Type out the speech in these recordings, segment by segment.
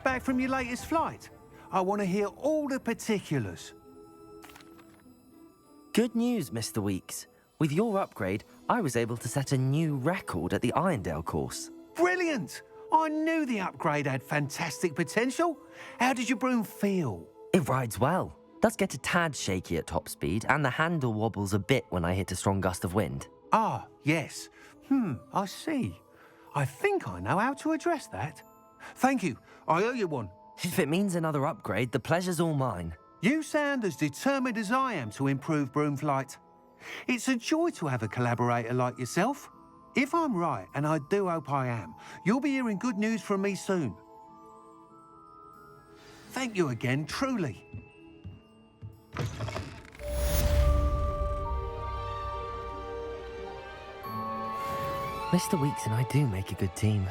Back from your latest flight? I want to hear all the particulars. Good news, Mr. Weeks. With your upgrade, I was able to set a new record at the Irondale course. Brilliant! I knew the upgrade had fantastic potential. How did your broom feel? It rides well. Does get a tad shaky at top speed, and the handle wobbles a bit when I hit a strong gust of wind. Ah, yes. I see. I think I know how to address that. Thank you. I owe you one. If it means another upgrade, the pleasure's all mine. You sound as determined as I am to improve broom flight. It's a joy to have a collaborator like yourself. If I'm right, and I do hope I am, you'll be hearing good news from me soon. Thank you again, truly. Mr. Weeks and I do make a good team.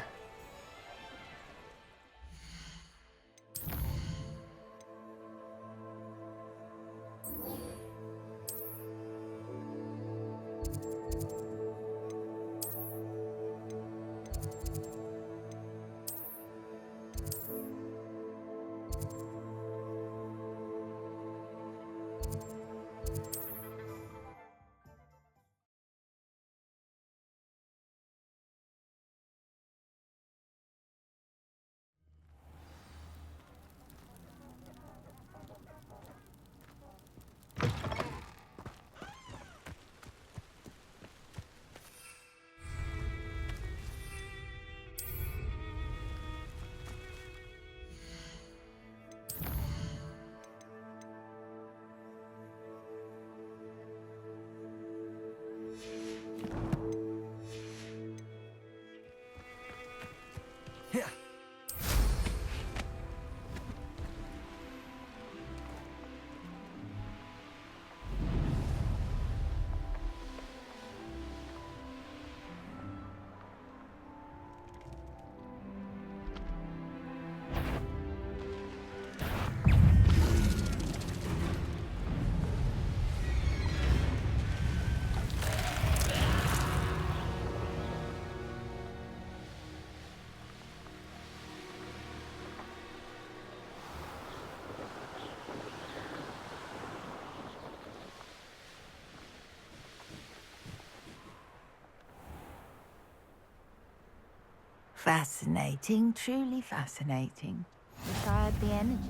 Fascinating, truly fascinating. Wish I had the energy.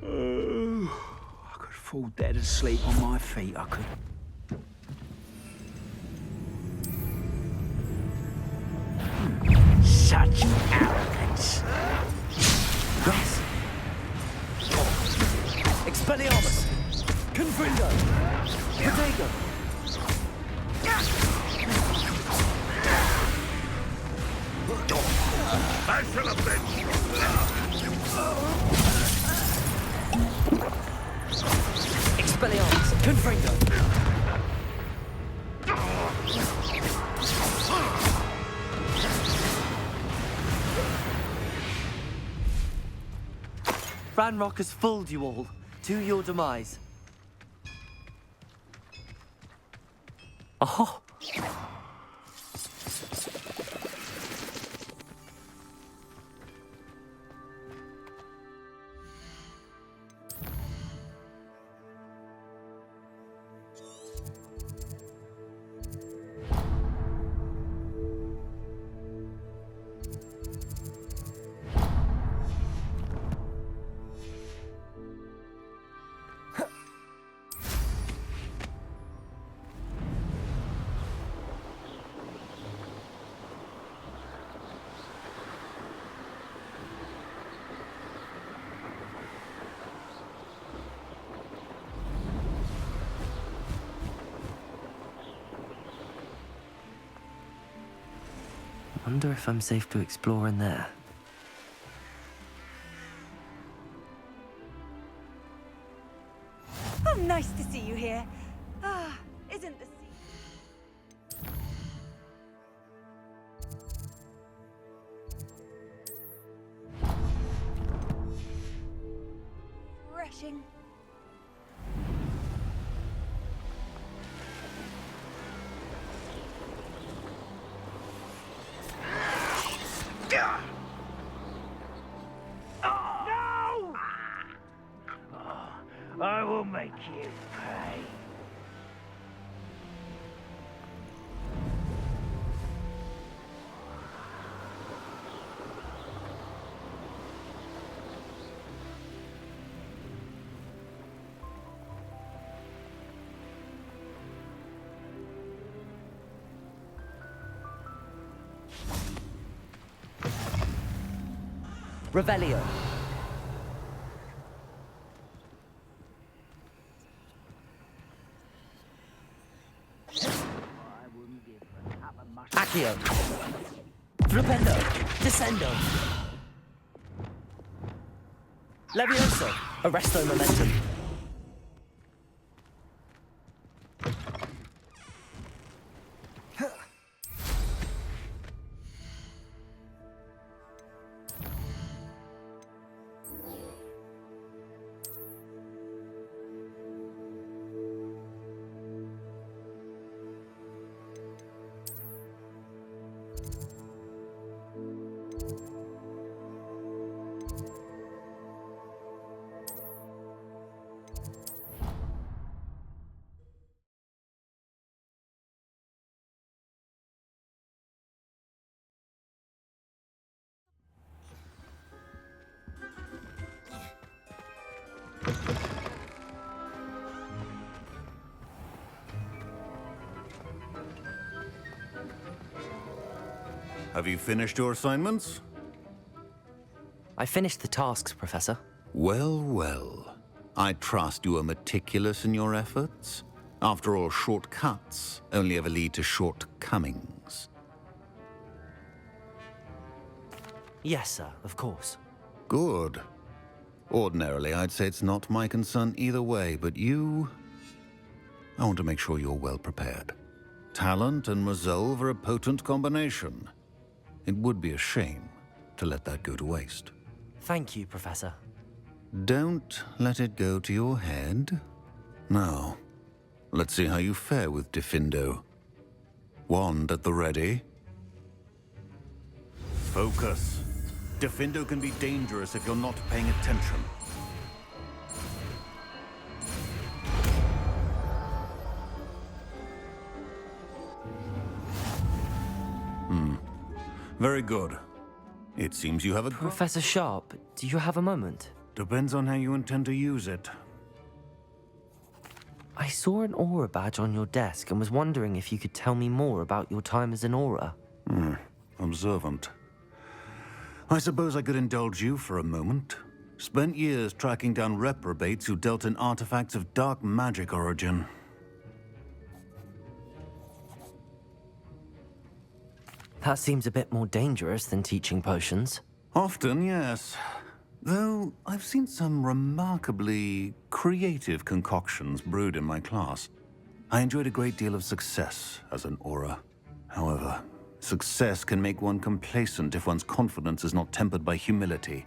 I could fall dead asleep on my feet, I could. Such arrogance. Yes. Expelliarmus! Confringo! Protego! I shall avenge you! Expelliarmus! Confringo! Ranrock has fooled you all, to your demise. Oh! Wonder if I'm safe to explore in there. Oh, nice to see you here. Ah, isn't the sea... refreshing? No! I will make you pay. Revelio. Accio. Flipendo. Descendo. Levioso. Arresto momentum. Have you finished your assignments? I finished the tasks, Professor. Well, well. I trust you are meticulous in your efforts. After all, shortcuts only ever lead to shortcomings. Yes, sir, of course. Good. Ordinarily, I'd say it's not my concern either way, but you... I want to make sure you're well prepared. Talent and resolve are a potent combination. It would be a shame to let that go to waste. Thank you, Professor. Don't let it go to your head. Now, let's see how you fare with Diffindo. Wand at the ready. Focus. Diffindo can be dangerous if you're not paying attention. Very good. It seems you have a... Professor Sharp, do you have a moment? Depends on how you intend to use it. I saw an aura badge on your desk and was wondering if you could tell me more about your time as an aura. Observant. I suppose I could indulge you for a moment. Spent years tracking down reprobates who dealt in artifacts of dark magic origin. That seems a bit more dangerous than teaching potions. Often, yes. Though I've seen some remarkably creative concoctions brewed in my class. I enjoyed a great deal of success as an aura. However, success can make one complacent if one's confidence is not tempered by humility.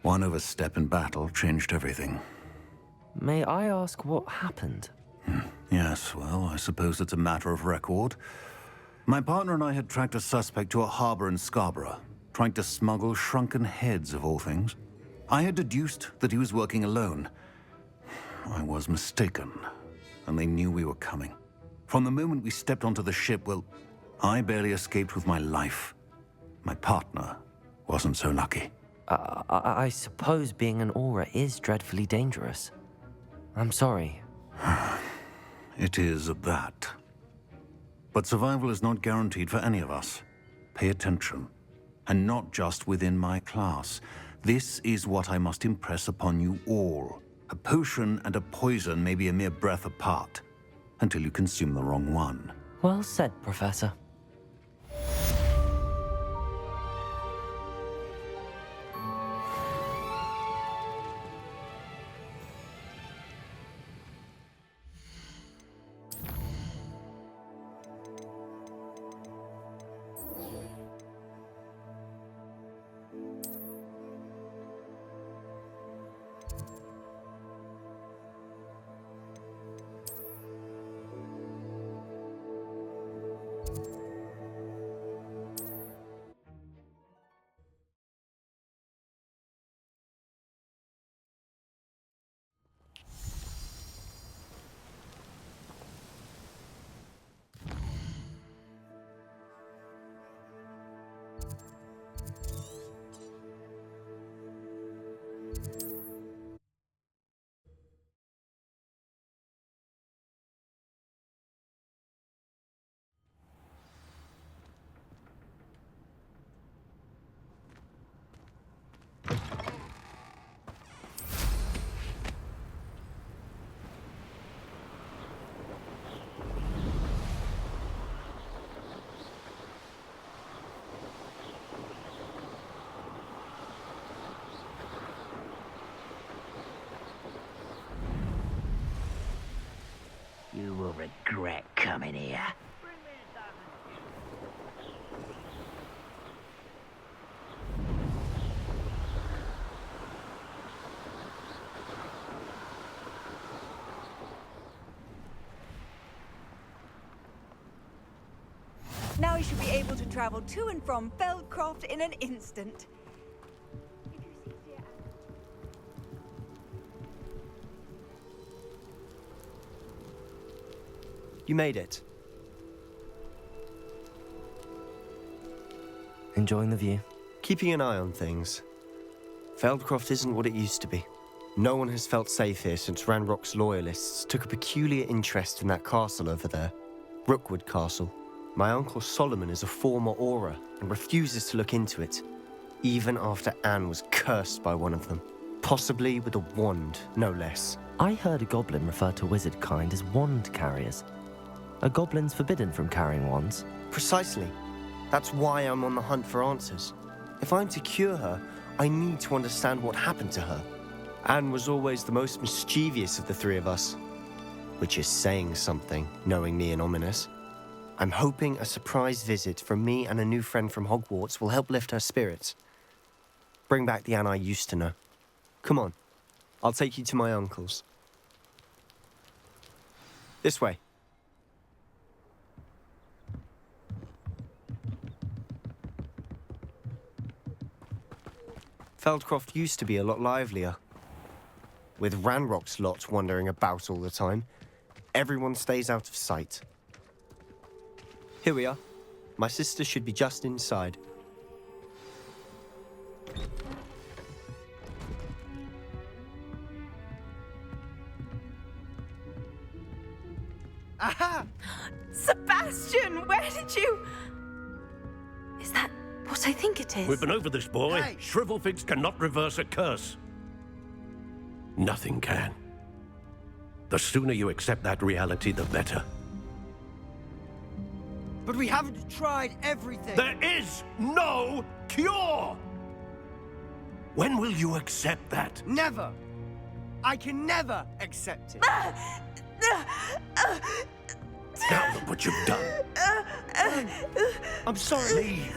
One overstep in battle changed everything. May I ask what happened? Yes, well, I suppose it's a matter of record. My partner and I had tracked a suspect to a harbor in Scarborough, trying to smuggle shrunken heads of all things. I had deduced that he was working alone. I was mistaken, and they knew we were coming. From the moment we stepped onto the ship, well, I barely escaped with my life. My partner wasn't so lucky. I suppose being an aura is dreadfully dangerous. I'm sorry. It is that. But survival is not guaranteed for any of us. Pay attention. And not just within my class. This is what I must impress upon you all. A potion and a poison may be a mere breath apart, until you consume the wrong one. Well said, Professor. regret coming here. Now you should be able to travel to and from Feldcroft in an instant. You made it. Enjoying the view? Keeping an eye on things. Feldcroft isn't what it used to be. No one has felt safe here since Ranrock's loyalists took a peculiar interest in that castle over there. Rookwood Castle. My uncle Solomon is a former Auror and refuses to look into it, even after Anne was cursed by one of them. Possibly with a wand, no less. I heard a goblin refer to wizard kind as wand carriers. Are goblins forbidden from carrying wands? Precisely. That's why I'm on the hunt for answers. If I'm to cure her, I need to understand what happened to her. Anne was always the most mischievous of the three of us, which is saying something, knowing me and ominous. I'm hoping a surprise visit from me and a new friend from Hogwarts will help lift her spirits. Bring back the Anne I used to know. Come on, I'll take you to my uncle's. This way. Feldcroft used to be a lot livelier. With Ranrock's lot wandering about all the time, everyone stays out of sight. Here we are. My sister should be just inside. Aha! Sebastian, where did you... Is that what I think it is? We've been over this, boy. Hey. Shrivelfigs cannot reverse a curse. Nothing can. The sooner you accept that reality, the better. But we haven't tried everything. There is no cure! When will you accept that? Never. I can never accept it. Now look what you've done. I'm sorry. Leave.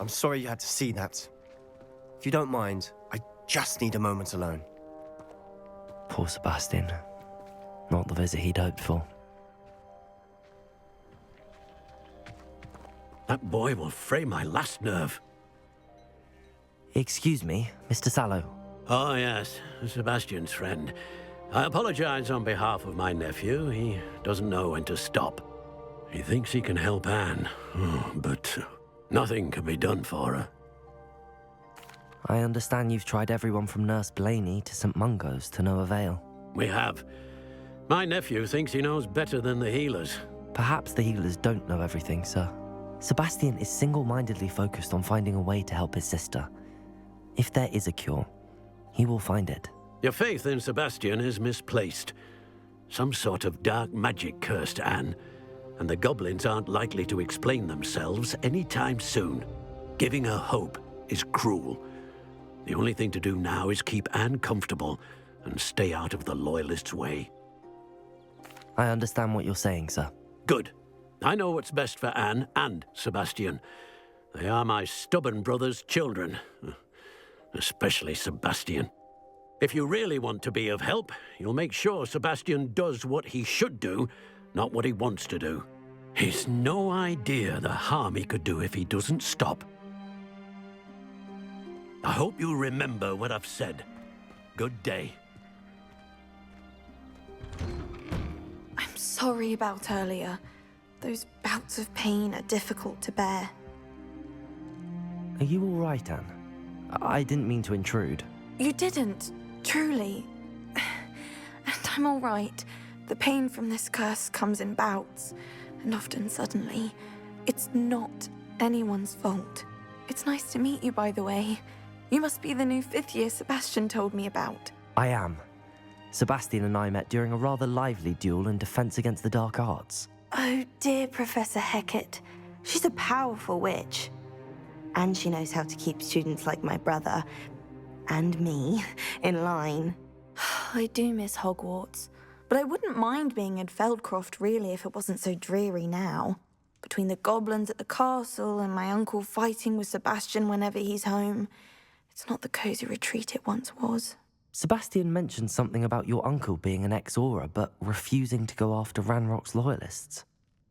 I'm sorry you had to see that. If you don't mind, I just need a moment alone. Poor Sebastian. Not the visit he'd hoped for. That boy will fray my last nerve. Excuse me, Mr. Sallow. Oh, yes, Sebastian's friend. I apologize on behalf of my nephew. He doesn't know when to stop. He thinks he can help Anne, but nothing can be done for her. I understand you've tried everyone from Nurse Blaney to St. Mungo's to no avail. We have. My nephew thinks he knows better than the healers. Perhaps the healers don't know everything, sir. Sebastian is single-mindedly focused on finding a way to help his sister. If there is a cure, he will find it. Your faith in Sebastian is misplaced. Some sort of dark magic cursed Anne, and the goblins aren't likely to explain themselves anytime soon. Giving her hope is cruel. The only thing to do now is keep Anne comfortable and stay out of the Loyalists' way. I understand what you're saying, sir. Good. I know what's best for Anne and Sebastian. They are my stubborn brother's children. Especially Sebastian. If you really want to be of help, you'll make sure Sebastian does what he should do, not what he wants to do. He's no idea the harm he could do if he doesn't stop. I hope you remember what I've said. Good day. I'm sorry about earlier. Those bouts of pain are difficult to bear. Are you all right, Anne? I didn't mean to intrude. You didn't, truly. And I'm all right. The pain from this curse comes in bouts, and often suddenly. It's not anyone's fault. It's nice to meet you, by the way. You must be the new 5th year Sebastian told me about. I am. Sebastian and I met during a rather lively duel in defense against the dark arts. Oh dear, Professor Hecat. She's a powerful witch. And she knows how to keep students like my brother, and me, in line. I do miss Hogwarts, but I wouldn't mind being in Feldcroft really if it wasn't so dreary now. Between the goblins at the castle and my uncle fighting with Sebastian whenever he's home, it's not the cozy retreat it once was. Sebastian mentioned something about your uncle being an ex-Auror, but refusing to go after Ranrock's loyalists.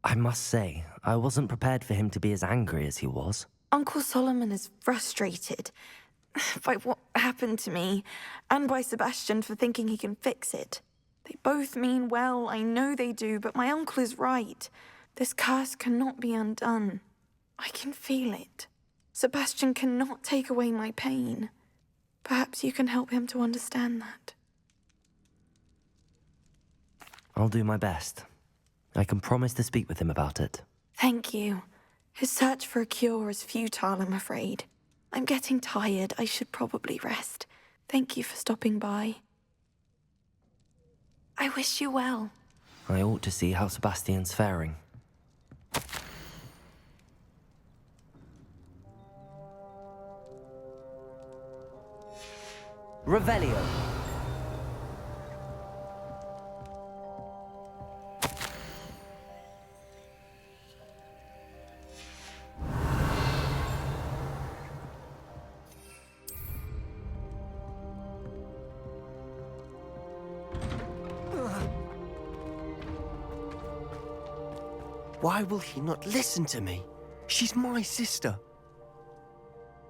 I must say, I wasn't prepared for him to be as angry as he was. Uncle Solomon is frustrated by what happened to me, and by Sebastian for thinking he can fix it. They both mean well, I know they do, but my uncle is right. This curse cannot be undone. I can feel it. Sebastian cannot take away my pain. Perhaps you can help him to understand that. I'll do my best. I can promise to speak with him about it. Thank you. His search for a cure is futile, I'm afraid. I'm getting tired. I should probably rest. Thank you for stopping by. I wish you well. I ought to see how Sebastian's faring. Revelio. Why will he not listen to me? She's my sister.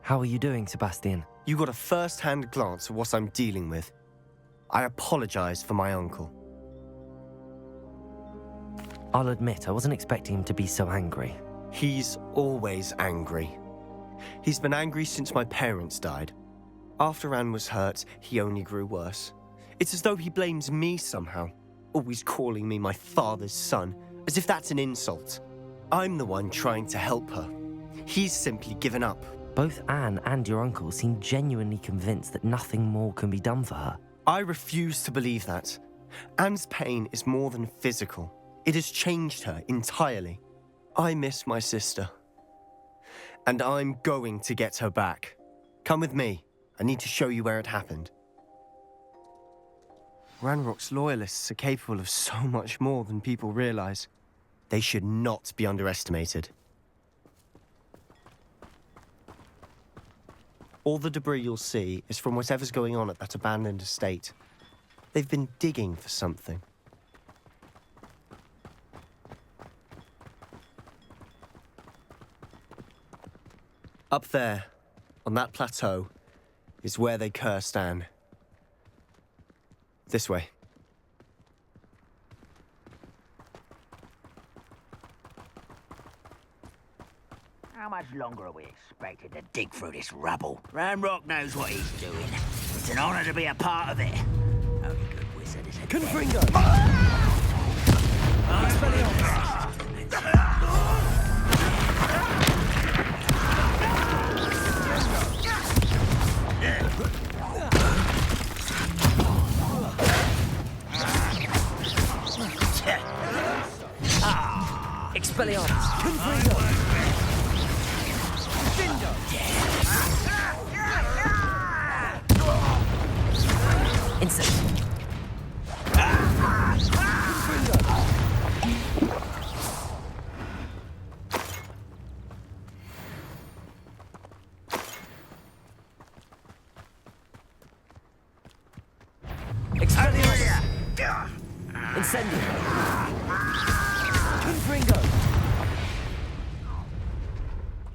How are you doing, Sebastian? You got a first-hand glance at what I'm dealing with. I apologize for my uncle. I'll admit, I wasn't expecting him to be so angry. He's always angry. He's been angry since my parents died. After Anne was hurt, he only grew worse. It's as though he blames me somehow, always calling me my father's son, as if that's an insult. I'm the one trying to help her. He's simply given up. Both Anne and your uncle seem genuinely convinced that nothing more can be done for her. I refuse to believe that. Anne's pain is more than physical. It has changed her entirely. I miss my sister. And I'm going to get her back. Come with me. I need to show you where it happened. Ranrock's loyalists are capable of so much more than people realize. They should not be underestimated. All the debris you'll see is from whatever's going on at that abandoned estate. They've been digging for something. Up there, on that plateau, is where they cursed Anne. This way. How much longer are we expected to dig through this rubble? Ranrock knows what he's doing. It's an honor to be a part of it. Only good wizard is a Confringo! Expelliarmus! Confringo! Insect! Expelliarmus! Incendio! Confringo!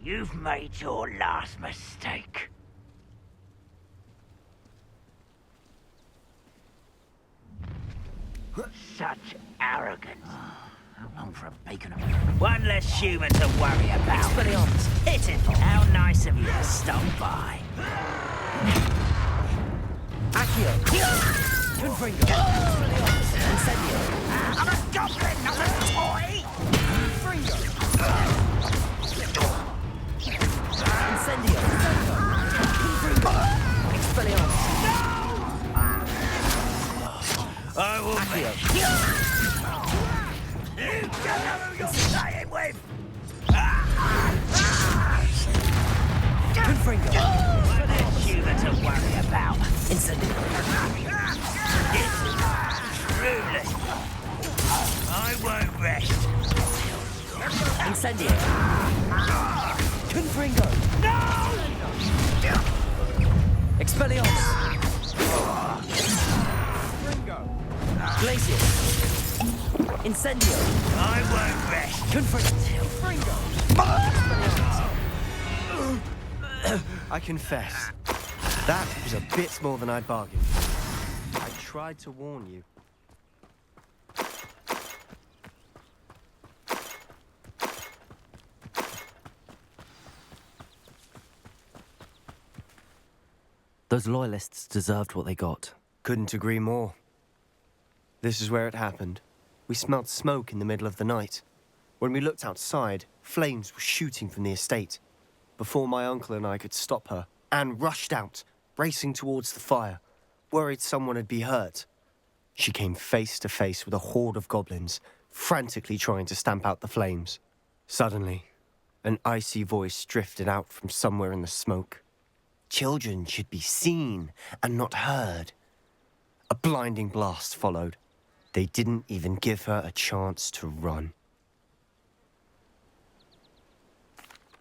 You've made your last mistake. Such arrogance. How long for a bacon? One less human to worry about. Expelliarmus! Hit it! How nice of you to stop by. Accio! Confringo! Expelliarmus! Incendio! I'm a goblin, not a toy! Confringo! Incendio! Confringo! Expelliarmus! I will make you! You don't know who you're playing with! Confringo. Well, that's you that to worry about. Incendio. Truly. I won't rest. Incendio. Confringo. No! Expelliarmus. Glacius. Incendio. I won't rest. Confringo. I confess, that was a bit more than I'd bargained. I tried to warn you. Those loyalists deserved what they got. Couldn't agree more. This is where it happened. We smelled smoke in the middle of the night. When we looked outside, flames were shooting from the estate. Before my uncle and I could stop her, Anne rushed out, racing towards the fire, worried someone had been hurt. She came face to face with a horde of goblins, frantically trying to stamp out the flames. Suddenly, an icy voice drifted out from somewhere in the smoke. Children should be seen and not heard. A blinding blast followed. They didn't even give her a chance to run.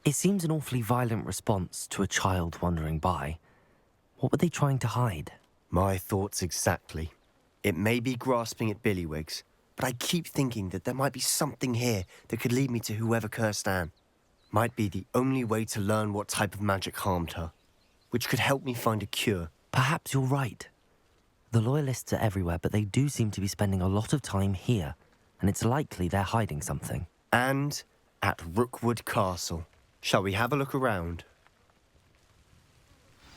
It seems an awfully violent response to a child wandering by. What were they trying to hide? My thoughts exactly. It may be grasping at Billywigs, but I keep thinking that there might be something here that could lead me to whoever cursed Anne. Might be the only way to learn what type of magic harmed her, which could help me find a cure. Perhaps you're right. The Loyalists are everywhere, but they do seem to be spending a lot of time here, and it's likely they're hiding something. And at Rookwood Castle. Shall we have a look around?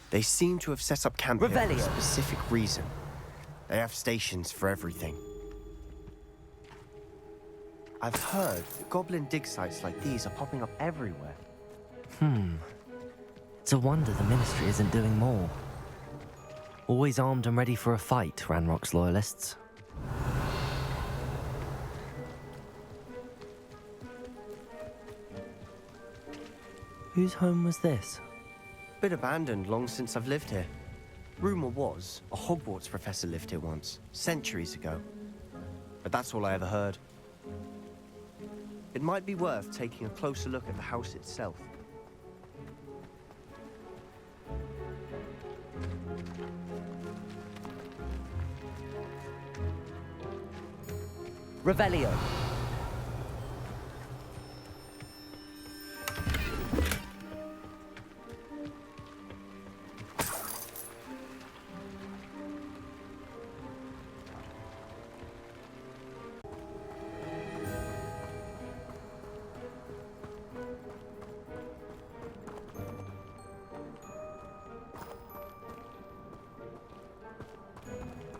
They seem to have set up camp here for a specific reason. They have stations for everything. I've heard that goblin dig sites like these are popping up everywhere. It's a wonder the Ministry isn't doing more. Always armed and ready for a fight, Ranrock's Loyalists. Whose home was this? Been abandoned long since I've lived here. Rumour was a Hogwarts professor lived here once, centuries ago. But that's all I ever heard. It might be worth taking a closer look at the house itself. Revelio.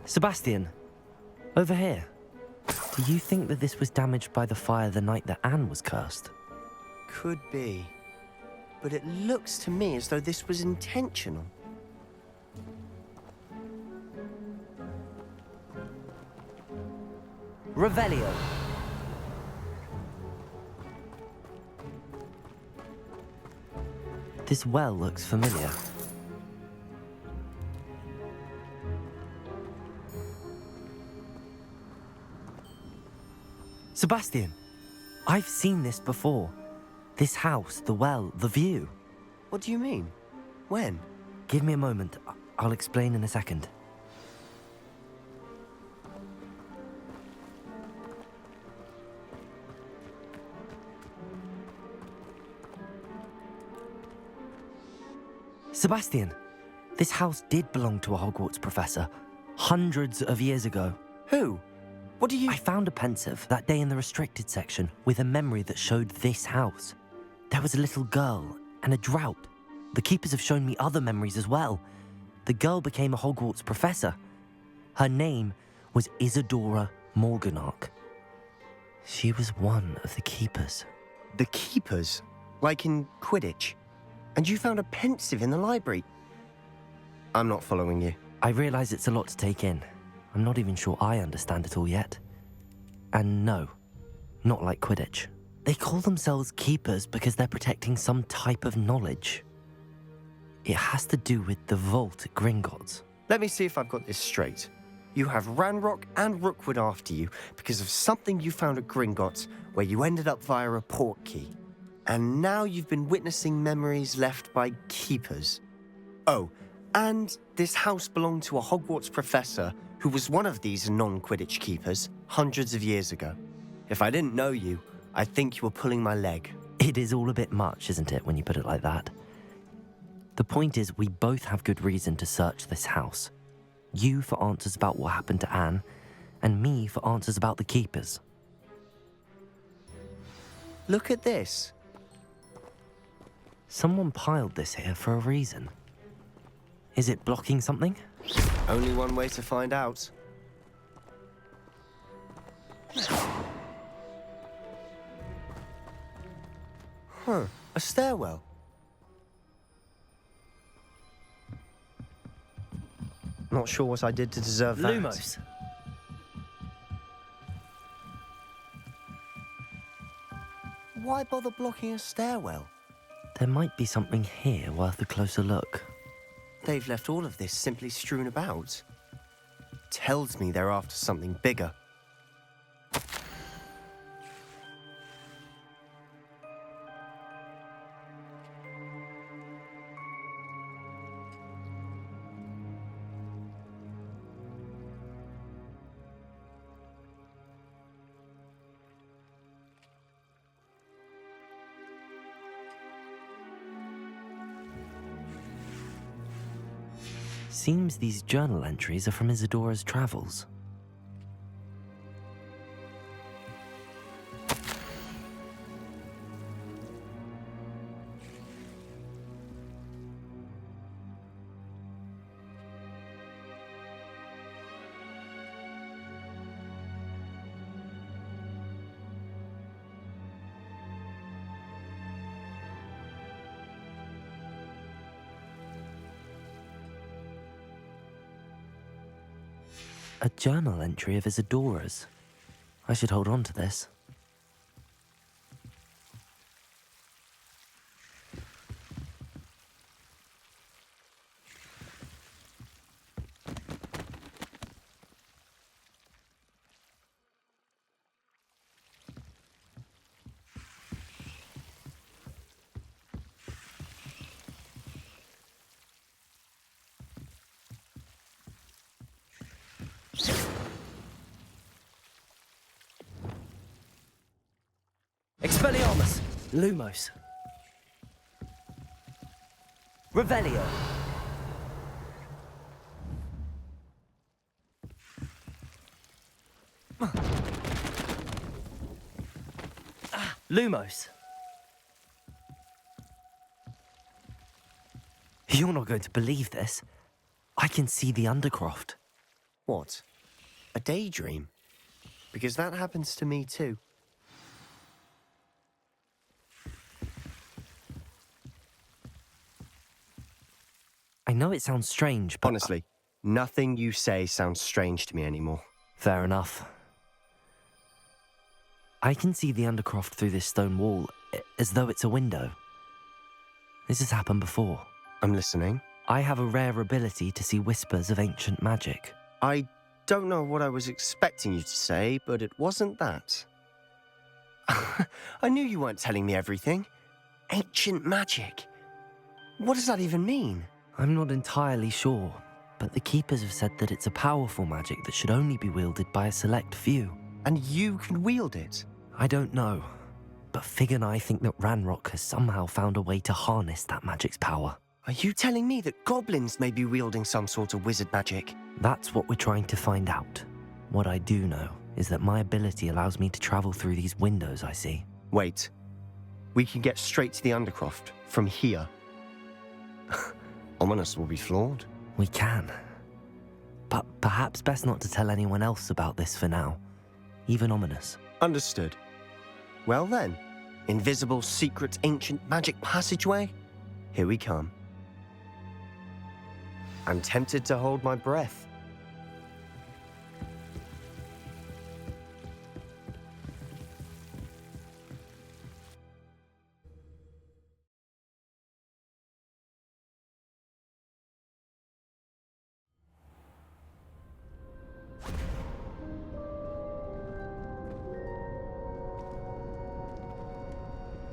Sebastian, over here. Do you think that this was damaged by the fire the night that Anne was cursed? Could be. But it looks to me as though this was intentional. Revelio. This well looks familiar. Sebastian, I've seen this before. This house, the well, the view. What do you mean? When? Give me a moment. I'll explain in a second. Sebastian, this house did belong to a Hogwarts professor, hundreds of years ago. Who? What do you... I found a pensive that day in the restricted section with a memory that showed this house. There was a little girl and a drought. The keepers have shown me other memories as well. The girl became a Hogwarts professor. Her name was Isadora Morganach. She was one of the keepers. The keepers? Like in Quidditch? And you found a pensive in the library? I'm not following you. I realize it's a lot to take in. I'm not even sure I understand it all yet. And no, not like Quidditch. They call themselves keepers because they're protecting some type of knowledge. It has to do with the vault at Gringotts. Let me see if I've got this straight. You have Ranrock and Rookwood after you because of something you found at Gringotts where you ended up via a port key. And now you've been witnessing memories left by keepers. Oh, and this house belonged to a Hogwarts professor who was one of these non-Quidditch keepers hundreds of years ago. If I didn't know you, I'd think you were pulling my leg. It is all a bit much, isn't it, when you put it like that? The point is, we both have good reason to search this house. You for answers about what happened to Anne, and me for answers about the keepers. Look at this. Someone piled this here for a reason. Is it blocking something? Only one way to find out. Huh, a stairwell. Not sure what I did to deserve that. Lumos. Why bother blocking a stairwell? There might be something here worth a closer look. They've left all of this simply strewn about. Tells me they're after something bigger. Seems these journal entries are from Isadora's travels. A journal entry of Isadora's. I should hold on to this. Expelliarmus! Lumos! Revelio! Lumos! You're not going to believe this. I can see the Undercroft. What? A daydream? Because that happens to me too. I know it sounds strange, but... Honestly, nothing you say sounds strange to me anymore. Fair enough. I can see the Undercroft through this stone wall, as though it's a window. This has happened before. I'm listening. I have a rare ability to see whispers of ancient magic. I don't know what I was expecting you to say, but it wasn't that. I knew you weren't telling me everything. Ancient magic. What does that even mean? I'm not entirely sure, but the Keepers have said that it's a powerful magic that should only be wielded by a select few. And you can wield it? I don't know, but Fig and I think that Ranrock has somehow found a way to harness that magic's power. Are you telling me that goblins may be wielding some sort of wizard magic? That's what we're trying to find out. What I do know is that my ability allows me to travel through these windows I see. Wait. We can get straight to the Undercroft from here. Ominous will be flawed. We can. But perhaps best not to tell anyone else about this for now. Even Ominous. Understood. Well then, invisible, secret, ancient magic passageway? Here we come. I'm tempted to hold my breath.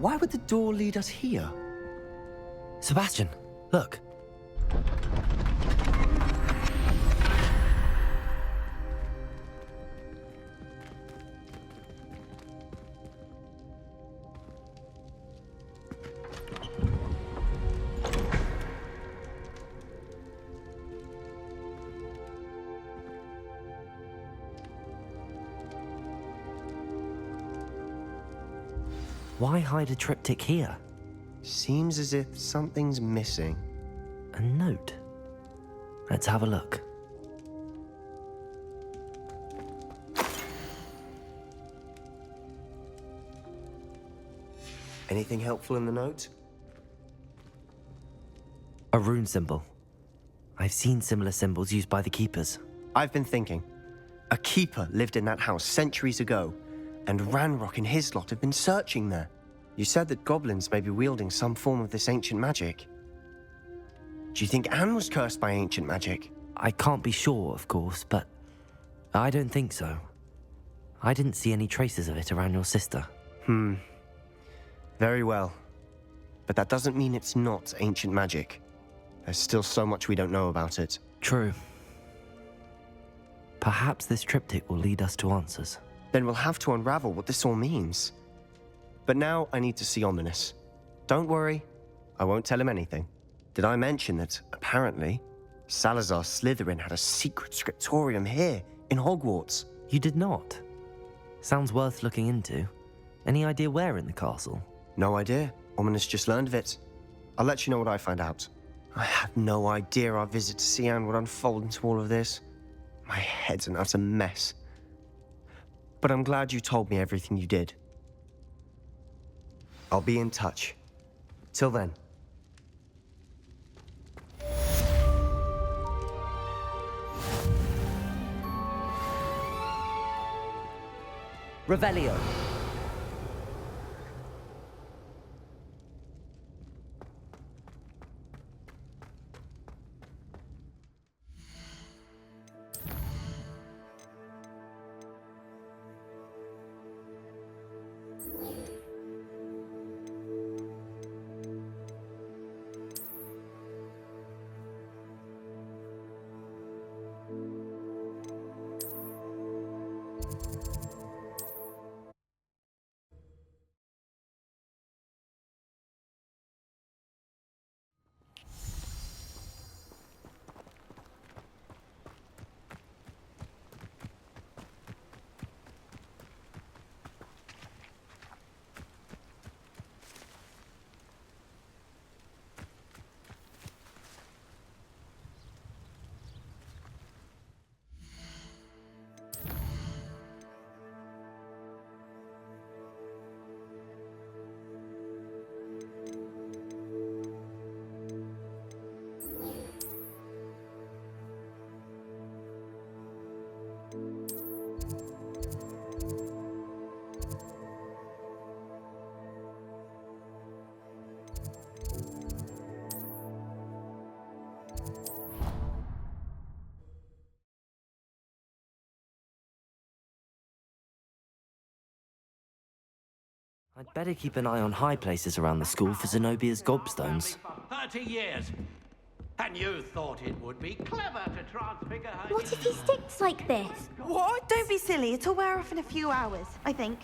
Why would the door lead us here? Sebastian, look. Why hide a triptych here? Seems as if something's missing. A note. Let's have a look. Anything helpful in the note? A rune symbol. I've seen similar symbols used by the keepers. I've been thinking. A keeper lived in that house centuries ago, and Ranrock and his lot have been searching there. You said that goblins may be wielding some form of this ancient magic. Do you think Anne was cursed by ancient magic? I can't be sure, of course, but I don't think so. I didn't see any traces of it around your sister. Very well. But that doesn't mean it's not ancient magic. There's still so much we don't know about it. True. Perhaps this triptych will lead us to answers. Then we'll have to unravel what this all means. But now I need to see Ominous. Don't worry, I won't tell him anything. Did I mention that, apparently, Salazar Slytherin had a secret scriptorium here in Hogwarts? You did not. Sounds worth looking into. Any idea where in the castle? No idea. Ominous just learned of it. I'll let you know what I find out. I had no idea our visit to Cian would unfold into all of this. My head's an utter mess. But I'm glad you told me everything you did. I'll be in touch. Till then. Revelio. I'd better keep an eye on high places around the school for Zenobia's gobstones. 30 years. And you thought it would be clever to transfigure her. What if he sticks like this? What? Don't be silly. It'll wear off in a few hours, I think.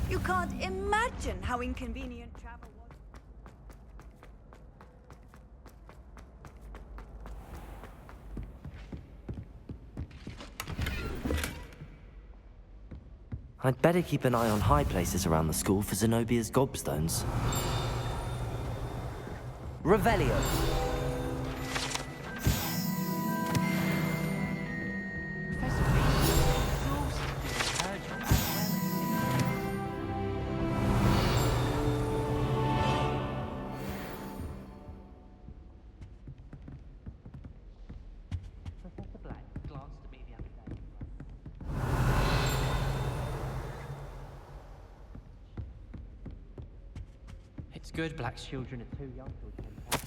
You can't imagine how inconvenient travel was. I'd better keep an eye on high places around the school for Zenobia's gobstones. Revelio. Professor Reed is exhausted doing her job as well as Professor Black glanced at me the other day. It's good Black's children are too young to attend camp.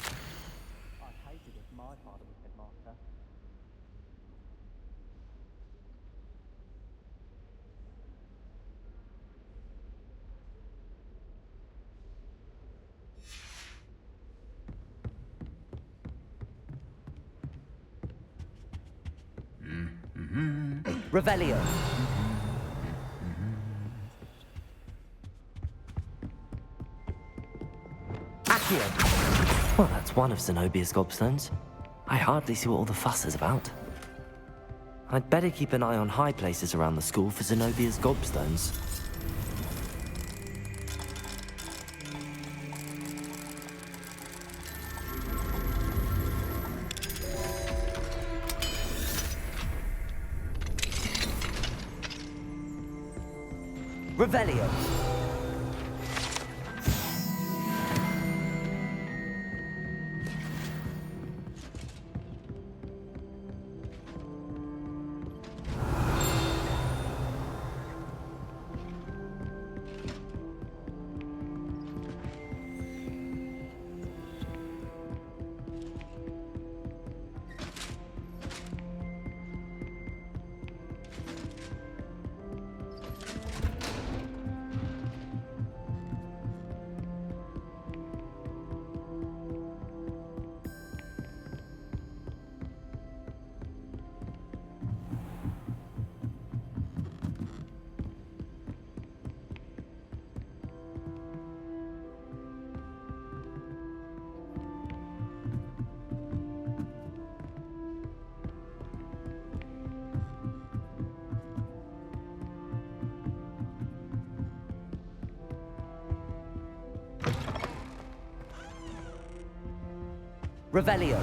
I'd hate it if my father was headmaster. Revelio. Accio. Well, that's one of Zenobia's gobstones. I hardly see what all the fuss is about. I'd better keep an eye on high places around the school for Zenobia's gobstones. Revelio. Revelio.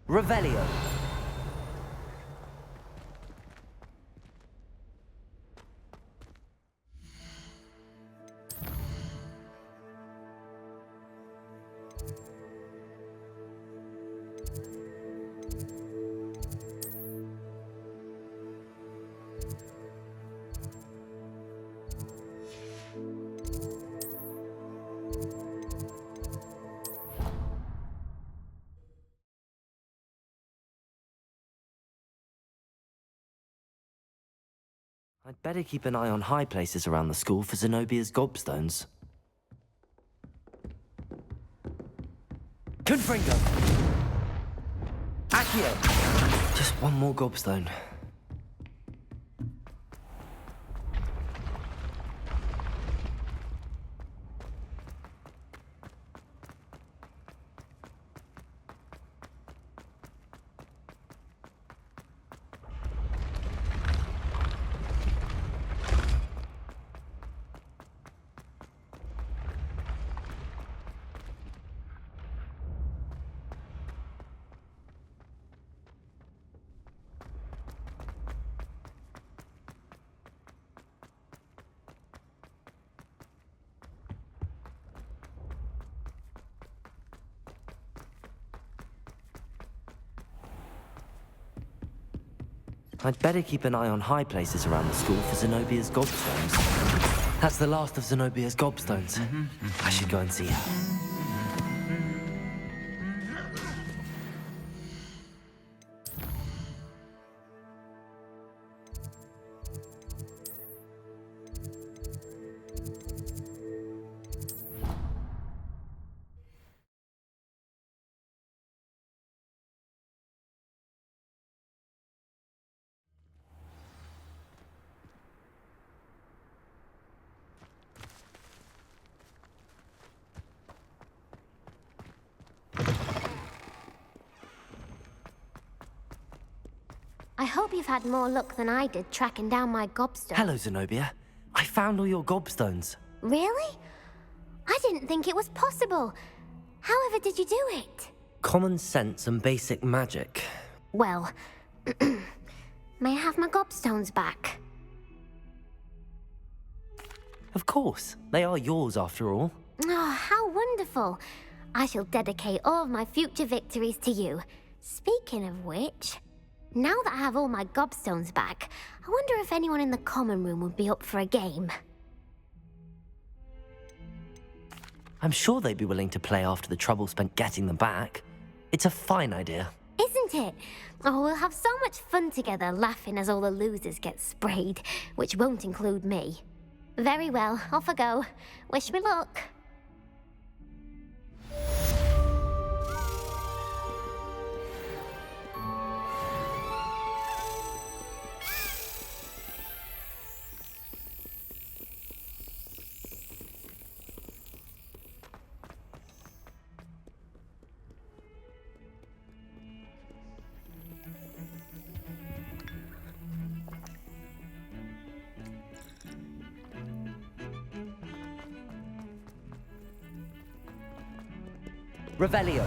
Revelio. I'd better keep an eye on high places around the school for Zenobia's gobstones. Confringo! Accio! Just one more gobstone. I'd better keep an eye on high places around the school for Zenobia's gobstones. That's the last of Zenobia's gobstones. I should go and see her. I hope you've had more luck than I did tracking down my gobstone. Hello, Zenobia. I found all your gobstones. Really? I didn't think it was possible. However did you do it? Common sense and basic magic. Well, may I have my gobstones back? Of course. They are yours after all. Oh, how wonderful. I shall dedicate all of my future victories to you. Speaking of which, now that I have all my gobstones back, I wonder if anyone in the common room would be up for a game. I'm sure they'd be willing to play after the trouble spent getting them back. It's a fine idea. Isn't it? Oh, we'll have so much fun together laughing as all the losers get sprayed, which won't include me. Very well, off I go. Wish me luck. Revelio.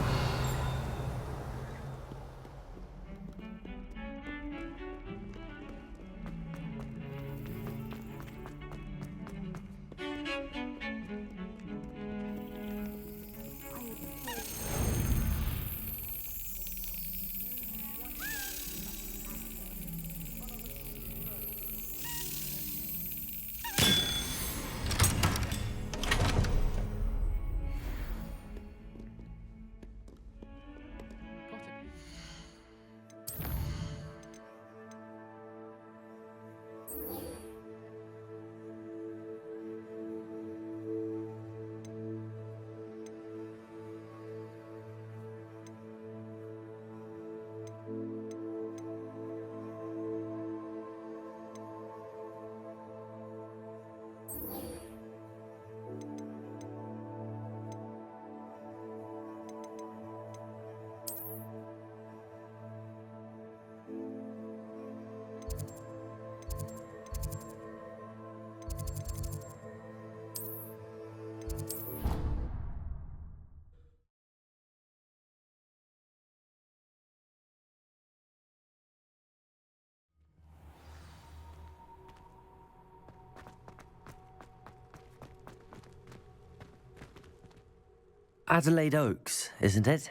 Adelaide Oaks, isn't it?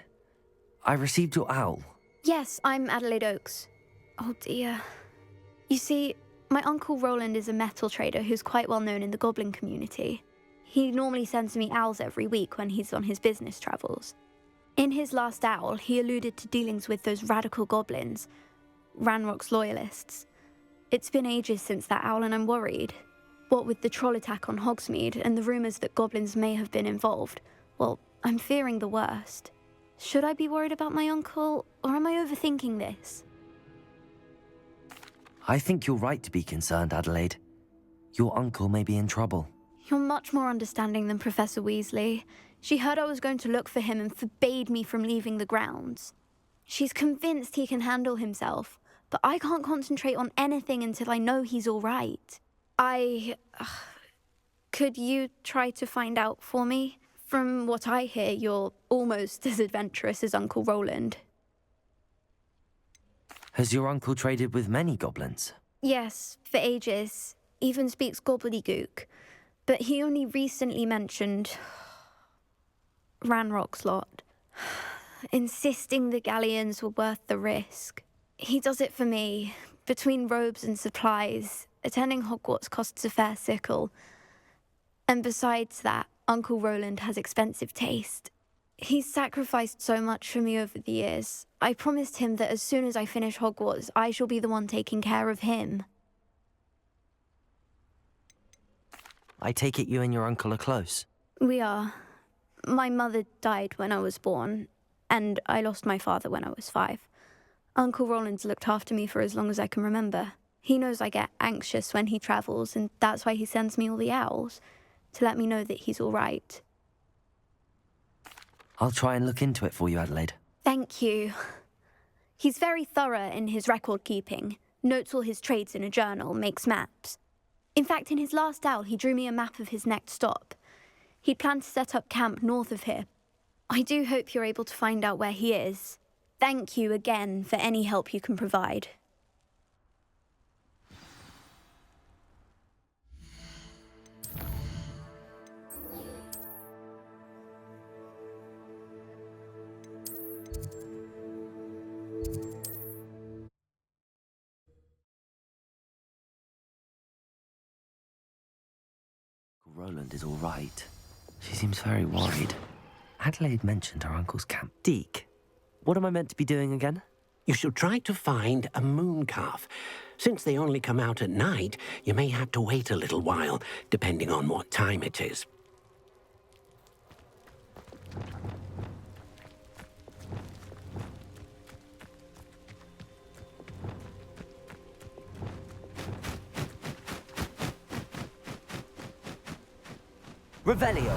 I received your owl. Yes, I'm Adelaide Oaks. Oh dear. You see, my Uncle Roland is a metal trader who's quite well known in the goblin community. He normally sends me owls every week when he's on his business travels. In his last owl, he alluded to dealings with those radical goblins, Ranrock's loyalists. It's been ages since that owl and I'm worried. What with the troll attack on Hogsmeade and the rumours that goblins may have been involved, well, I'm fearing the worst. Should I be worried about my uncle, or am I overthinking this? I think you're right to be concerned, Adelaide. Your uncle may be in trouble. You're much more understanding than Professor Weasley. She heard I was going to look for him and forbade me from leaving the grounds. She's convinced he can handle himself, but I can't concentrate on anything until I know he's all right. Could you try to find out for me? From what I hear, you're almost as adventurous as Uncle Roland. Has your uncle traded with many goblins? Yes, for ages. Even speaks gobbledygook. But he only recently mentioned Ranrock's lot, insisting the galleons were worth the risk. He does it for me. Between robes and supplies, attending Hogwarts costs a fair sickle. And besides that, Uncle Roland has expensive taste. He's sacrificed so much for me over the years. I promised him that as soon as I finish Hogwarts, I shall be the one taking care of him. I take it you and your uncle are close? We are. My mother died when I was born, and I lost my father when I was 5. Uncle Roland's looked after me for as long as I can remember. He knows I get anxious when he travels, and that's why he sends me all the owls, to let me know that he's all right. I'll try and look into it for you, Adelaide. Thank you. He's very thorough in his record keeping, notes all his trades in a journal, makes maps. In fact, in his last owl, he drew me a map of his next stop. He'd planned to set up camp north of here. I do hope you're able to find out where he is. Thank you again for any help you can provide. Roland is all right. She seems very worried. Adelaide mentioned her uncle's camp. Deke, what am I meant to be doing again? You should try to find a moon calf. Since they only come out at night, you may have to wait a little while, depending on what time it is. Revelio.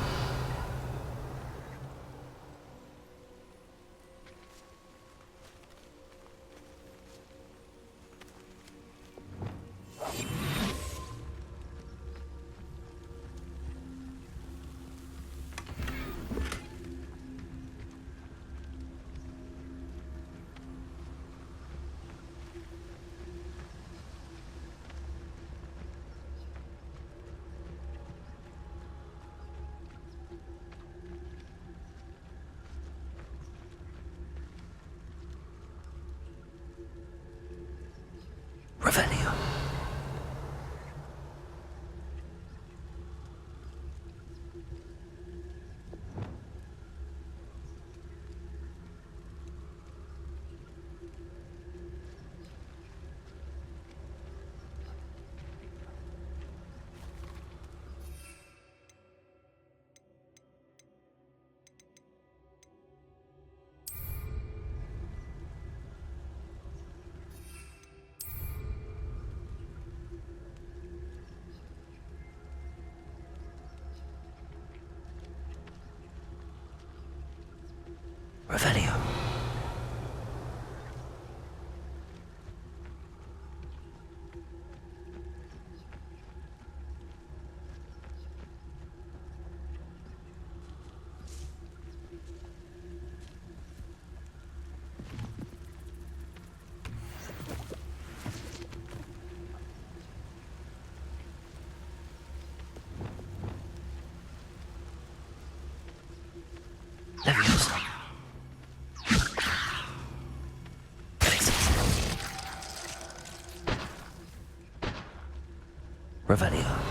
Revelio. Revelio. Leviosa. Revelio.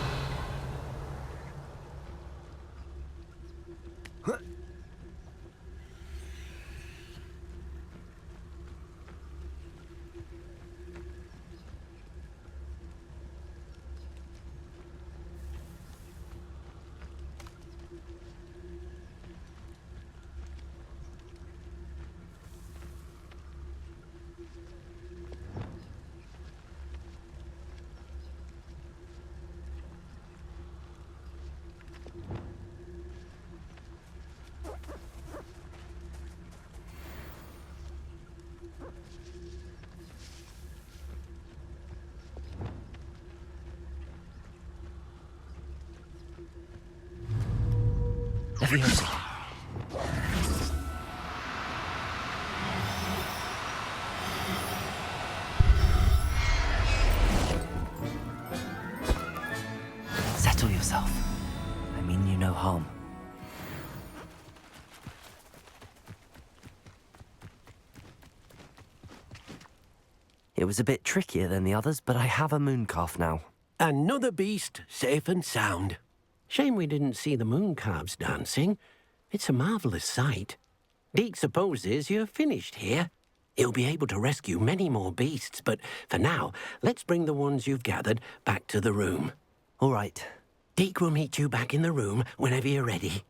Leviosa. Settle yourself. I mean you no harm. It was a bit trickier than the others, but I have a moon calf now. Another beast, safe and sound. Shame we didn't see the moon calves dancing. It's a marvellous sight. Deke supposes you're finished here. He'll be able to rescue many more beasts, but for now, let's bring the ones you've gathered back to the room. All right. Deke will meet you back in the room whenever you're ready.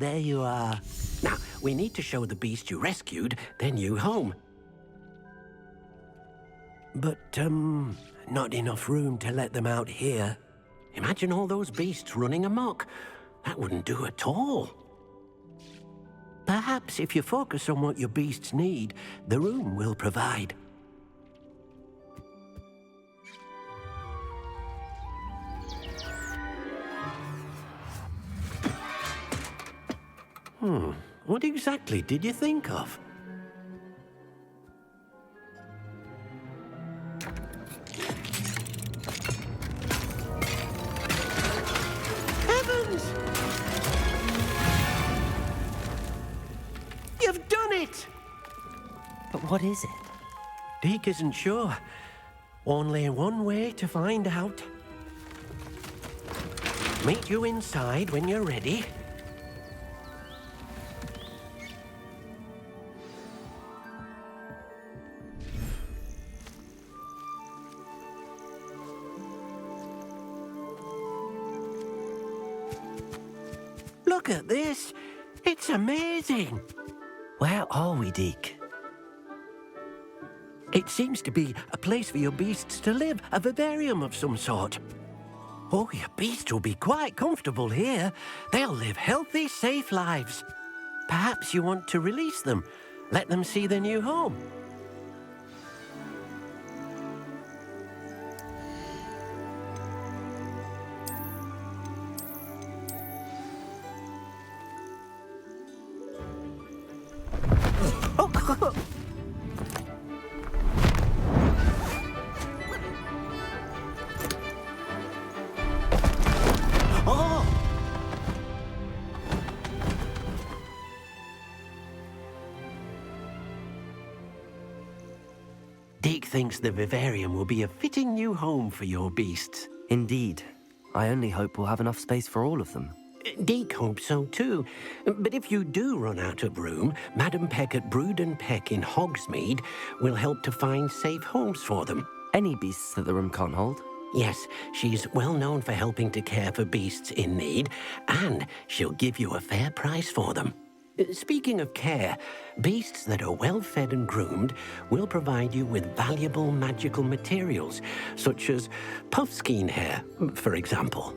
there you are. Now, we need to show the beast you rescued their new home. But, not enough room to let them out here. Imagine all those beasts running amok. That wouldn't do at all. Perhaps if you focus on what your beasts need, the room will provide. What exactly did you think of? Heavens! You've done it! But what is it? Deke isn't sure. Only one way to find out. Meet you inside when you're ready. Look at this. It's amazing. Where are we, Deke? It seems to be a place for your beasts to live, a vivarium of some sort. Oh, your beasts will be quite comfortable here. They'll live healthy, safe lives. Perhaps you want to release them, let them see their new home. Deke thinks the vivarium will be a fitting new home for your beasts. Indeed. I only hope we'll have enough space for all of them. Deke hopes so too. But if you do run out of room, Madam Peck at Brood and Peck in Hogsmeade will help to find safe homes for them. Any beasts that the room can't hold? Yes, she's well known for helping to care for beasts in need, and she'll give you a fair price for them. Speaking of care, beasts that are well fed and groomed will provide you with valuable magical materials, such as puffskein hair, for example.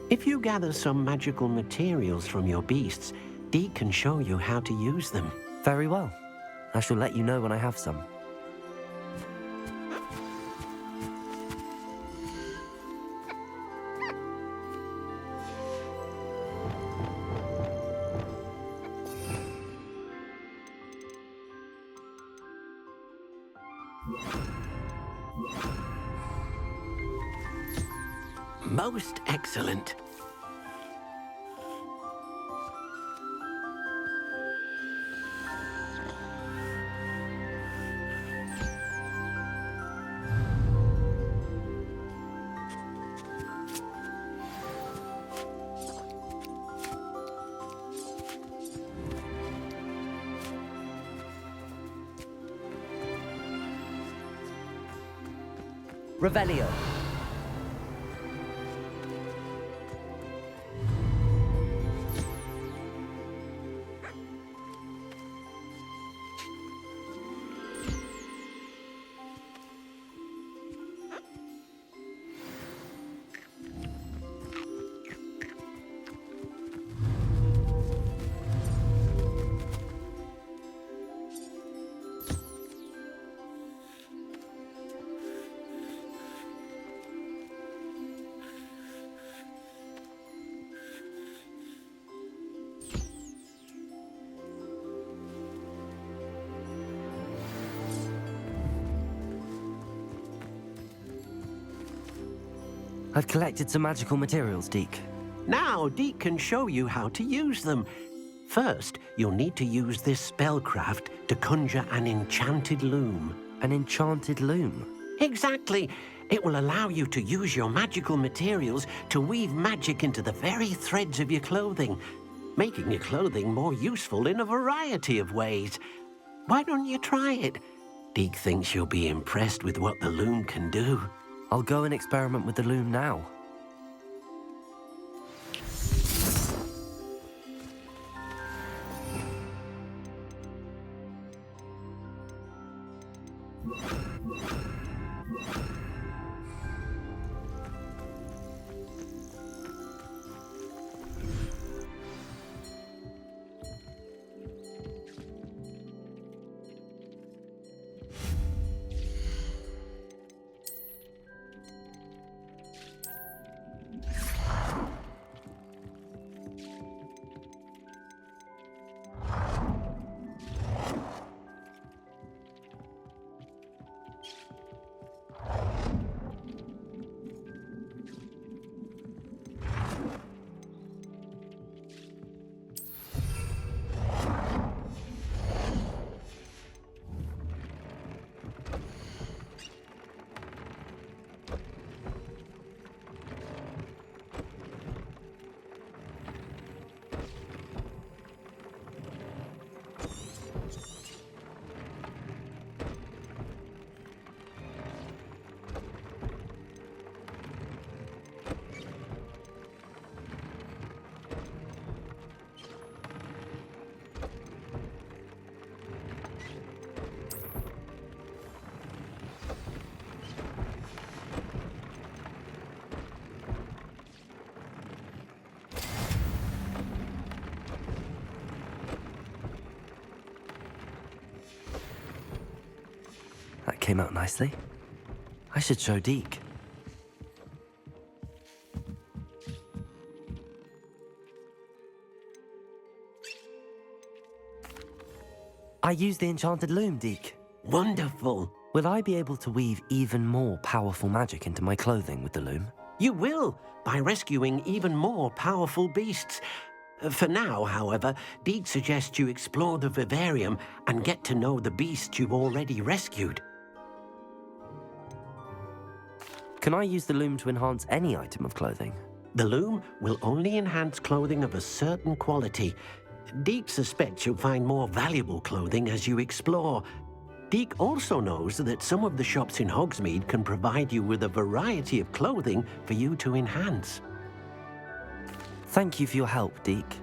If you gather some magical materials from your beasts, Deke can show you how to use them. Very well. I shall let you know when I have some. Most excellent. Revelio. I've collected some magical materials, Deke. Now Deke can show you how to use them. First, you'll need to use this spellcraft to conjure an enchanted loom. An enchanted loom? Exactly. It will allow you to use your magical materials to weave magic into the very threads of your clothing, making your clothing more useful in a variety of ways. Why don't you try it? Deke thinks you'll be impressed with what the loom can do. I'll go and experiment with the loom now. came out nicely. I should show Deke. I used the enchanted loom, Deke. Wonderful. Will I be able to weave even more powerful magic into my clothing with the loom? You will, by rescuing even more powerful beasts. For now, however, Deke suggests you explore the vivarium and get to know the beasts you've already rescued. Can I use the loom to enhance any item of clothing? The loom will only enhance clothing of a certain quality. Deke suspects you'll find more valuable clothing as you explore. Deke also knows that some of the shops in Hogsmeade can provide you with a variety of clothing for you to enhance. Thank you for your help, Deke.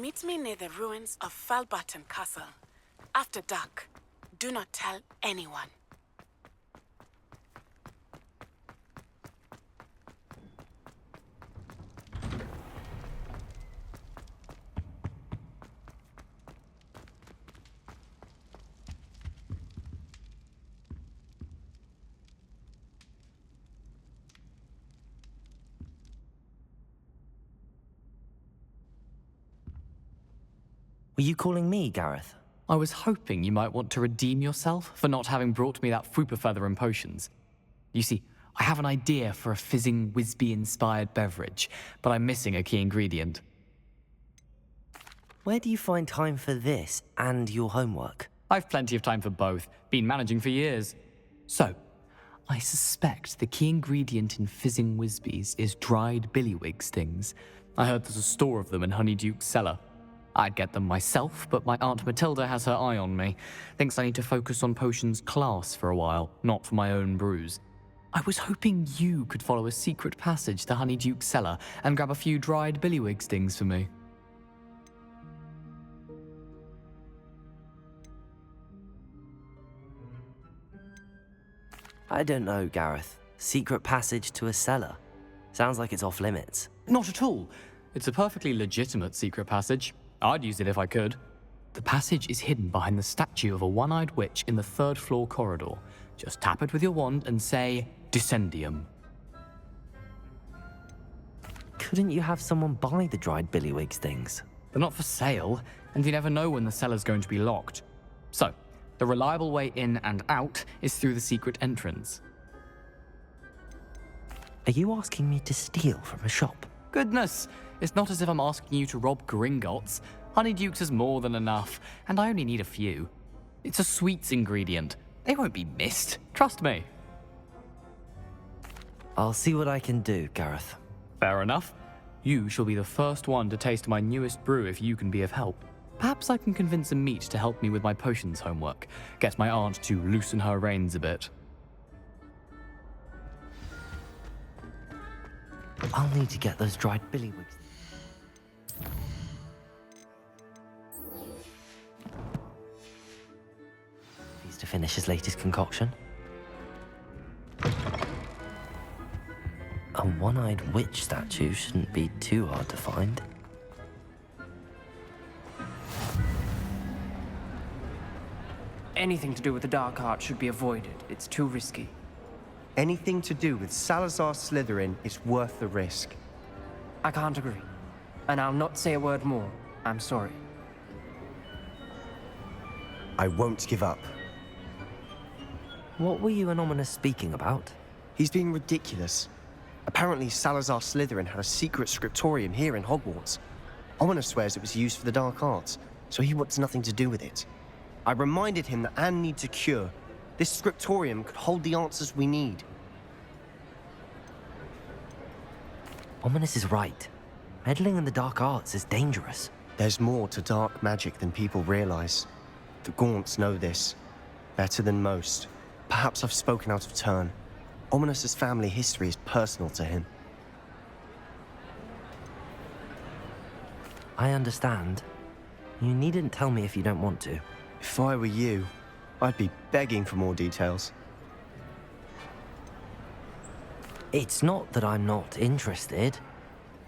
Meet me near the ruins of Falbaton Castle. After dark. Do not tell anyone. Were you calling me, Gareth? I was hoping you might want to redeem yourself for not having brought me that Fupa feather and potions. You see, I have an idea for a fizzing Wisby-inspired beverage, but I'm missing a key ingredient. Where do you find time for this and your homework? I've plenty of time for both. Been managing for years. So, I suspect the key ingredient in fizzing Wisbies is dried billywig stings. I heard there's a store of them in Honeyduke's cellar. I'd get them myself, but my Aunt Matilda has her eye on me. Thinks I need to focus on potions class for a while, not for my own brews. I was hoping you could follow a secret passage to Honeyduke's cellar and grab a few dried billywig stings for me. I don't know, Gareth. Secret passage to a cellar. Sounds like it's off limits. Not at all. It's a perfectly legitimate secret passage. I'd use it if I could. The passage is hidden behind the statue of a one-eyed witch in the third-floor corridor. Just tap it with your wand and say, Descendium. Couldn't you have someone buy the dried billywig stings? They're not for sale, and you never know when the cellar's going to be locked. So, the reliable way in and out is through the secret entrance. Are you asking me to steal from a shop? Goodness, it's not as if I'm asking you to rob Gringotts. Honeyduke's is more than enough, and I only need a few. It's a sweets ingredient. They won't be missed, trust me. I'll see what I can do, Gareth. Fair enough. You shall be the first one to taste my newest brew if you can be of help. Perhaps I can convince a meat to help me with my potions homework. Get my aunt to loosen her reins a bit. I'll need to get those dried billywigs. He's to finish his latest concoction. A one-eyed witch statue shouldn't be too hard to find. Anything to do with the dark art should be avoided. It's too risky. Anything to do with Salazar Slytherin is worth the risk. I can't agree. And I'll not say a word more. I'm sorry. I won't give up. What were you and Ominous speaking about? He's being ridiculous. Apparently Salazar Slytherin had a secret scriptorium here in Hogwarts. Ominous swears it was used for the dark arts, so he wants nothing to do with it. I reminded him that Anne needs a cure. This scriptorium could hold the answers we need. Ominous is right. Meddling in the dark arts is dangerous. There's more to dark magic than people realize. The Gaunts know this. Better than most. Perhaps I've spoken out of turn. Ominous's family history is personal to him. I understand. You needn't tell me if you don't want to. If I were you, I'd be begging for more details. It's not that I'm not interested.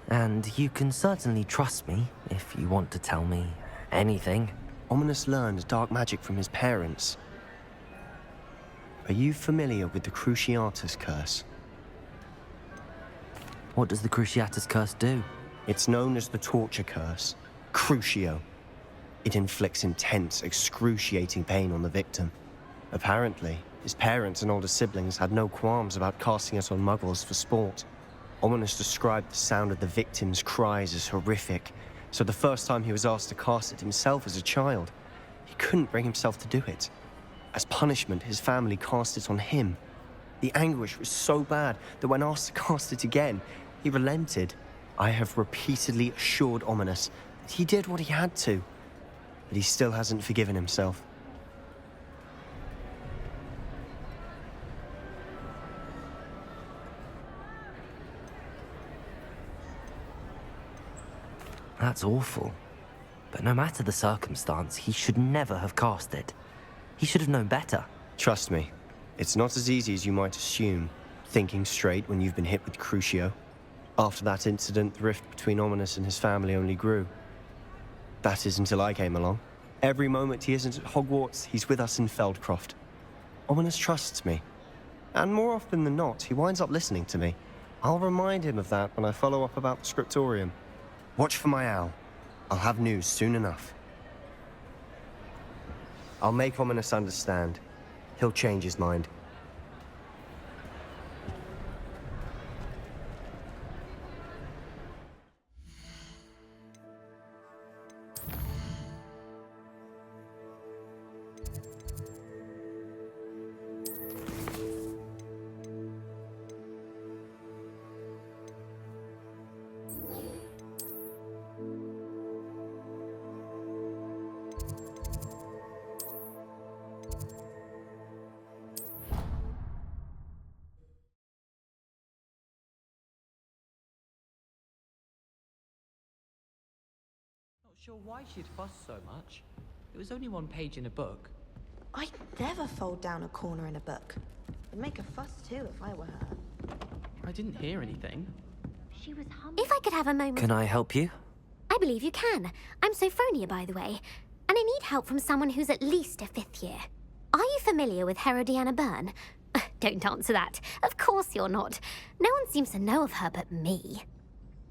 And you can certainly trust me if you want to tell me anything. Ominous learned dark magic from his parents. Are you familiar with the Cruciatus Curse? What does the Cruciatus Curse do? It's known as the Torture Curse. Crucio. It inflicts intense, excruciating pain on the victim. Apparently, his parents and older siblings had no qualms about casting it on muggles for sport. Ominous described the sound of the victim's cries as horrific, so the first time he was asked to cast it himself as a child, he couldn't bring himself to do it. As punishment, his family cast it on him. The anguish was so bad that when asked to cast it again, he relented. I have repeatedly assured Ominous that he did what he had to, but he still hasn't forgiven himself. That's awful. But no matter the circumstance, he should never have cast it. He should have known better. Trust me, it's not as easy as you might assume, thinking straight when you've been hit with Crucio. After that incident, the rift between Ominous and his family only grew. That is until I came along. Every moment he isn't at Hogwarts, he's with us in Feldcroft. Ominous trusts me. And more often than not, he winds up listening to me. I'll remind him of that when I follow up about the scriptorium. Watch for my owl. I'll have news soon enough. I'll make Ominous understand. He'll change his mind. Not sure why she'd fuss so much. It was only one page in a book. I'd never fold down a corner in a book. I'd make a fuss too if I were her. I didn't hear anything. She was humble. If I could have a moment... Can I help you? I believe you can. I'm Sophronia, by the way. And I need help from someone who's at least a 5th year. Are you familiar with Herodiana Byrne? Don't answer that. Of course you're not. No one seems to know of her but me.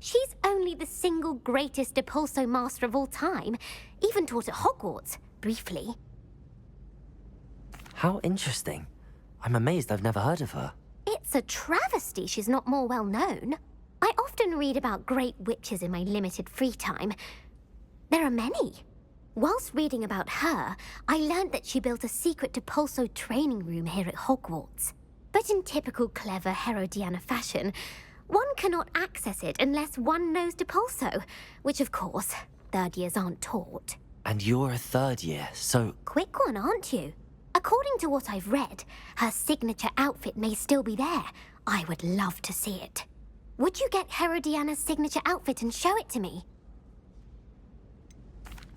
She's only the single greatest Depulso master of all time. Even taught at Hogwarts, briefly. How interesting. I'm amazed I've never heard of her. It's a travesty she's not more well known. I often read about great witches in my limited free time. There are many. Whilst reading about her, I learned that she built a secret Depulso training room here at Hogwarts. But in typical clever Herodiana fashion, one cannot access it unless one knows Depulso, which of course, 3rd years aren't taught. And you're a 3rd year, so... Quick one, aren't you? According to what I've read, her signature outfit may still be there. I would love to see it. Would you get Herodiana's signature outfit and show it to me?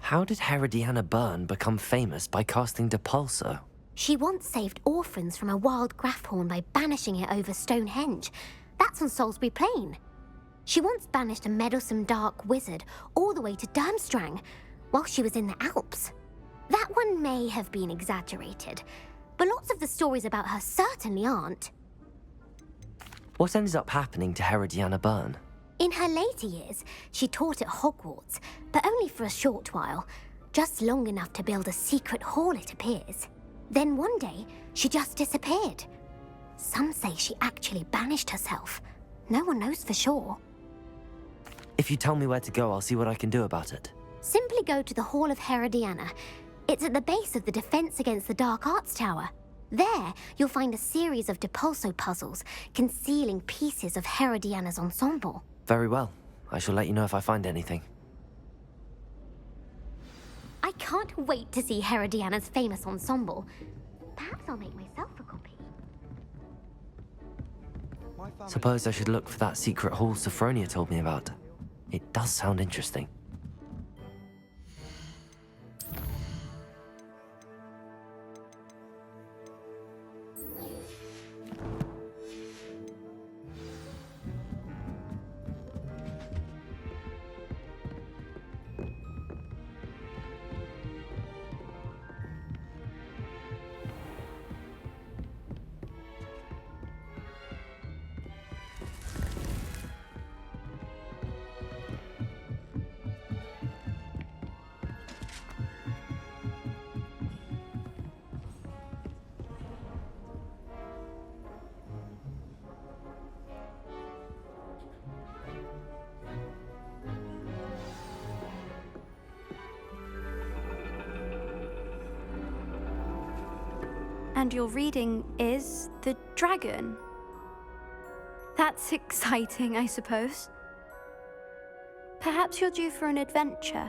How did Herodiana Byrne become famous by casting Depulso? She once saved orphans from a wild Grafhorn by banishing it over Stonehenge. That's on Salisbury Plain. She once banished a meddlesome dark wizard all the way to Durmstrang while she was in the Alps. That one may have been exaggerated, but lots of the stories about her certainly aren't. What ended up happening to Herodiana Byrne? In her later years, she taught at Hogwarts, but only for a short while, just long enough to build a secret hall, it appears. Then one day, she just disappeared. Some say she actually banished herself. No one knows for sure. If you tell me where to go, I'll see what I can do about it. Simply go to the Hall of Herodiana. It's at the base of the Defense Against the Dark Arts Tower. There, you'll find a series of Depulso puzzles concealing pieces of Herodiana's ensemble. Very well. I shall let you know if I find anything. I can't wait to see Herodiana's famous ensemble. Perhaps I'll make myself a copy. Suppose I should look for that secret hall Sophronia told me about. It does sound interesting. And your reading is The Dragon. That's exciting, I suppose. Perhaps you're due for an adventure.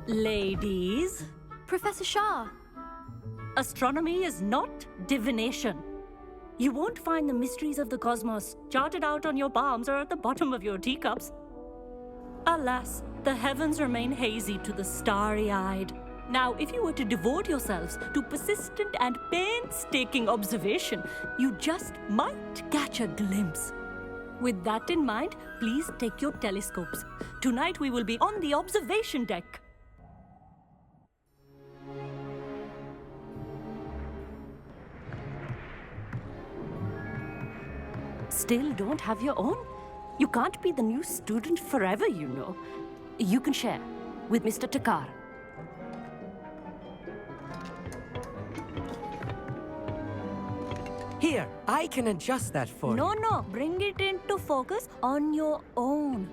Ladies, Professor Shah. astronomy is not divination. You won't find the mysteries of the cosmos charted out on your palms or at the bottom of your teacups. Alas, the heavens remain hazy to the starry-eyed. Now, if you were to devote yourselves to persistent and painstaking observation, you just might catch a glimpse. With that in mind, please take your telescopes. Tonight we will be on the observation deck. Still don't have your own? You can't be the new student forever, you know. You can share with Mr. Takar. Here, I can adjust that for you. No, bring it into focus on your own.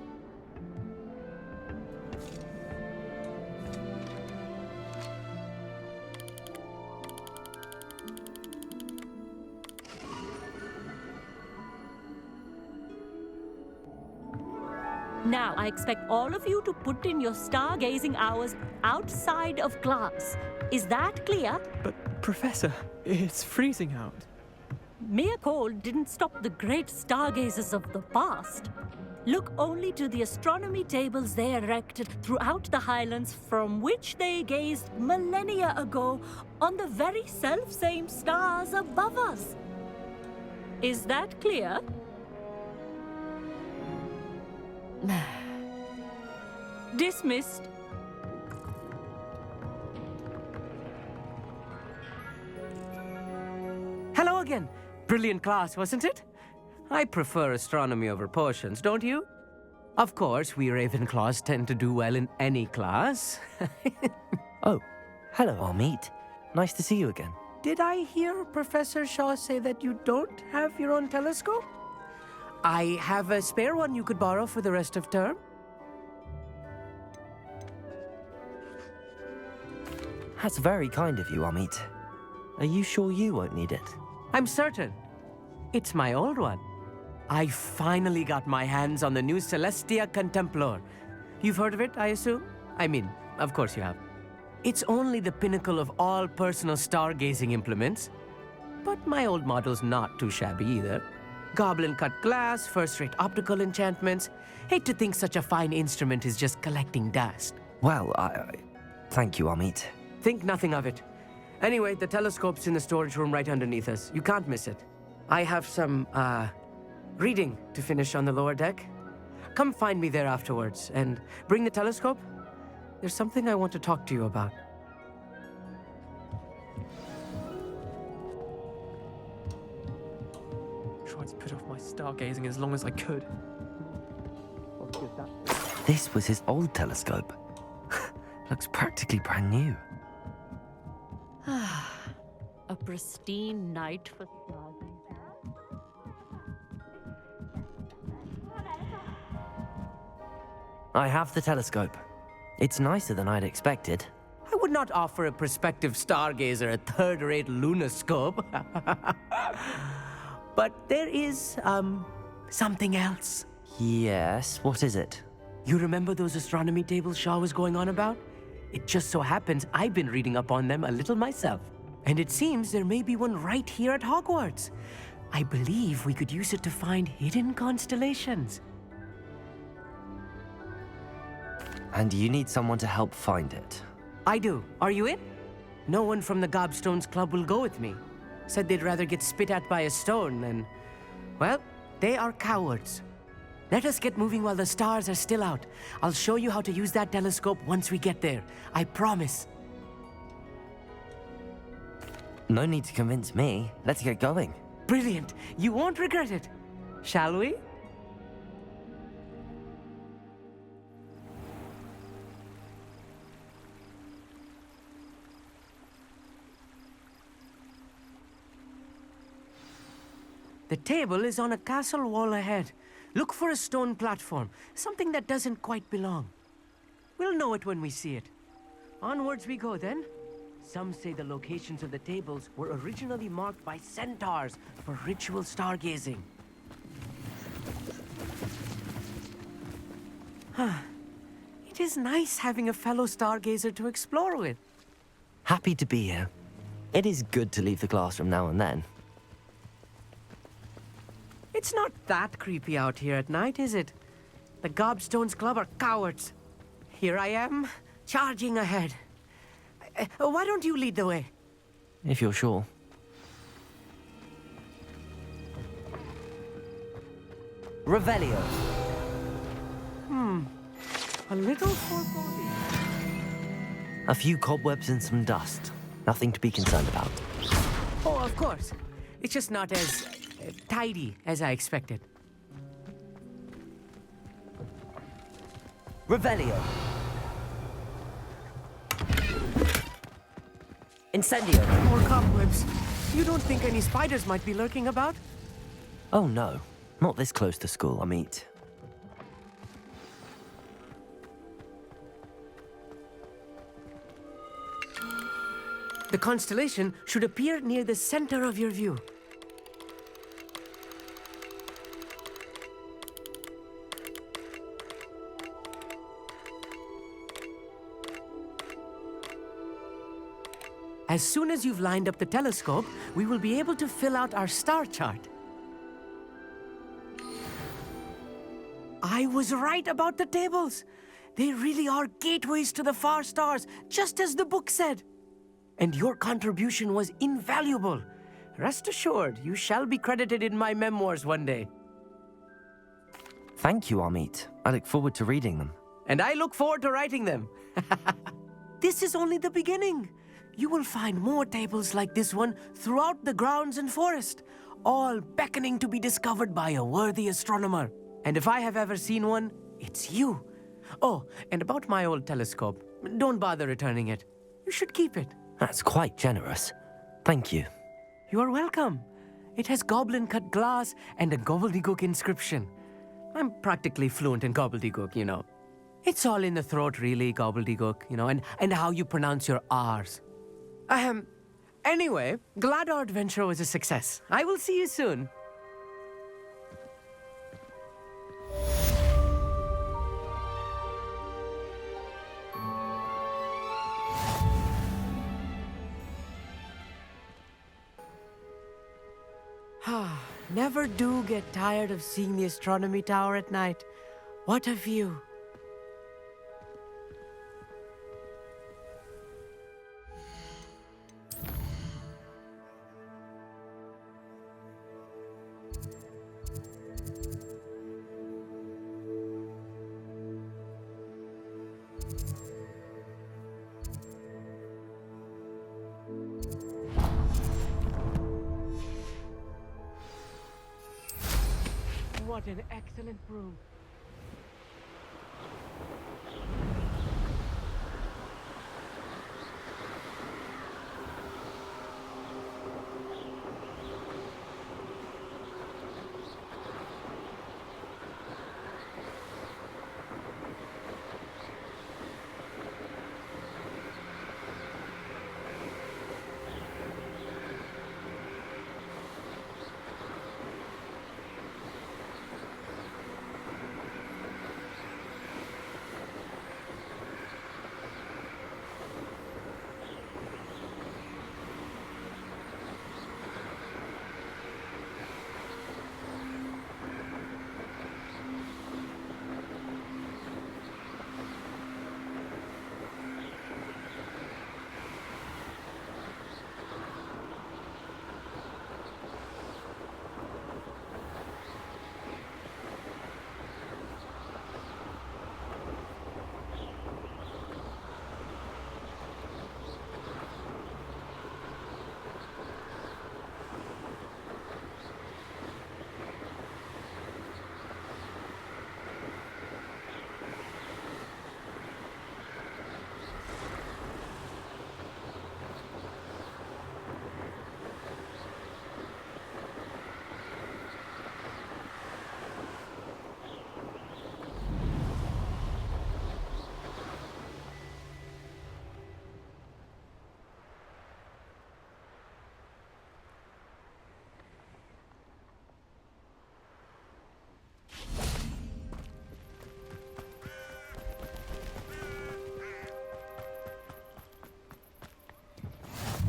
Now, I expect all of you to put in your stargazing hours outside of class. Is that clear? But, Professor, it's freezing out. Mere cold didn't stop the great stargazers of the past. Look only to the astronomy tables they erected throughout the highlands from which they gazed millennia ago on the very self-same stars above us. Is that clear? Dismissed. Hello again. Brilliant class, wasn't it? I prefer astronomy over potions, don't you? Of course, we Ravenclaws tend to do well in any class. Oh, hello, Amit. Nice to see you again. Did I hear Professor Shaw say that you don't have your own telescope? I have a spare one you could borrow for the rest of term. That's very kind of you, Amit. Are you sure you won't need it? I'm certain. It's my old one. I finally got my hands on the new Celestia Contemplor. You've heard of it, I assume? I mean, of course you have. It's only the pinnacle of all personal stargazing implements. But my old model's not too shabby either. Goblin-cut glass, first-rate optical enchantments. Hate to think such a fine instrument is just collecting dust. Well, thank you, Amit. Think nothing of it. Anyway, the telescope's in the storage room right underneath us. You can't miss it. I have some, reading to finish on the lower deck. Come find me there afterwards, and bring the telescope. There's something I want to talk to you about. Tried to put off my stargazing as long as I could. This was his old telescope. Looks practically brand new. A pristine night for stargazing. I have the telescope. It's nicer than I'd expected. I would not offer a prospective stargazer a third-rate lunoscope. But there is, something else. Yes, what is it? You remember those astronomy tables Shaw was going on about? It just so happens I've been reading up on them a little myself. And it seems there may be one right here at Hogwarts. I believe we could use it to find hidden constellations. And you need someone to help find it. I do. Are you in? No one from the Gobstones Club will go with me. Said they'd rather get spit at by a stone than... Well, they are cowards. Let us get moving while the stars are still out. I'll show you how to use that telescope once we get there. I promise. No need to convince me. Let's get going. Brilliant. You won't regret it. Shall we? The table is on a castle wall ahead. Look for a stone platform, something that doesn't quite belong. We'll know it when we see it. Onwards we go then. Some say the locations of the tables were originally marked by centaurs for ritual stargazing. It is nice having a fellow stargazer to explore with. Happy to be here. It is good to leave the classroom now and then. It's not that creepy out here at night, is it? The Gobstones Club are cowards. Here I am, charging ahead. Why don't you lead the way? If you're sure. Revelio. A little foreboding. A few cobwebs and some dust. Nothing to be concerned about. Oh, of course. It's just not as tidy as I expected. Revelio. Incendio. More cobwebs. You don't think any spiders might be lurking about? Oh no, not this close to school, I meet. The constellation should appear near the center of your view. As soon as you've lined up the telescope, we will be able to fill out our star chart. I was right about the tables. They really are gateways to the far stars, just as the book said. And your contribution was invaluable. Rest assured, you shall be credited in my memoirs one day. Thank you, Amit. I look forward to reading them. And I look forward to writing them. This is only the beginning. You will find more tables like this one throughout the grounds and forest, all beckoning to be discovered by a worthy astronomer. And if I have ever seen one, it's you. Oh, and about my old telescope, don't bother returning it. You should keep it. That's quite generous. Thank you. You are welcome. It has goblin-cut glass and a gobbledygook inscription. I'm practically fluent in gobbledygook, you know. It's all in the throat, really, gobbledygook, you know, and how you pronounce your R's. Anyway, glad our adventure was a success. I will see you soon. Never do get tired of seeing the astronomy tower at night. What a view. What an excellent brew.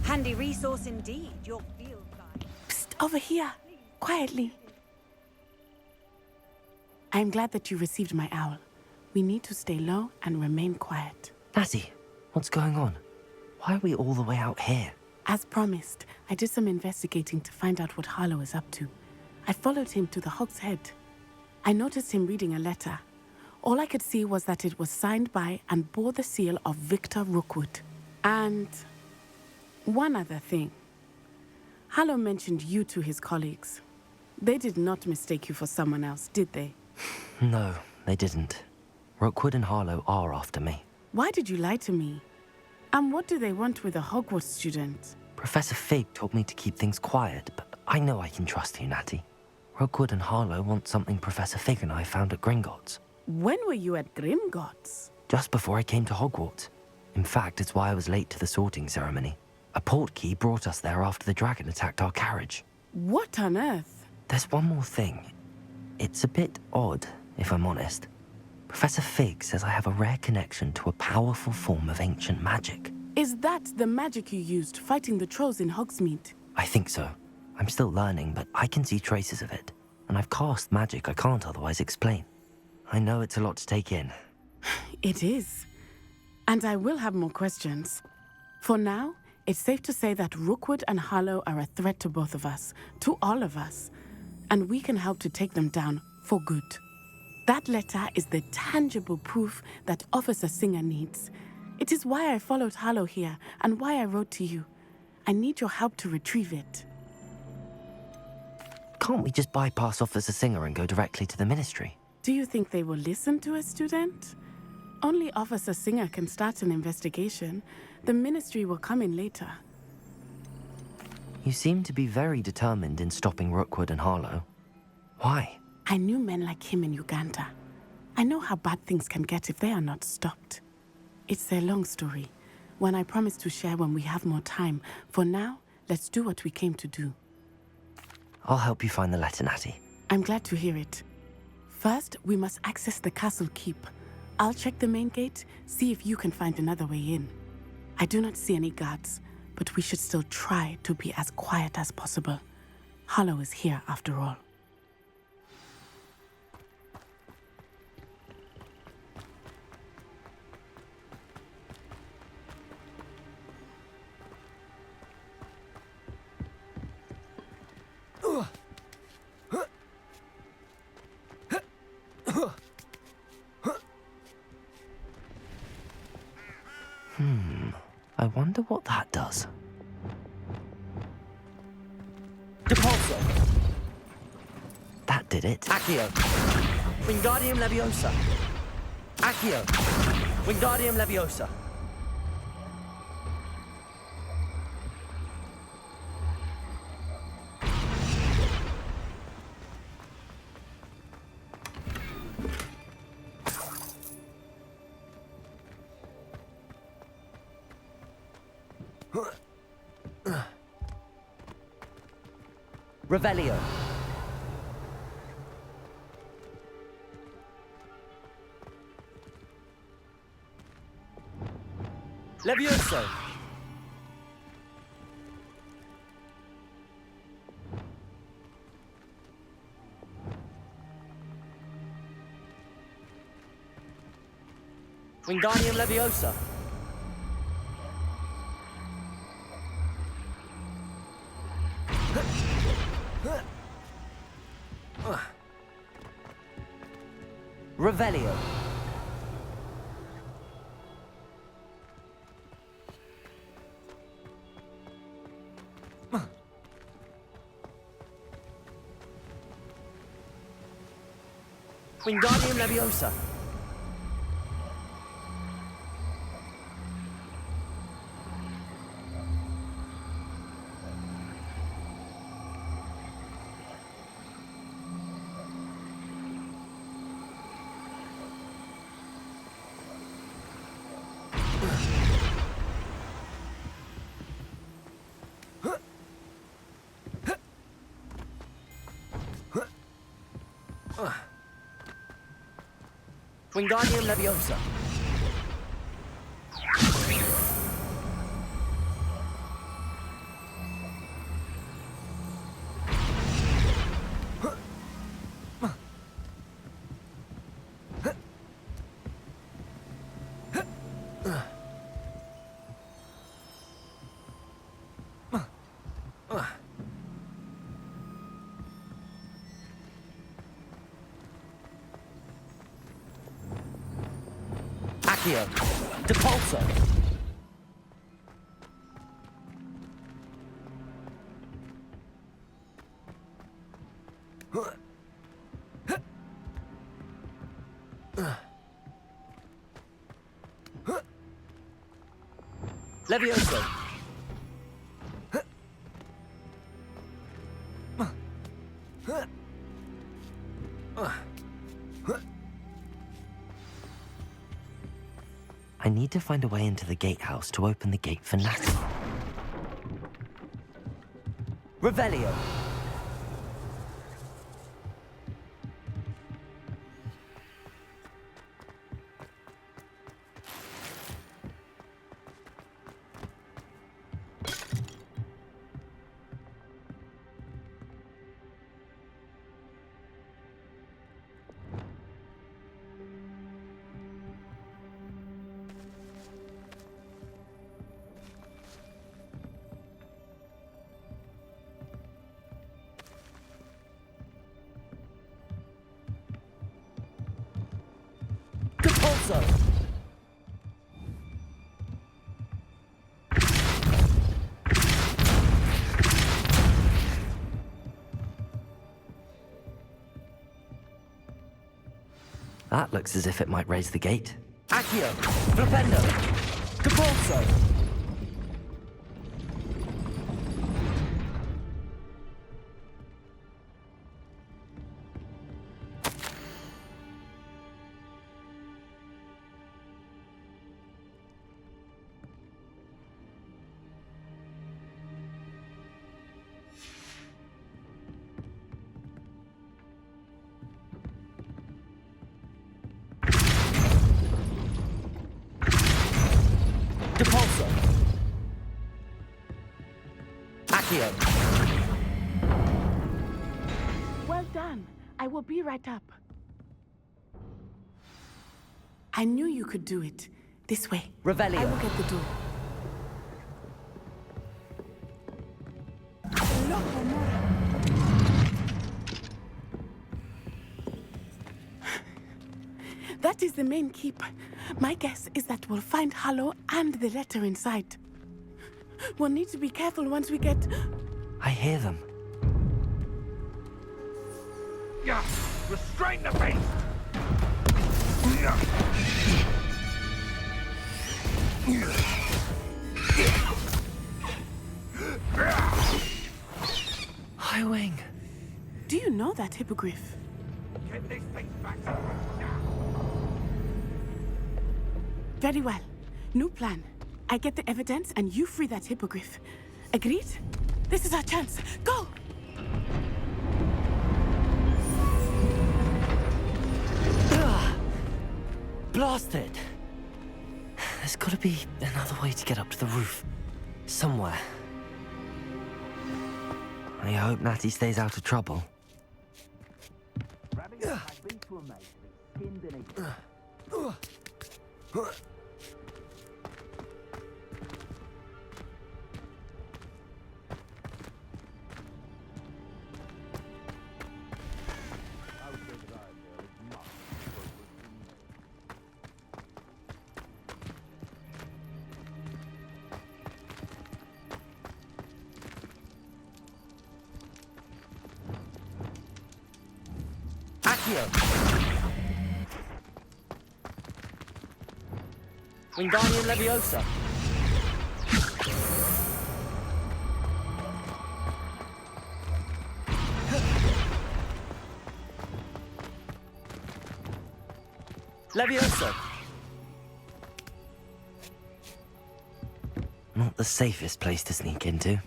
Handy resource indeed, your field guide. Psst, over here. Quietly. I'm glad that you received my owl. We need to stay low and remain quiet. Natty, what's going on? Why are we all the way out here? As promised, I did some investigating to find out what Harlow is up to. I followed him to the Hog's Head. I noticed him reading a letter. All I could see was that it was signed by and bore the seal of Victor Rookwood. And one other thing. Harlow mentioned you to his colleagues. They did not mistake you for someone else, did they? No, they didn't. Rookwood and Harlow are after me. Why did you lie to me? And what do they want with a Hogwarts student? Professor Fig told me to keep things quiet, but I know I can trust you, Natty. Rookwood and Harlow want something Professor Fig and I found at Gringotts. When were you at Gringotts? Just before I came to Hogwarts. In fact, it's why I was late to the sorting ceremony. A portkey brought us there after the dragon attacked our carriage. What on earth? There's one more thing. It's a bit odd, if I'm honest. Professor Fig says I have a rare connection to a powerful form of ancient magic. Is that the magic you used fighting the trolls in Hogsmeade? I think so. I'm still learning, but I can see traces of it. And I've cast magic I can't otherwise explain. I know it's a lot to take in. It is. And I will have more questions. For now, it's safe to say that Rookwood and Harlow are a threat to both of us, to all of us. And we can help to take them down for good. That letter is the tangible proof that Officer Singer needs. It is why I followed Harlow here and why I wrote to you. I need your help to retrieve it. Can't we just bypass Officer Singer and go directly to the Ministry? Do you think they will listen to a student? Only Officer Singer can start an investigation. The Ministry will come in later. You seem to be very determined in stopping Rookwood and Harlow. Why? I knew men like him in Uganda. I know how bad things can get if they are not stopped. It's a long story, one I promise to share when we have more time. For now, let's do what we came to do. I'll help you find the letter, Natty. I'm glad to hear it. First, we must access the castle keep. I'll check the main gate, see if you can find another way in. I do not see any guards, but we should still try to be as quiet as possible. Harlow is here after all. I wonder what that does. Depulso. That did it. Accio. Wingardium Leviosa. Accio. Wingardium Leviosa. Revelio. Levioso. Wingardium Leviosa. Revelio. Wingardium Leviosa. Wingardium Leviosa. Accio. Depulso. Levioso. I need to find a way into the gatehouse to open the gate for Natty. Revelio. Depulso. That looks as if it might raise the gate. Accio. Flipendo. Depulso. Depulso. Accio. Well done. I will be right up. I knew you could do it. This way. Revelio. I will get the door. That is the main keep. My guess is that we'll find Hallow and the letter inside. We'll need to be careful once we get... I hear them. Yeah, restrain the beast! High Wing. Do you know that hippogriff? Get this thing back to now. Very well. New plan. I get the evidence and you free that hippogriff. Agreed? This is our chance. Go! Blasted! There's gotta be another way to get up to the roof. Somewhere. I hope Natty stays out of trouble. Accio. Wingardium Leviosa. Leviosa. Not the safest place to sneak into.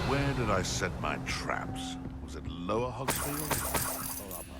Where did I set my traps? Was it Lower Hogsfield or Upper?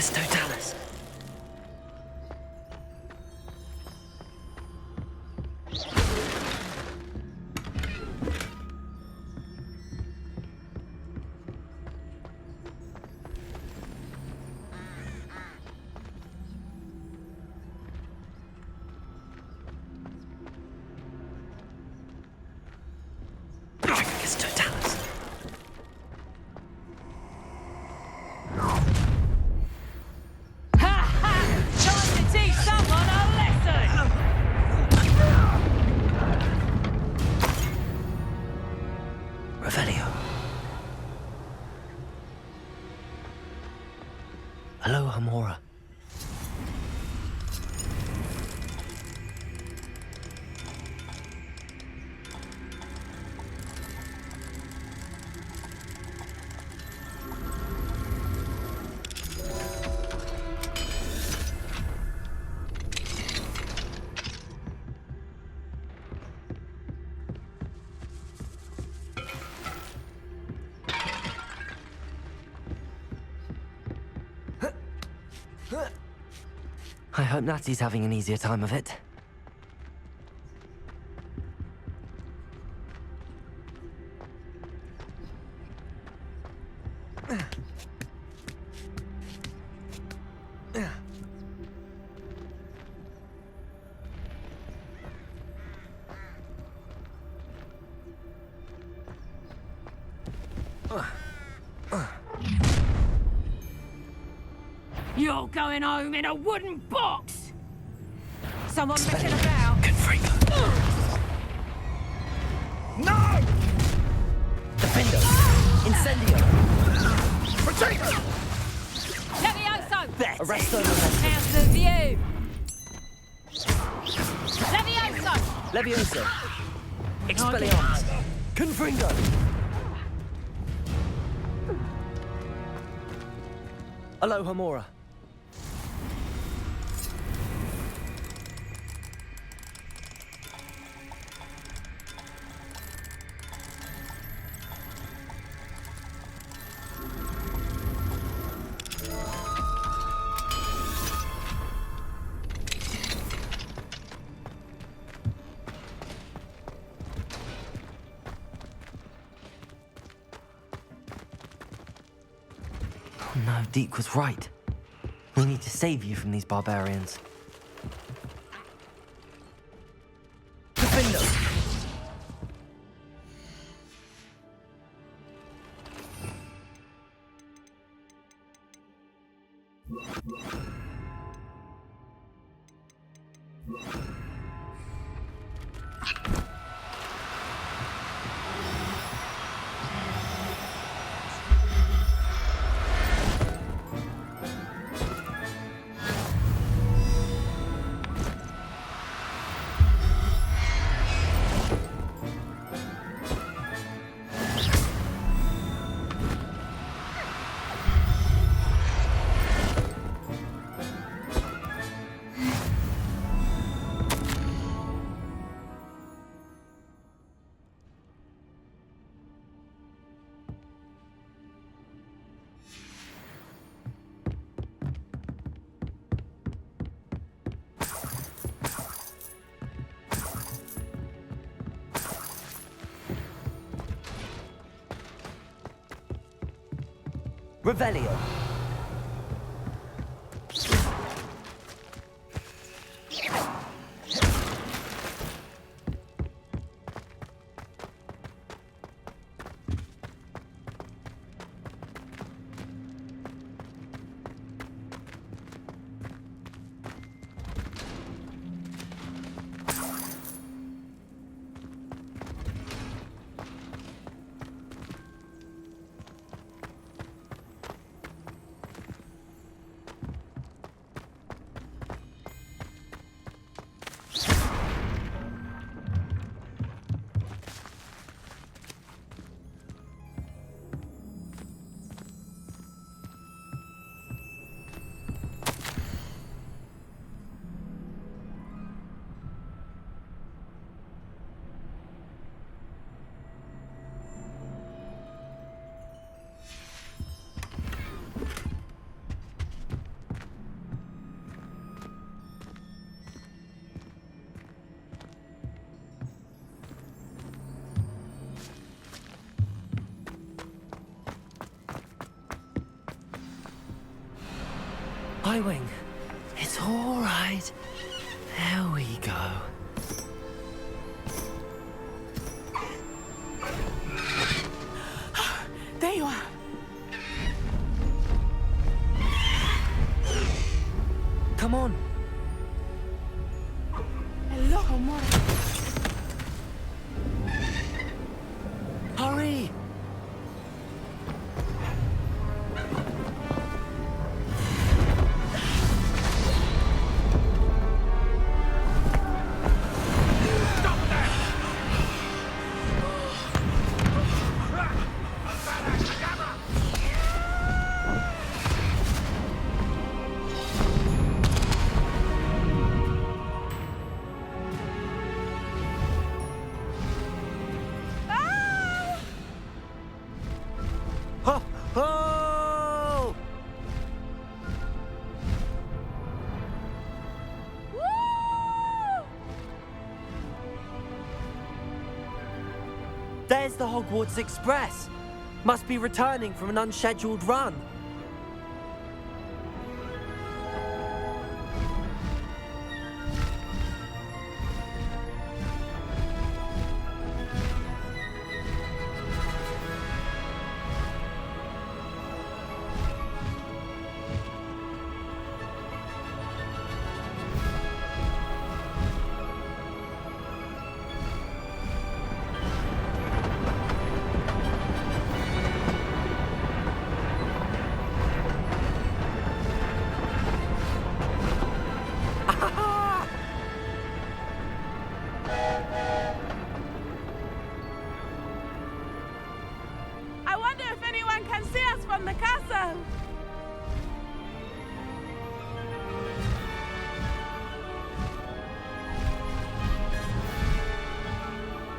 Tracus Totalis. Tracus Totalis. Time to teach someone a lesson! Revelio. Aloha Mora. I hope Natty's having an easier time of it. You're going home in a wooden box! Someone messing about? No! Defendo! Incendio! Potato! Levioso! Arresto! How's the view? Levioso! Levioso! Expelliarmus! Confringo! Aloha Mora. Oh no, Deke was right. We need to save you from these barbarians. Defendo! Revelio. Highwing, it's all right. There we go. There you are. Come on. Hello, Homora. Hurry! Ho! Ho! There's the Hogwarts Express. Must be returning from an unscheduled run. I wonder if anyone can see us from the castle.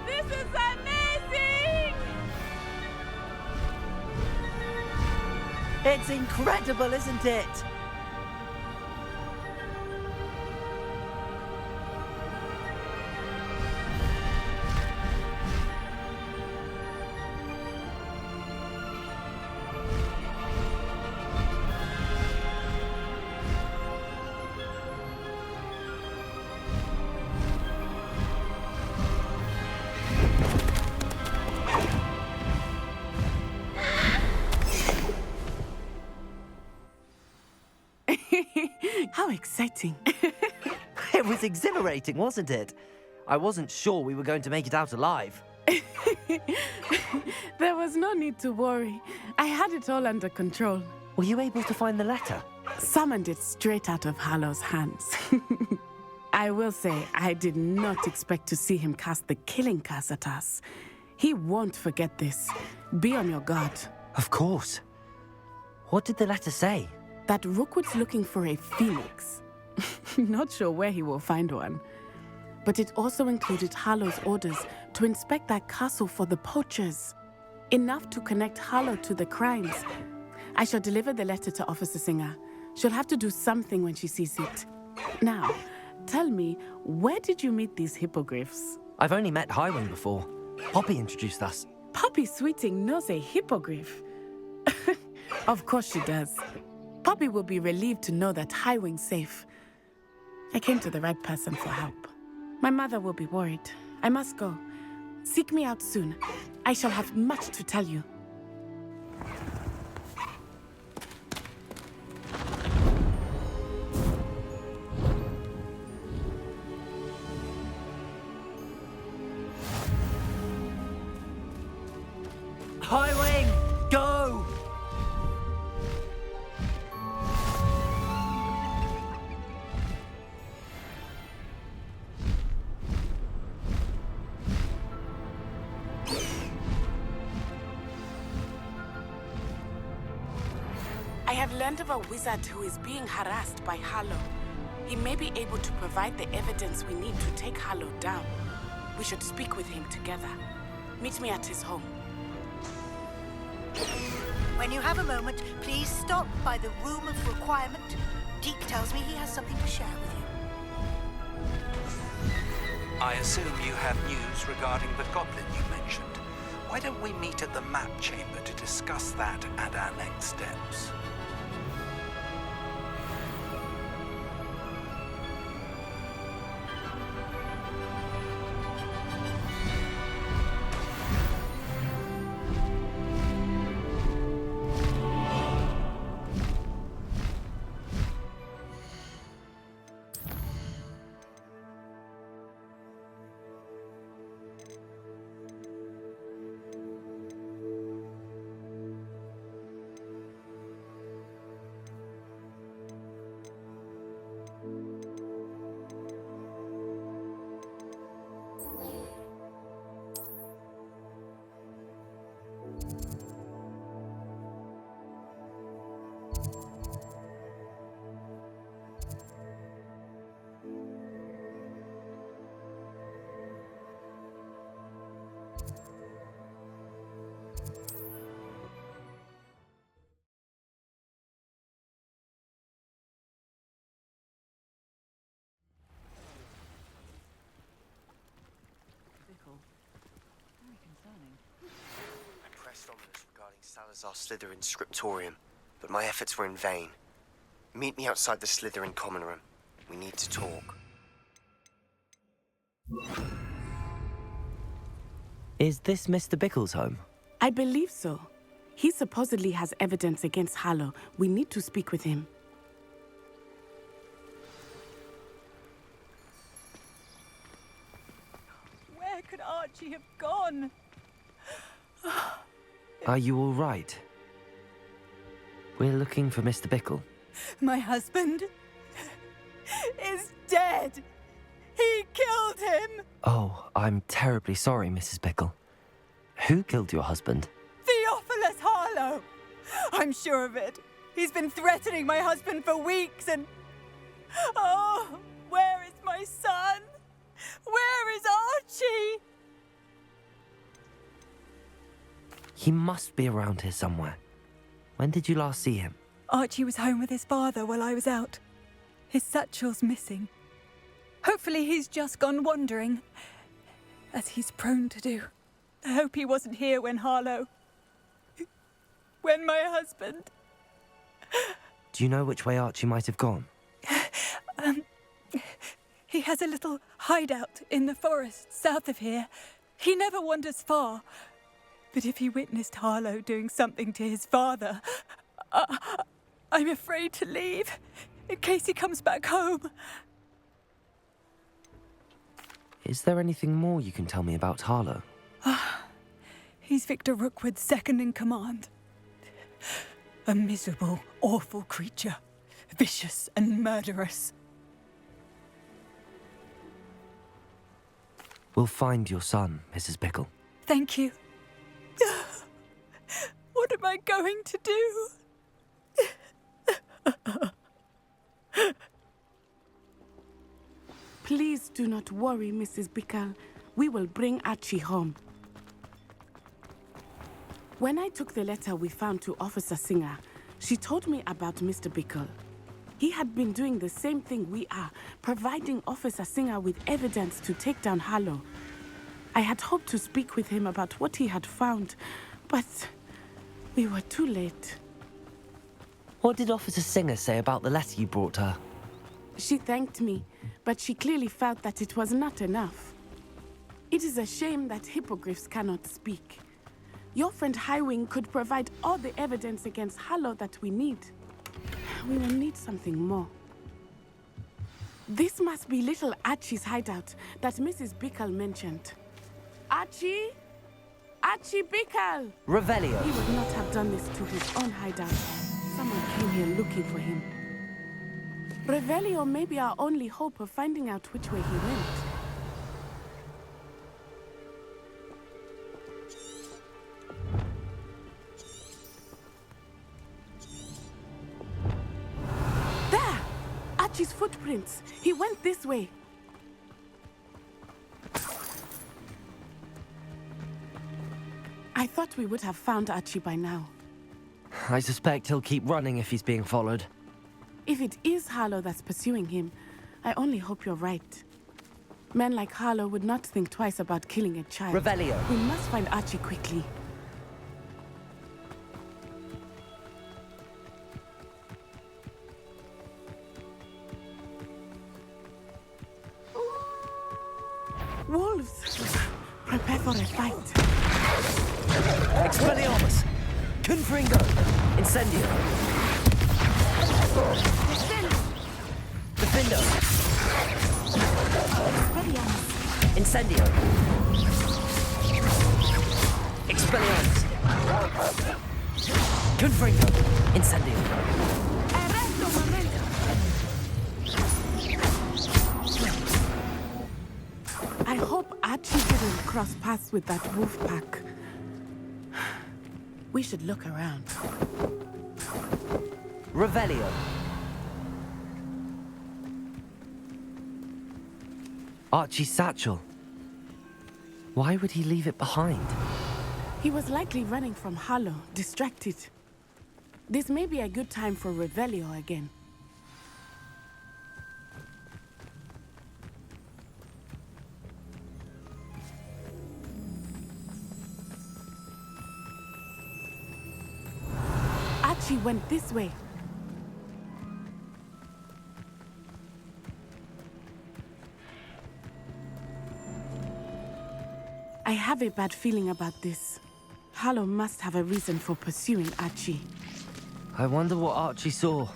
This is amazing! It's incredible, isn't it? How exciting. It was exhilarating, wasn't it? I wasn't sure we were going to make it out alive. There was no need to worry. I had it all under control. Were you able to find the letter? Summoned it straight out of Hallow's hands. I will say, I did not expect to see him cast the killing curse at us. He won't forget this. Be on your guard. Of course. What did the letter say? That Rookwood's looking for a phoenix. Not sure where he will find one. But it also included Hallow's orders to inspect that castle for the poachers. Enough to connect Hallow to the crimes. I shall deliver the letter to Officer Singer. She'll have to do something when she sees it. Now, tell me, where did you meet these hippogriffs? I've only met Highwing before. Poppy introduced us. Poppy Sweeting knows a hippogriff. Of course she does. Poppy will be relieved to know that Highwing's safe. I came to the right person for help. My mother will be worried. I must go. Seek me out soon. I shall have much to tell you. Highwing, go! I have learned of a wizard who is being harassed by Hallow. He may be able to provide the evidence we need to take Hallow down. We should speak with him together. Meet me at his home. When you have a moment, please stop by the Room of Requirement. Deke tells me he has something to share with you. I assume you have news regarding the goblin you mentioned. Why don't we meet at the map chamber to discuss that and our next steps? Salazar Slytherin scriptorium, but my efforts were in vain. Meet me outside the Slytherin common room. We need to talk. Is this Mr. Bickle's home? I believe so. He supposedly has evidence against Harlow. We need to speak with him. Where could Archie have gone? Are you all right? We're looking for Mr. Bickle. My husband is dead. He killed him. Oh, I'm terribly sorry, Mrs. Bickle. Who killed your husband? Theophilus Harlow. I'm sure of it. He's been threatening my husband for weeks and... Oh, where is my son? Where is Archie? He must be around here somewhere. When did you last see him? Archie was home with his father while I was out. His satchel's missing. Hopefully he's just gone wandering, as he's prone to do. I hope he wasn't here when Harlow... when my husband... Do you know which way Archie might have gone? He has a little hideout in the forest south of here. He never wanders far. But if he witnessed Harlow doing something to his father, I'm afraid to leave, in case he comes back home. Is there anything more you can tell me about Harlow? He's Victor Rookwood's second in command. A miserable, awful creature. Vicious and murderous. We'll find your son, Mrs. Bickle. Thank you. What am I going to do? Please do not worry, Mrs. Bickle. We will bring Archie home. When I took the letter we found to Officer Singer, she told me about Mr. Bickle. He had been doing the same thing we are, providing Officer Singer with evidence to take down Harlow. I had hoped to speak with him about what he had found, but we were too late. What did Officer Singer say about the letter you brought her? She thanked me, but she clearly felt that it was not enough. It is a shame that hippogriffs cannot speak. Your friend Highwing could provide all the evidence against Harlow that we need. We will need something more. This must be little Archie's hideout that Mrs. Bickle mentioned. Archie? Archie Bickle! Revelio. He would not have done this to his own hideout. Someone came here looking for him. Revelio may be our only hope of finding out which way he went. There! Archie's footprints. He went this way. I thought we would have found Archie by now. I suspect he'll keep running if he's being followed. If it is Harlow that's pursuing him, I only hope you're right. Men like Harlow would not think twice about killing a child. Revelio. We must find Archie quickly. Wolves! Prepare for a fight. Expelliarmus! Confringo! Incendio! Defendo! Expelliarmus! Incendio! Expelliarmus! Confringo! Incendio! Arresto momento! I hope Archie didn't cross paths with that wolf pack. We should look around. Revelio. Archie's satchel. Why would he leave it behind? He was likely running from Harlow, distracted. This may be a good time for Revelio again. Archie went this way. I have a bad feeling about this. Harlow must have a reason for pursuing Archie. I wonder what Archie saw.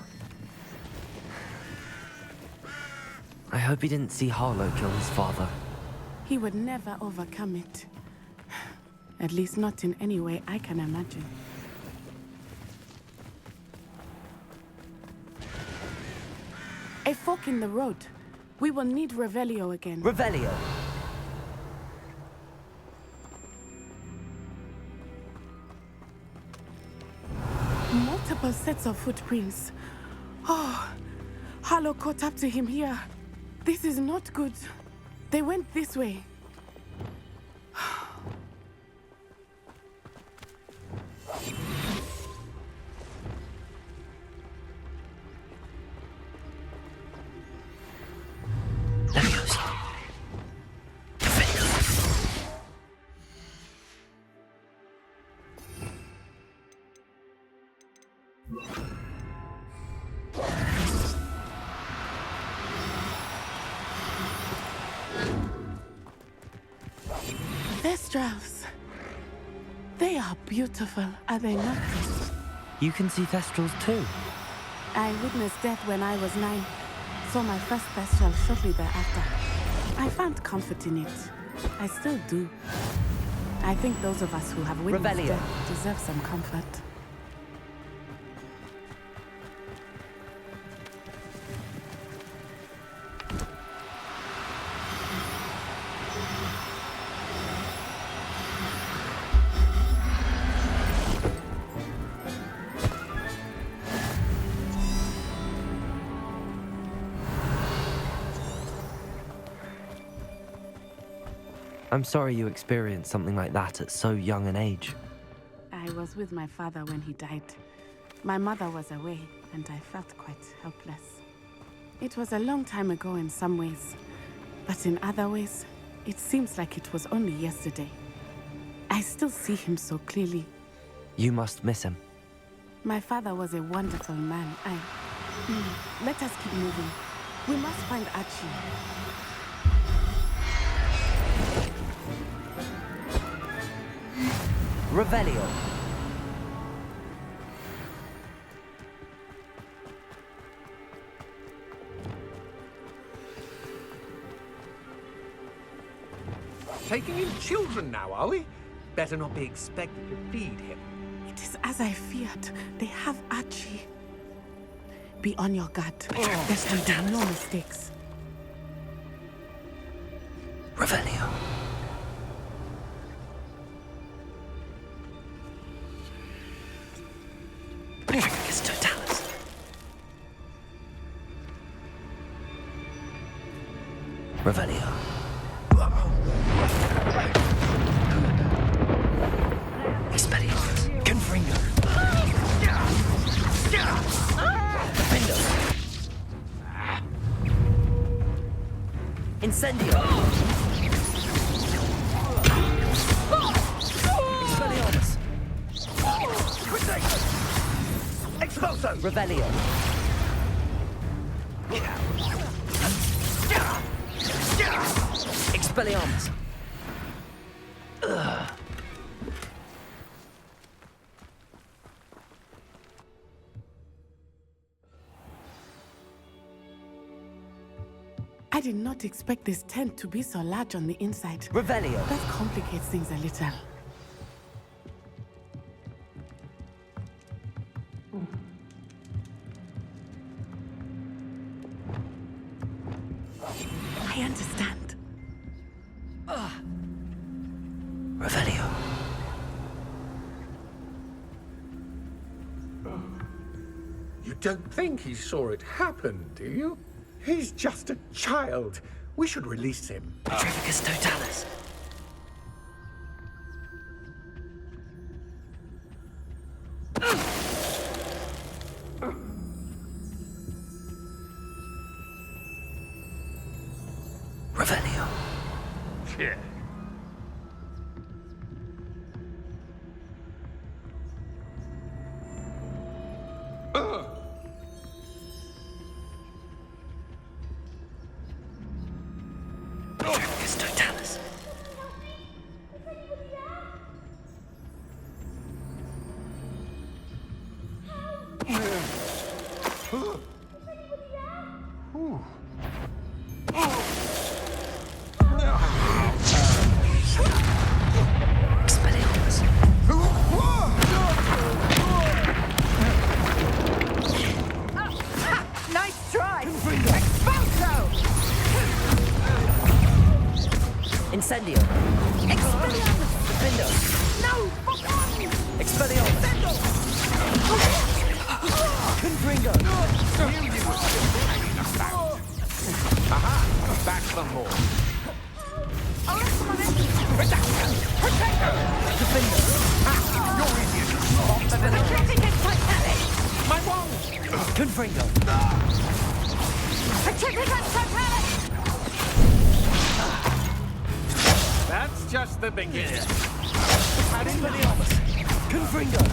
I hope he didn't see Harlow kill his father. He would never overcome it. At least not in any way I can imagine. A fork in the road. We will need Revelio again. Revelio! Multiple sets of footprints. Oh, Harlow caught up to him here. This is not good. They went this way. Thestrals. They are beautiful, are they not? You can see Thestrals too. I witnessed death when I was 9. Saw my first Thestral shortly thereafter. I found comfort in it. I still do. I think those of us who have witnessed Revelio. death deserve some comfort. I'm sorry you experienced something like that at so young an age. I was with my father when he died. My mother was away, and I felt quite helpless. It was a long time ago in some ways, but in other ways, it seems like it was only yesterday. I still see him so clearly. You must miss him. My father was a wonderful man. Let us keep moving. We must find Archie. Revelio. Taking in children now, are we? Better not be expected to feed him. It is as I feared. They have Archie. Be on your guard. There should be no mistakes. Revelio. Revelio. Expelliarmus. Confringo. Defendo. Incendio. Expelliarmus. Expulso. Revelio. Expelliarmus. I did not expect this tent to be so large on the inside. Revelio. That complicates things a little. I understand. Revelio. You don't think he saw it happen, do you? He's just a child. We should release him. Petrificus totalis. Revelio. Yeah. Incendio. Expelliarmus! Defendo. No! Fuck on! Expelliarmus. Confringo. Knew you were still hanging about. Aha! Back some more. Protector! Defendo. You're idiot! Protecting his Titanic! My wand! Confringo. Protecting his Titanic! That's just the beginning. Expelliarmus. Confringo.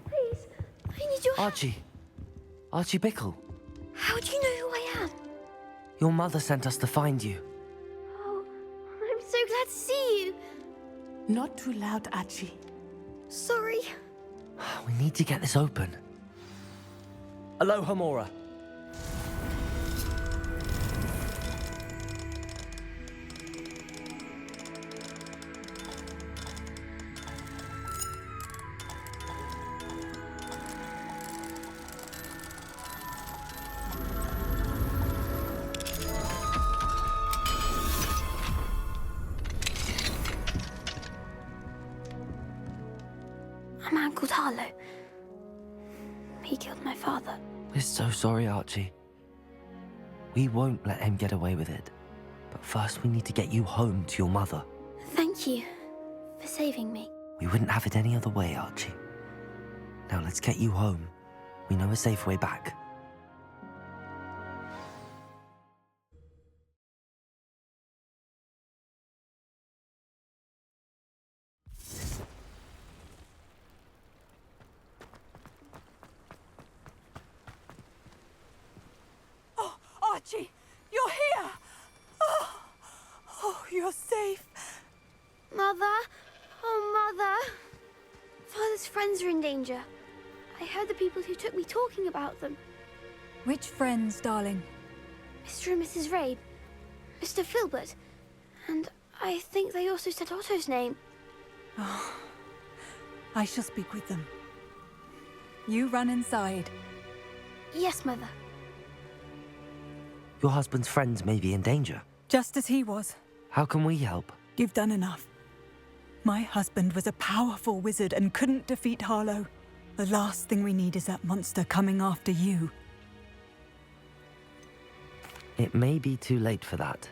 Please, I need your help. Archie Bickle. How do you know who I am? Your mother sent us to find you. Oh, I'm so glad to see you. Not too loud, Archie. Sorry. We need to get this open. Aloha Mora. A man called Harlow. He killed my father. We're so sorry, Archie. We won't let him get away with it. But first we need to get you home to your mother. Thank you for saving me. We wouldn't have it any other way, Archie. Now let's get you home. We know a safe way back. Archie, you're here! Oh, you're safe. Mother? Oh, Mother. Father's friends are in danger. I heard the people who took me talking about them. Which friends, darling? Mr. and Mrs. Rabe, Mr. Filbert, and I think they also said Otto's name. Oh, I shall speak with them. You run inside. Yes, Mother. Your husband's friends may be in danger. Just as he was. How can we help? You've done enough. My husband was a powerful wizard and couldn't defeat Harlow. The last thing we need is that monster coming after you. It may be too late for that.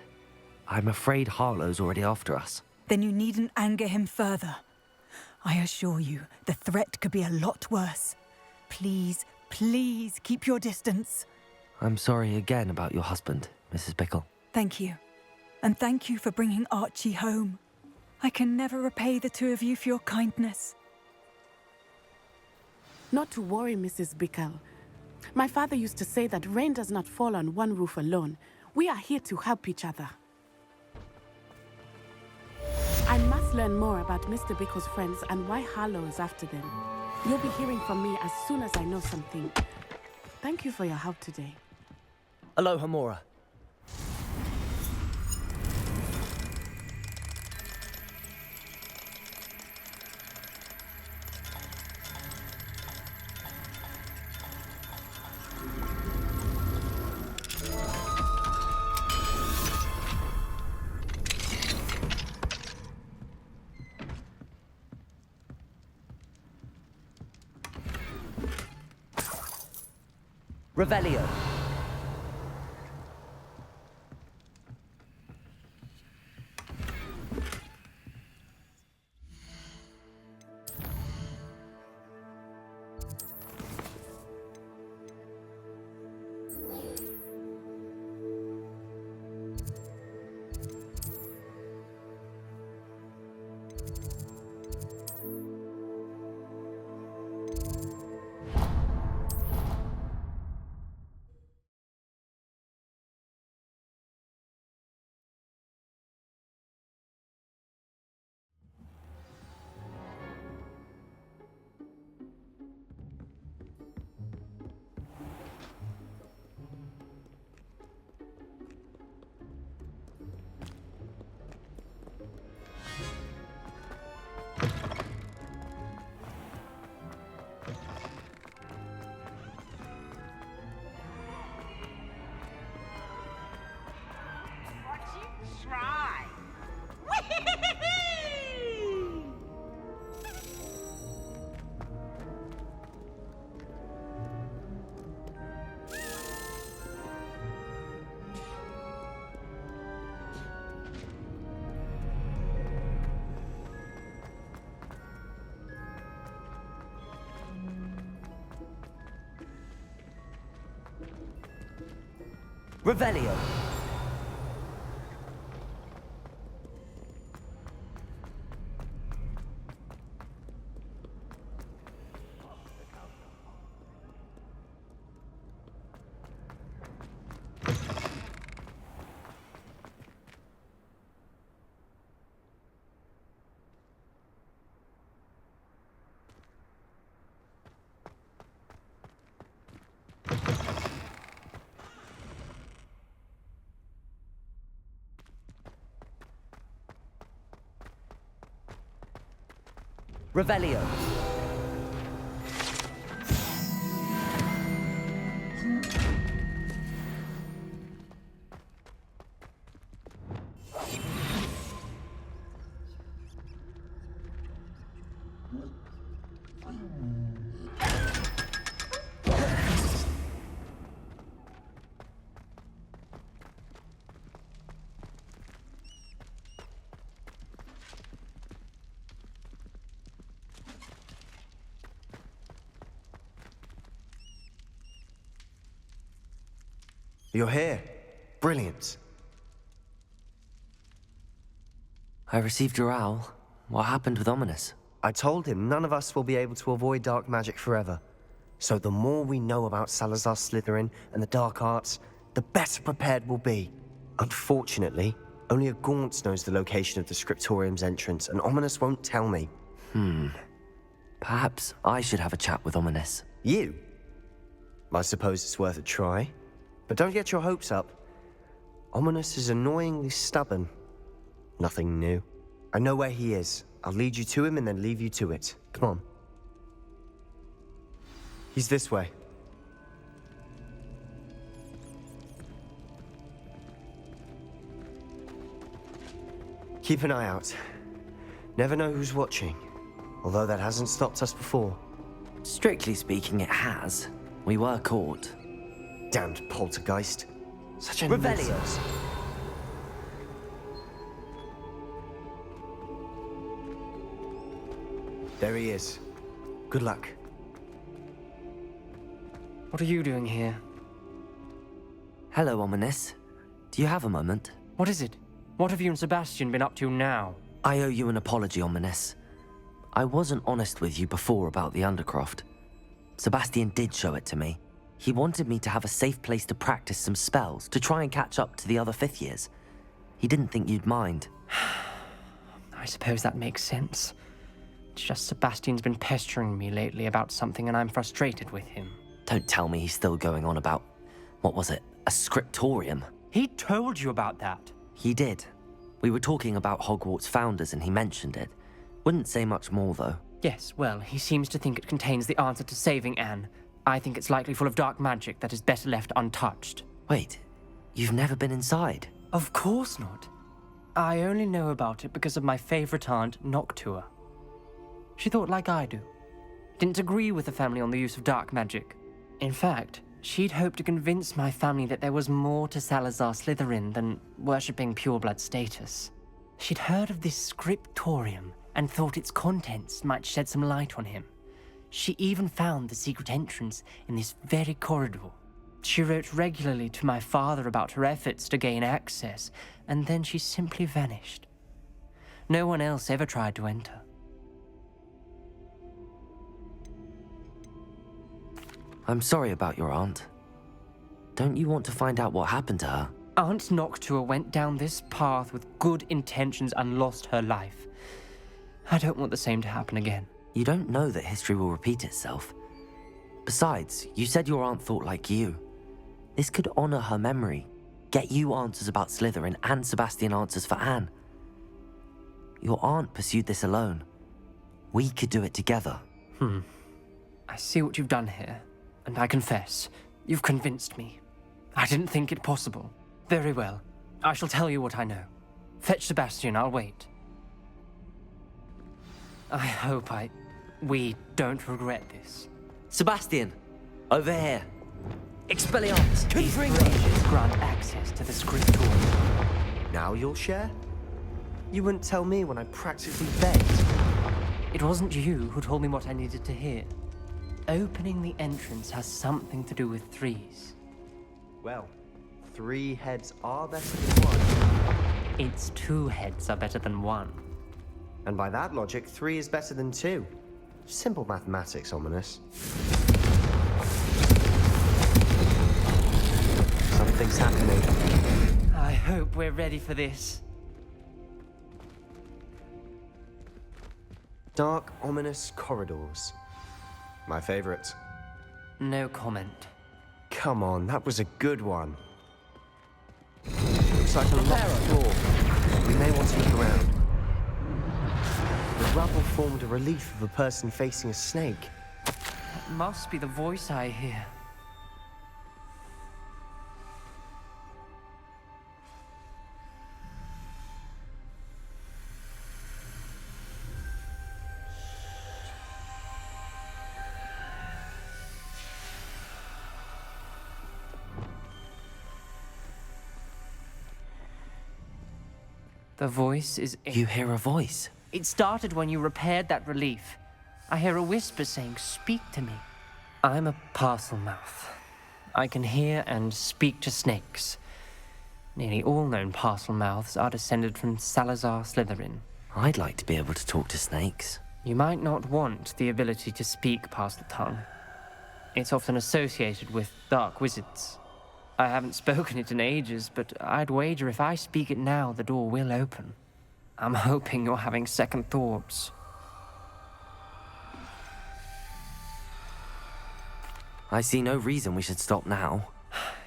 I'm afraid Harlow's already after us. Then you needn't anger him further. I assure you, the threat could be a lot worse. Please, please keep your distance. I'm sorry again about your husband, Mrs. Bickle. Thank you. And thank you for bringing Archie home. I can never repay the two of you for your kindness. Not to worry, Mrs. Bickle. My father used to say that rain does not fall on one roof alone. We are here to help each other. I must learn more about Mr. Bickle's friends and why Harlow is after them. You'll be hearing from me as soon as I know something. Thank you for your help today. Aloha Mora. Revelio. Revelio. Revelio. You're here. Brilliant. I received your owl. What happened with Ominous? I told him none of us will be able to avoid dark magic forever. So the more we know about Salazar Slytherin and the dark arts, the better prepared we'll be. Unfortunately, only a Gaunt knows the location of the Scriptorium's entrance, and Ominous won't tell me. Perhaps I should have a chat with Ominous. You? I suppose it's worth a try. But don't get your hopes up. Ominous is annoyingly stubborn. Nothing new. I know where he is. I'll lead you to him and then leave you to it. Come on. He's this way. Keep an eye out. Never know who's watching. Although that hasn't stopped us before. Strictly speaking, it has. We were caught. Damned poltergeist. Such a Revelio. nuisance. There he is. Good luck. What are you doing here? Hello, Ominous. Do you have a moment? What is it? What have you and Sebastian been up to now? I owe you an apology, Ominous. I wasn't honest with you before about the Undercroft. Sebastian did show it to me. He wanted me to have a safe place to practice some spells, to try and catch up to the other 5th years. He didn't think you'd mind. I suppose that makes sense. It's just Sebastian's been pestering me lately about something and I'm frustrated with him. Don't tell me he's still going on about, what was it, a scriptorium? He told you about that? He did. We were talking about Hogwarts founders and he mentioned it. Wouldn't say much more, though. Yes, well, he seems to think it contains the answer to saving Anne. I think it's likely full of dark magic that is better left untouched. Wait, you've never been inside? Of course not. I only know about it because of my favorite aunt, Noctua. She thought like I do. Didn't agree with the family on the use of dark magic. In fact, she'd hoped to convince my family that there was more to Salazar Slytherin than worshipping pureblood status. She'd heard of this scriptorium and thought its contents might shed some light on him. She even found the secret entrance in this very corridor. She wrote regularly to my father about her efforts to gain access, and then she simply vanished. No one else ever tried to enter. I'm sorry about your aunt. Don't you want to find out what happened to her? Aunt Noctua went down this path with good intentions and lost her life. I don't want the same to happen again. You don't know that history will repeat itself. Besides, you said your aunt thought like you. This could honor her memory, get you answers about Slytherin and Sebastian answers for Anne. Your aunt pursued this alone. We could do it together. I see what you've done here, and I confess, you've convinced me. I didn't think it possible. Very well. I shall tell you what I know. Fetch Sebastian, I'll wait. I hope we don't regret this. Sebastian, over here. Expelliarmus, These bridges grant access to the scriptorium. Now you'll share? You wouldn't tell me when I practically begged. It wasn't you who told me what I needed to hear. Opening the entrance has something to do with threes. Well, 3 heads are better than 1. It's 2 heads are better than 1. And by that logic, 3 is better than 2. Simple mathematics, Ominous. Something's happening. I hope we're ready for this. Dark, ominous corridors. My favorite. No comment. Come on, that was a good one. Looks like a locked floor. We may want to look around. The rubble formed a relief of a person facing a snake. That must be the voice I hear. The voice is... You hear a voice? It started when you repaired that relief. I hear a whisper saying, "Speak to me." I'm a parcel mouth. I can hear and speak to snakes. Nearly all known parcel mouths are descended from Salazar Slytherin. I'd like to be able to talk to snakes. You might not want the ability to speak parcel tongue. It's often associated with dark wizards. I haven't spoken it in ages, but I'd wager if I speak it now, the door will open. I'm hoping you're having second thoughts. I see no reason we should stop now.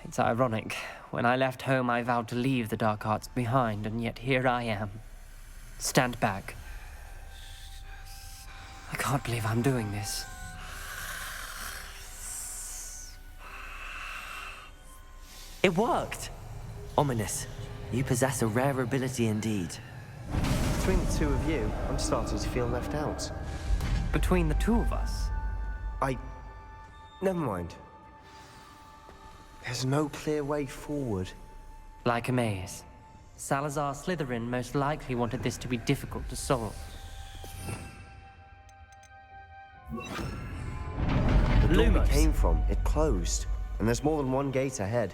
It's ironic. When I left home, I vowed to leave the dark arts behind, and yet here I am. Stand back. I can't believe I'm doing this. It worked! Ominous, you possess a rare ability indeed. Between the 2 of you, I'm starting to feel left out. Between the 2 of us? Never mind. There's no clear way forward. Like a maze. Salazar Slytherin most likely wanted this to be difficult to solve. The door we came from, it closed. And there's more than one gate ahead.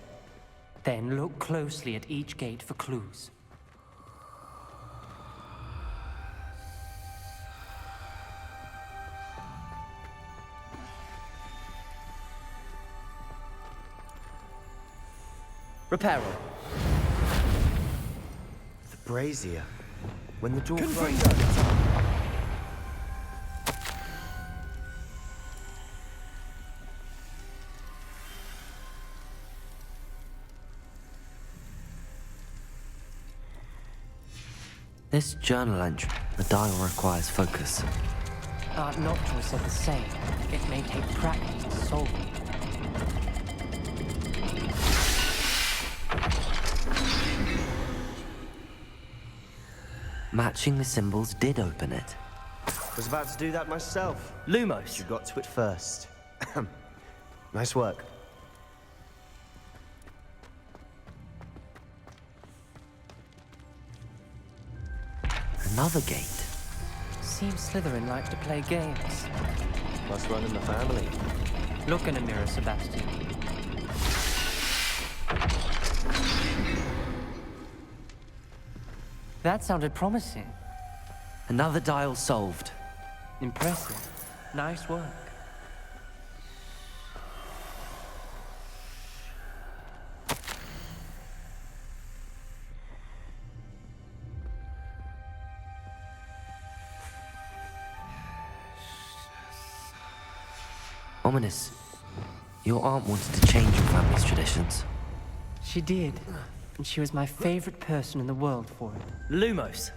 Then look closely at each gate for clues. Reparo. The brazier. When the door closed... This journal entry, the dial requires focus. Art Noctua said the same. It may take practice to solve it. Matching the symbols did open it. Was about to do that myself. Lumos. You got to it first. Nice work. Another gate. Seems Slytherin likes to play games. Must run in the family. Look in a mirror, Sebastian. That sounded promising. Another dial solved. Impressive. Nice work. Ominous, your aunt wanted to change your family's traditions. She did. And she was my favorite person in the world for it. Lumos.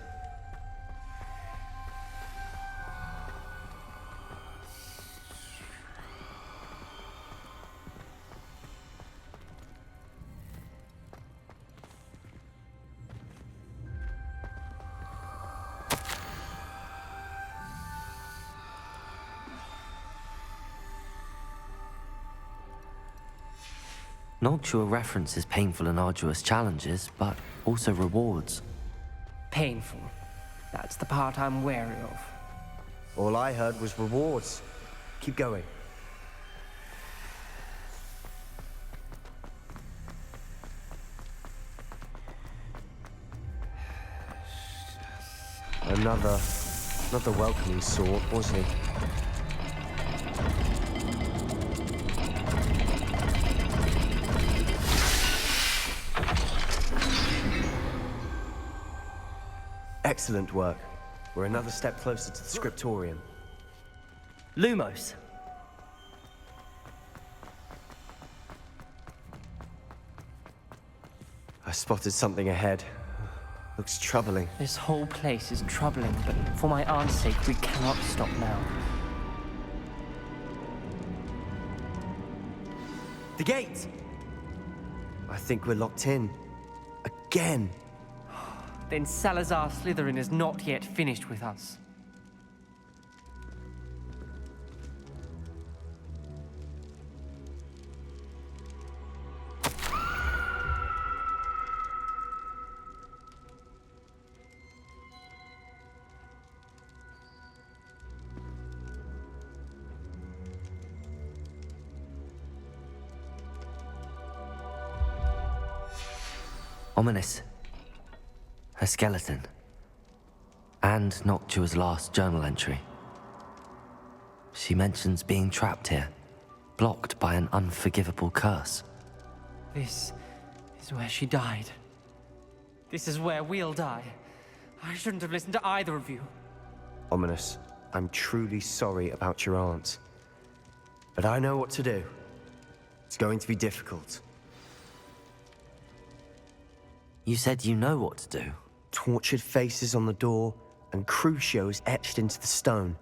Noctua references painful and arduous challenges, but also rewards. Painful. That's the part I'm wary of. All I heard was rewards. Keep going. another welcoming sort, was he? Excellent work. We're another step closer to the scriptorium. Lumos. I spotted something ahead. Looks troubling. This whole place is troubling, but for my aunt's sake, we cannot stop now. The gate! I think we're locked in. Again. Then Salazar Slytherin is not yet finished with us. Ominous. Her skeleton. And Noctua's last journal entry. She mentions being trapped here, blocked by an unforgivable curse. This is where she died. This is where we'll die. I shouldn't have listened to either of you. Ominous, I'm truly sorry about your aunt. But I know what to do. It's going to be difficult. You said you know what to do. Tortured faces on the door, and Crucios etched into the stone.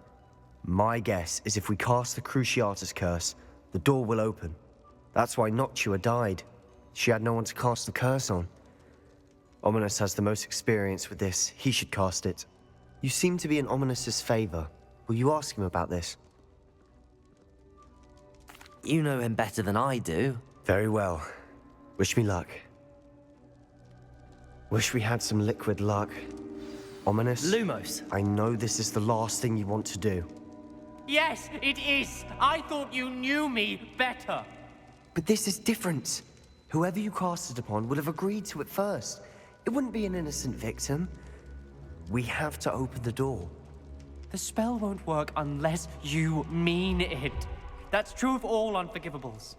My guess is if we cast the Cruciatus curse, the door will open. That's why Noctua died. She had no one to cast the curse on. Ominous has the most experience with this. He should cast it. You seem to be in Ominous's favor. Will you ask him about this? You know him better than I do. Very well. Wish me luck. Wish we had some liquid luck. Ominous? Lumos. I know this is the last thing you want to do. Yes, it is. I thought you knew me better. But this is different. Whoever you cast it upon would have agreed to it first. It wouldn't be an innocent victim. We have to open the door. The spell won't work unless you mean it. That's true of all unforgivables.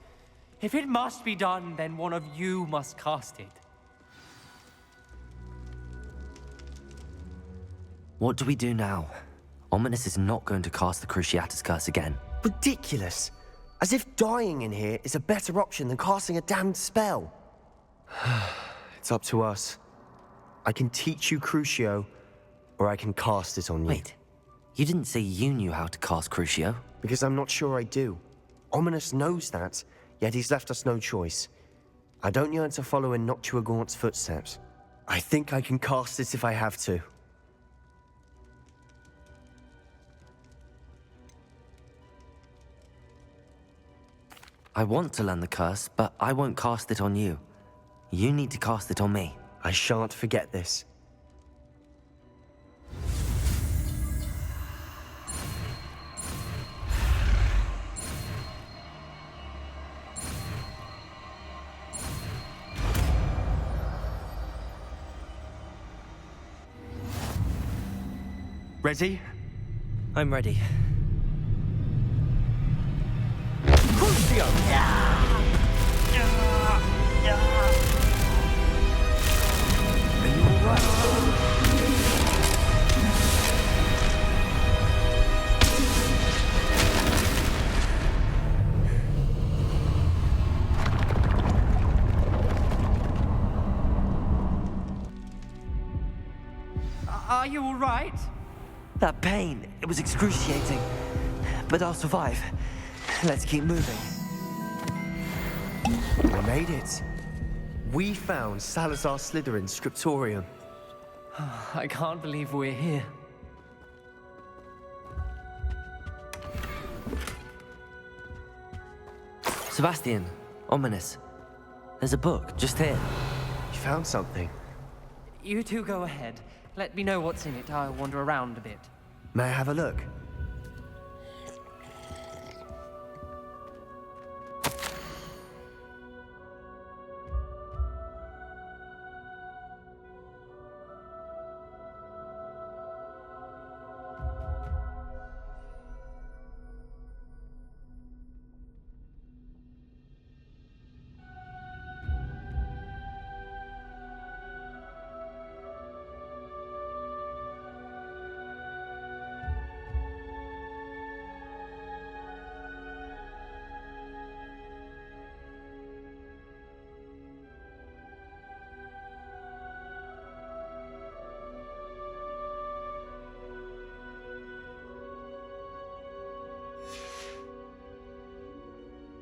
If it must be done, then one of you must cast it. What do we do now? Ominous is not going to cast the Cruciatus curse again. Ridiculous! As if dying in here is a better option than casting a damned spell. It's up to us. I can teach you Crucio, or I can cast it on you. Wait, you didn't say you knew how to cast Crucio? Because I'm not sure I do. Ominous knows that, yet he's left us no choice. I don't yearn to follow in Noctua Gaunt's footsteps. I think I can cast it if I have to. I want to learn the curse, but I won't cast it on you. You need to cast it on me. I shan't forget this. Ready? I'm ready. Crucio! Are you all right? That pain, it was excruciating. But I'll survive. Let's keep moving. We made it. We found Salazar Slytherin's scriptorium. I can't believe we're here. Sebastian, Ominous. There's a book just here. You found something? You two go ahead. Let me know what's in it. I'll wander around a bit. May I have a look?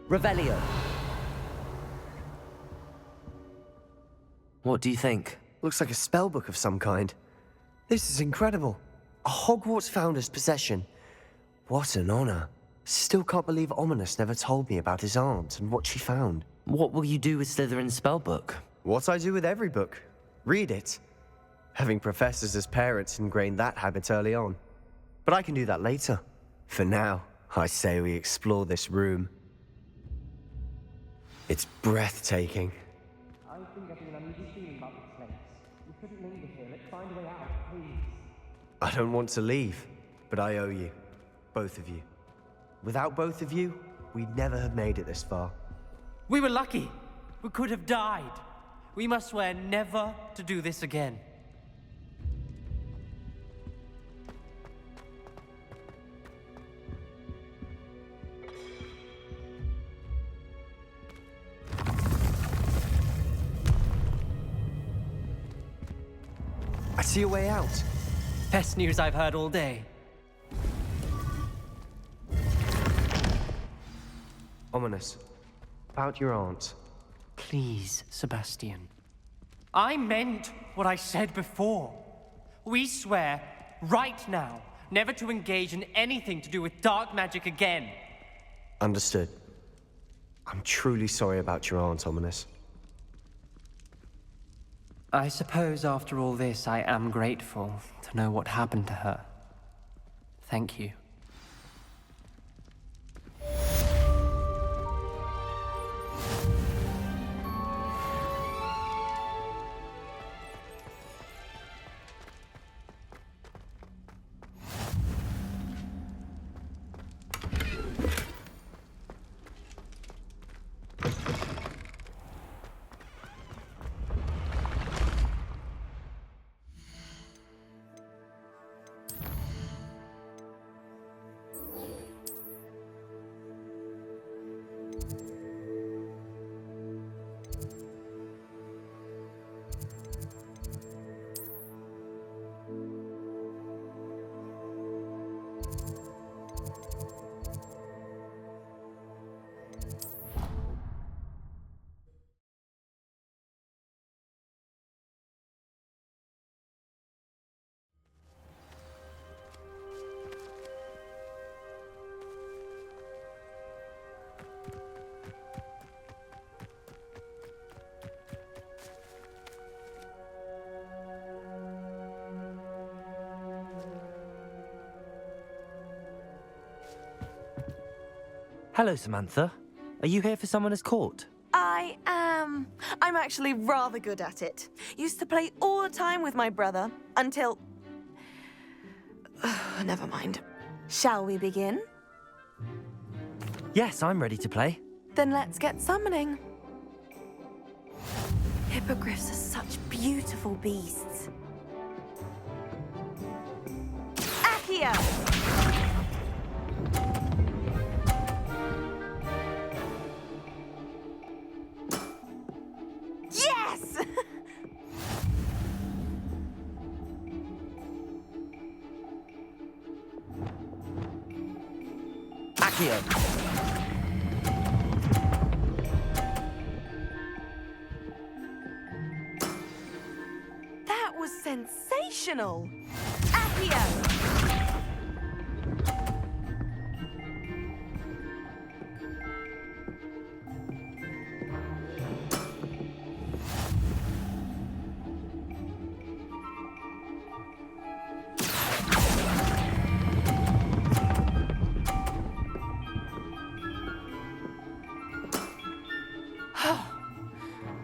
Revelio. What do you think? Looks like a spellbook of some kind. This is incredible. A Hogwarts founder's possession. What an honor. Still can't believe Ominous never told me about his aunt and what she found. What will you do with Slytherin's spellbook? What I do with every book. Read it. Having professors as parents ingrained that habit early on. But I can do that later. For now, I say we explore this room. It's breathtaking. I've been getting an uneasy feeling about this place. We couldn't linger here. Let's find a way out, please. I don't want to leave, but I owe you. Both of you. Without both of you, we'd never have made it this far. We were lucky. We could have died. We must swear never to do this again. I see a way out. Best news I've heard all day. Ominous. About your aunt. Please, Sebastian. I meant what I said before. We swear, right now, never to engage in anything to do with dark magic again. Understood. I'm truly sorry about your aunt, Ominous. I suppose after all this, I am grateful to know what happened to her. Thank you. Hello, Samantha. Are you here for Summoner's Court? I am. I'm actually rather good at it. Used to play all the time with my brother until... Never mind. Shall we begin? Yes, I'm ready to play. Then let's get summoning. Hippogriffs are such beautiful beasts. Accio! Yes! Accio! That was sensational! Accio!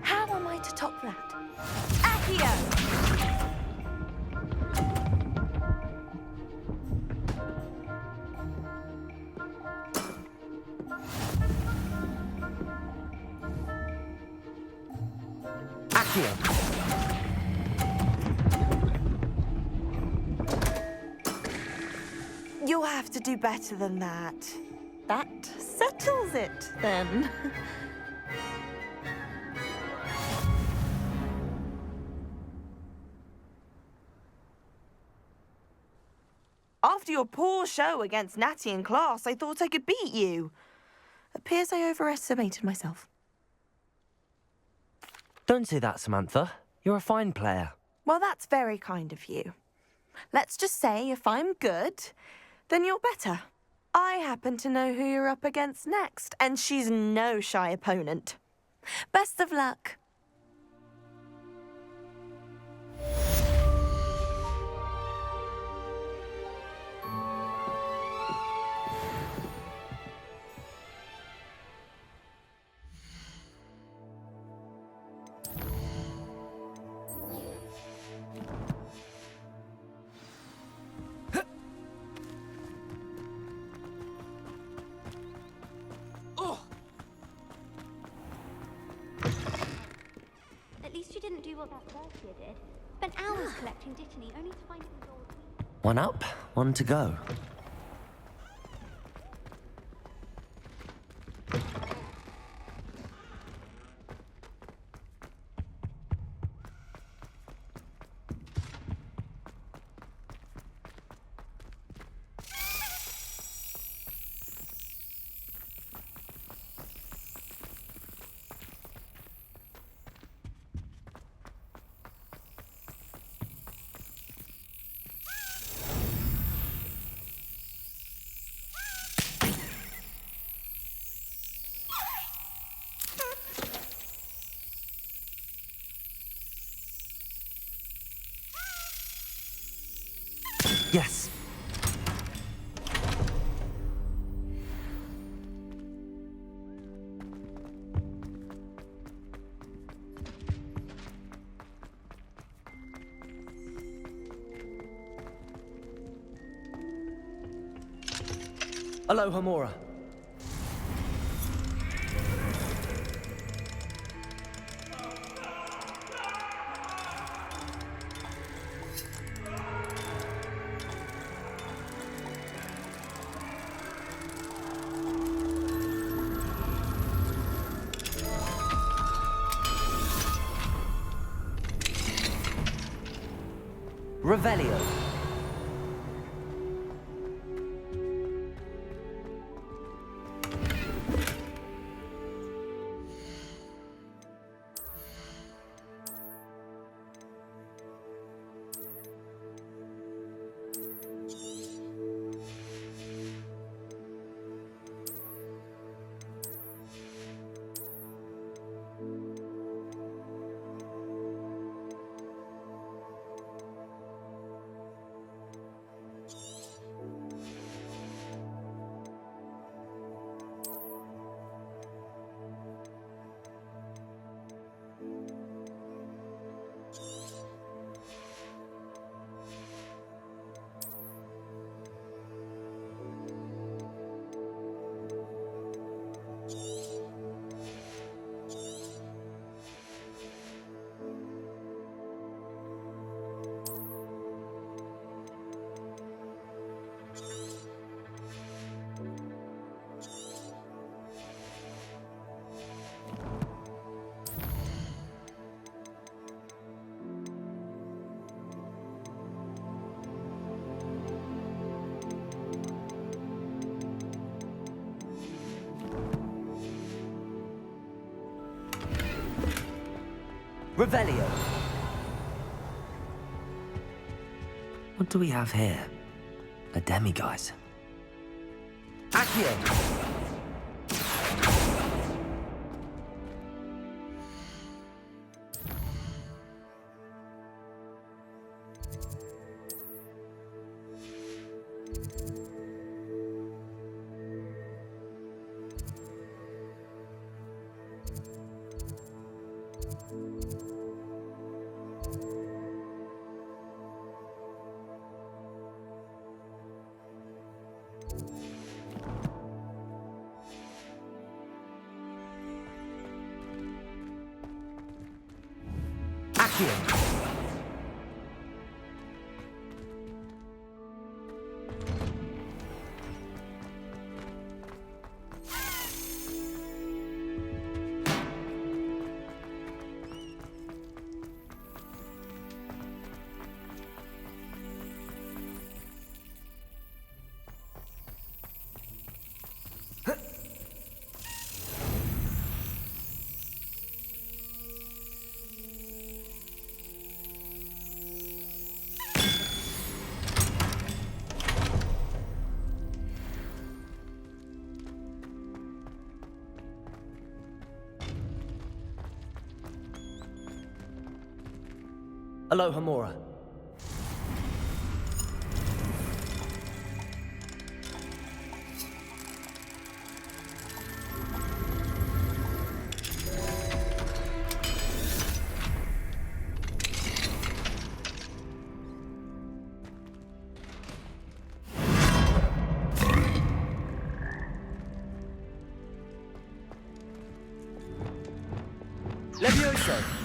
How am I to top that? Accio! Accio! You'll have to do better than that. That settles it, then. After your poor show against Natty in class, I thought I could beat you. Appears I overestimated myself. Don't say that, Samantha. You're a fine player. Well, that's very kind of you. Let's just say if I'm good, then you're better. I happen to know who you're up against next, and she's no shy opponent. Best of luck. At least you didn't do what that Bertia did. Spent hours collecting Dittany only to find it was all... One up, one to go. Yes. Aloha, Mora. Revelio. Revelio. What do we have here? A demiguise. Accio! Aloha Mora. Levioso!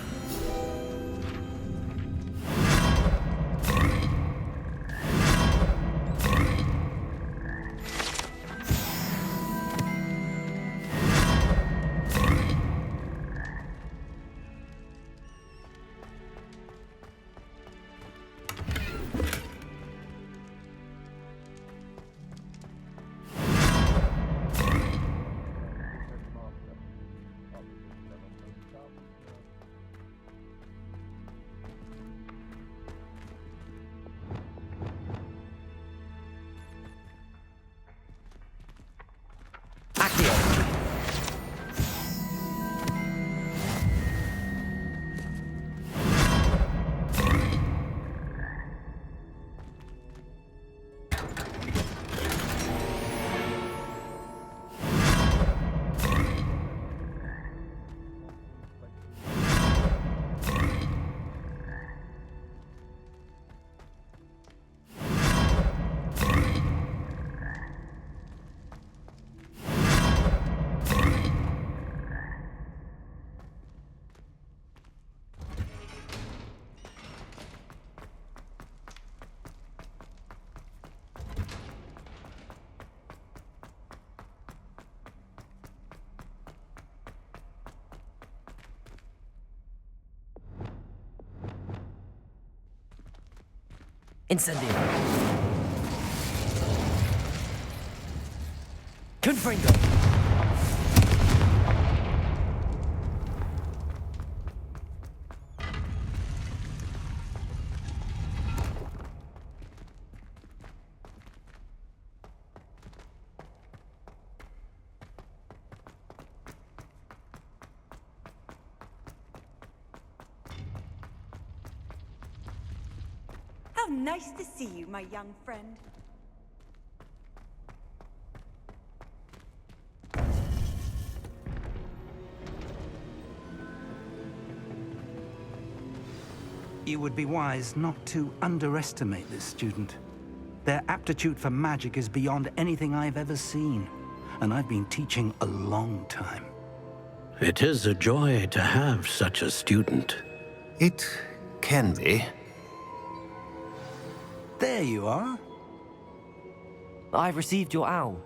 Incendio. Confringo. How nice to see you, my young friend. You would be wise not to underestimate this student. Their aptitude for magic is beyond anything I've ever seen, and I've been teaching a long time. It is a joy to have such a student. It can be. There you are. I received your owl.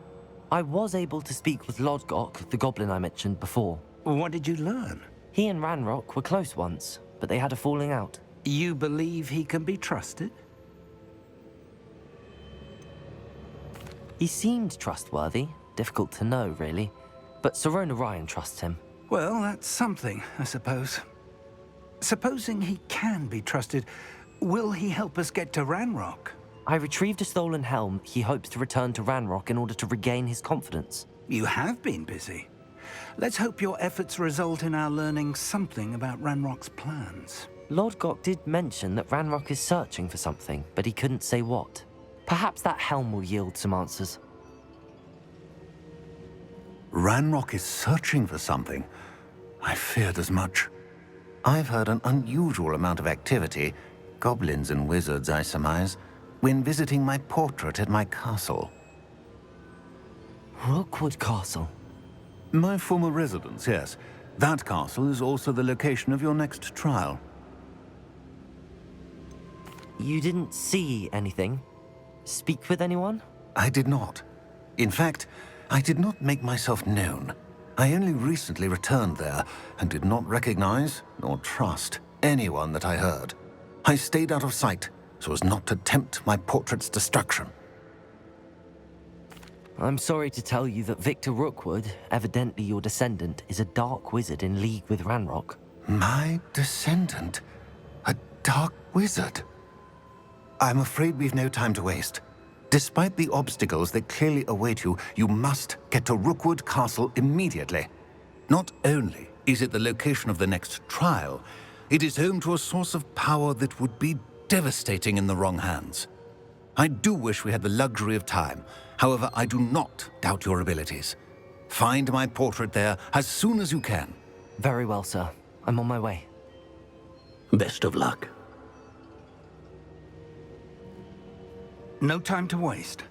I was able to speak with Lodgok, the goblin I mentioned before. What did you learn? He and Ranrock were close once, but they had a falling out. You believe he can be trusted? He seemed trustworthy. Difficult to know, really. But Sirona Ryan trusts him. Well, that's something, I suppose. Supposing he can be trusted, will he help us get to Ranrock? I retrieved a stolen helm. He hopes to return to Ranrock in order to regain his confidence. You have been busy. Let's hope your efforts result in our learning something about Ranrock's plans. Lodgok did mention that Ranrock is searching for something, but he couldn't say what. Perhaps that helm will yield some answers. Ranrock is searching for something? I feared as much. I've heard an unusual amount of activity, goblins and wizards, I surmise, when visiting my portrait at my castle. Rookwood Castle? My former residence, yes. That castle is also the location of your next trial. You didn't see anything? Speak with anyone? I did not. In fact, I did not make myself known. I only recently returned there and did not recognize nor trust anyone that I heard. I stayed out of sight so as not to tempt my portrait's destruction. I'm sorry to tell you that Victor Rookwood, evidently your descendant, is a dark wizard in league with Ranrock. My descendant? A dark wizard? I'm afraid we've no time to waste. Despite the obstacles that clearly await you, you must get to Rookwood Castle immediately. Not only is it the location of the next trial, It is home to a source of power that would be devastating in the wrong hands. I do wish we had the luxury of time. However, I do not doubt your abilities. Find my portrait there as soon as you can. Very well, sir. I'm on my way. Best of luck. No time to waste.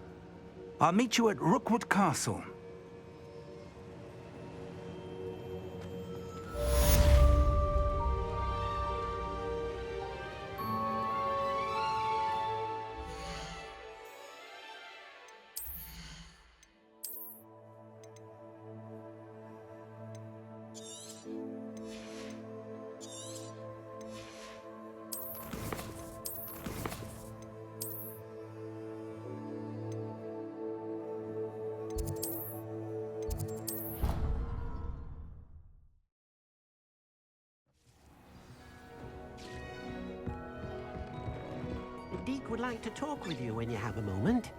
I'll meet you at Rookwood Castle. Deke would like to talk with you when you have a moment.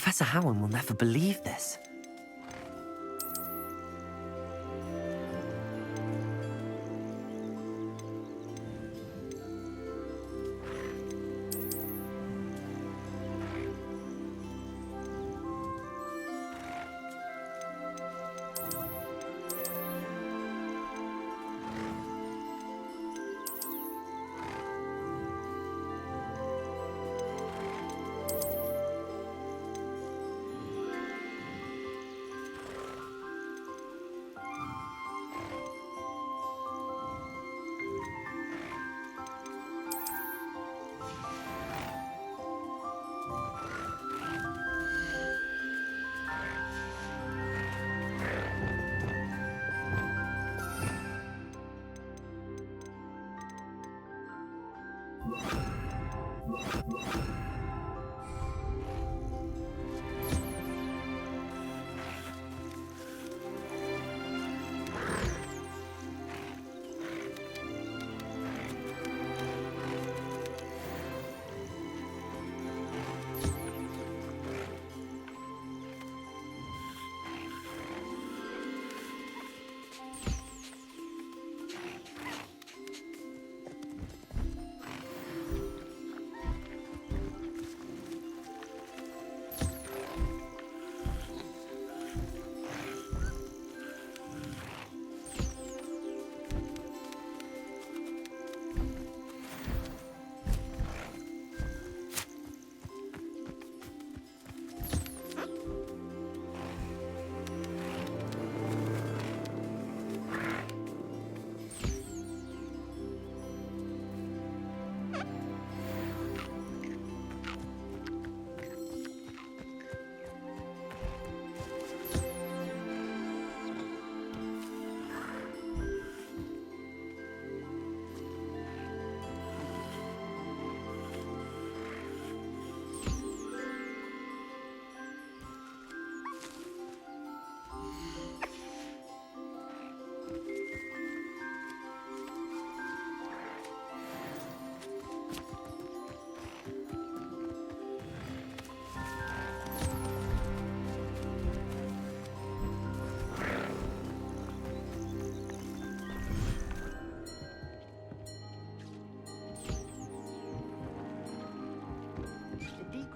Professor Howard will never believe this.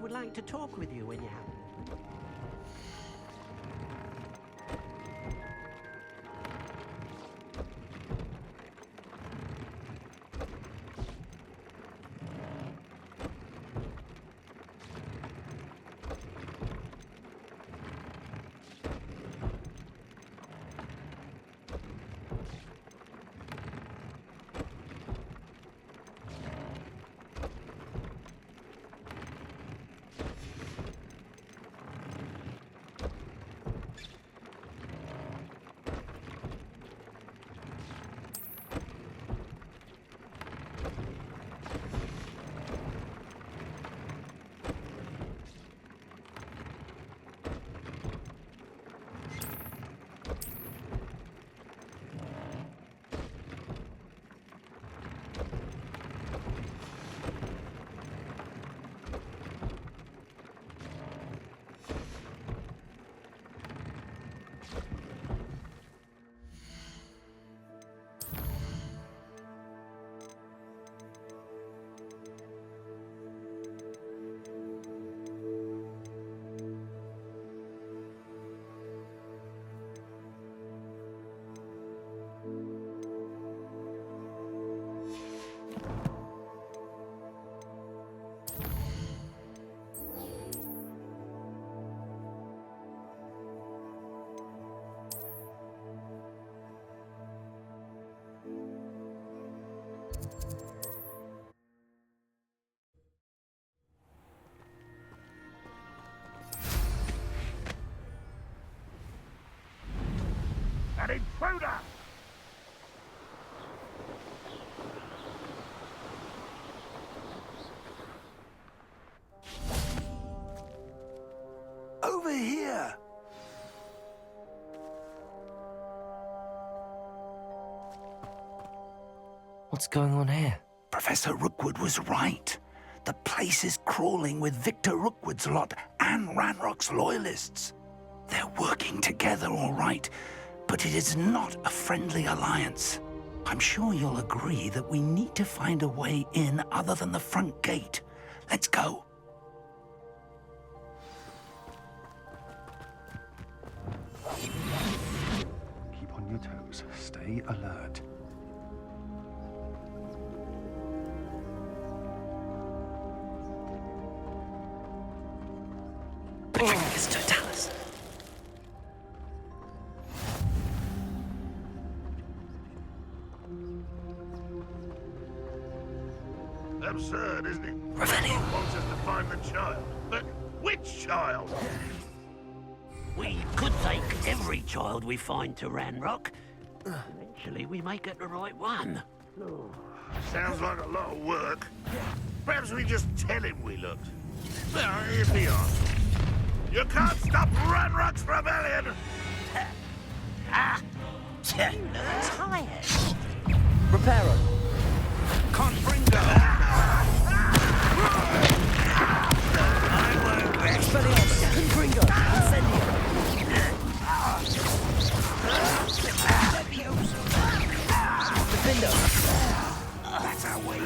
Would like to talk with you when you have. An intruder! Over here! What's going on here? Professor Rookwood was right. The place is crawling with Victor Rookwood's lot and Ranrock's loyalists. They're working together, all right, but it is not a friendly alliance. I'm sure you'll agree that we need to find a way in other than the front gate. Let's go. Keep on your toes. Stay alert. It's Totalis. Absurd, isn't it? Revelio wants us to find the child. But which child? We could take every child we find to Ranrock. Eventually we may get the right one. Sounds like a lot of work. Perhaps we just tell him we looked. Well, if he asks. You can't stop Ranrock's rebellion! Tired. Reparo. Confringo! Expelliarmus. Confringo. Incendio. Defendo. That's our way.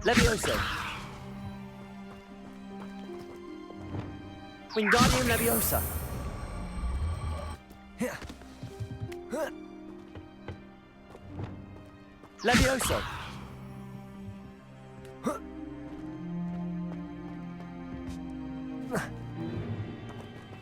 Levioso. Wingardium Leviosa. Levioso.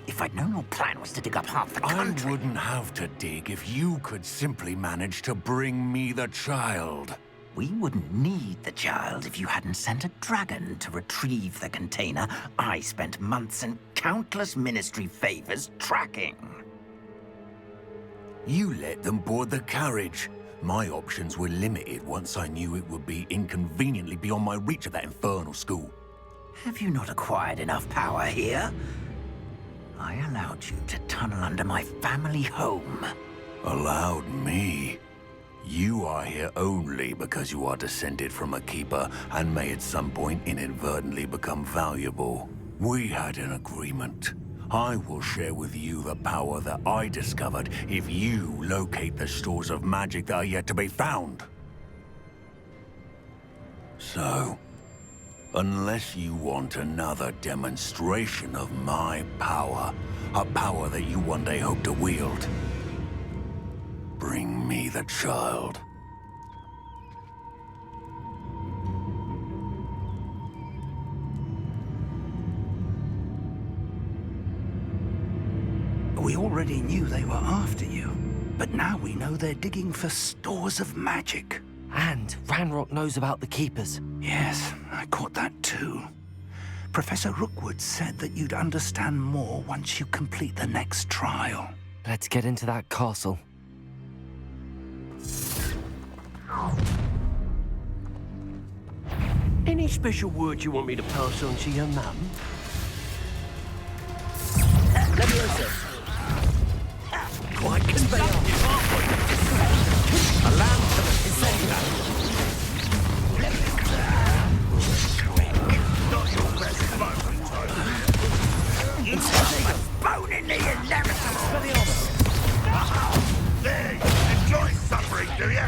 If I'd known your plan was to dig up half the country... I wouldn't have to dig if you could simply manage to bring me the child. We wouldn't need the child if you hadn't sent a dragon to retrieve the container I spent months and countless ministry favors tracking. You let them board the carriage. My options were limited once I knew it would be inconveniently beyond my reach at that infernal school. Have you not acquired enough power here? I allowed you to tunnel under my family home. Allowed me? You are here only because you are descended from a keeper and may at some point inadvertently become valuable. We had an agreement. I will share with you the power that I discovered if you locate the stores of magic that are yet to be found. So, unless you want another demonstration of my power, a power that you one day hope to wield, bring me the child. We already knew they were after you, but now we know they're digging for stores of magic. And Ranrock knows about the Keepers. Yes, I caught that too. Professor Rookwood said that you'd understand more once you complete the next trial. Let's get into that castle. Any special word you want me to pass on to your mum? Levioso. Quite convenient. A lamb to the incendio. Not your best moment, You got bone in the inevitable. There, enjoy suffering, do you?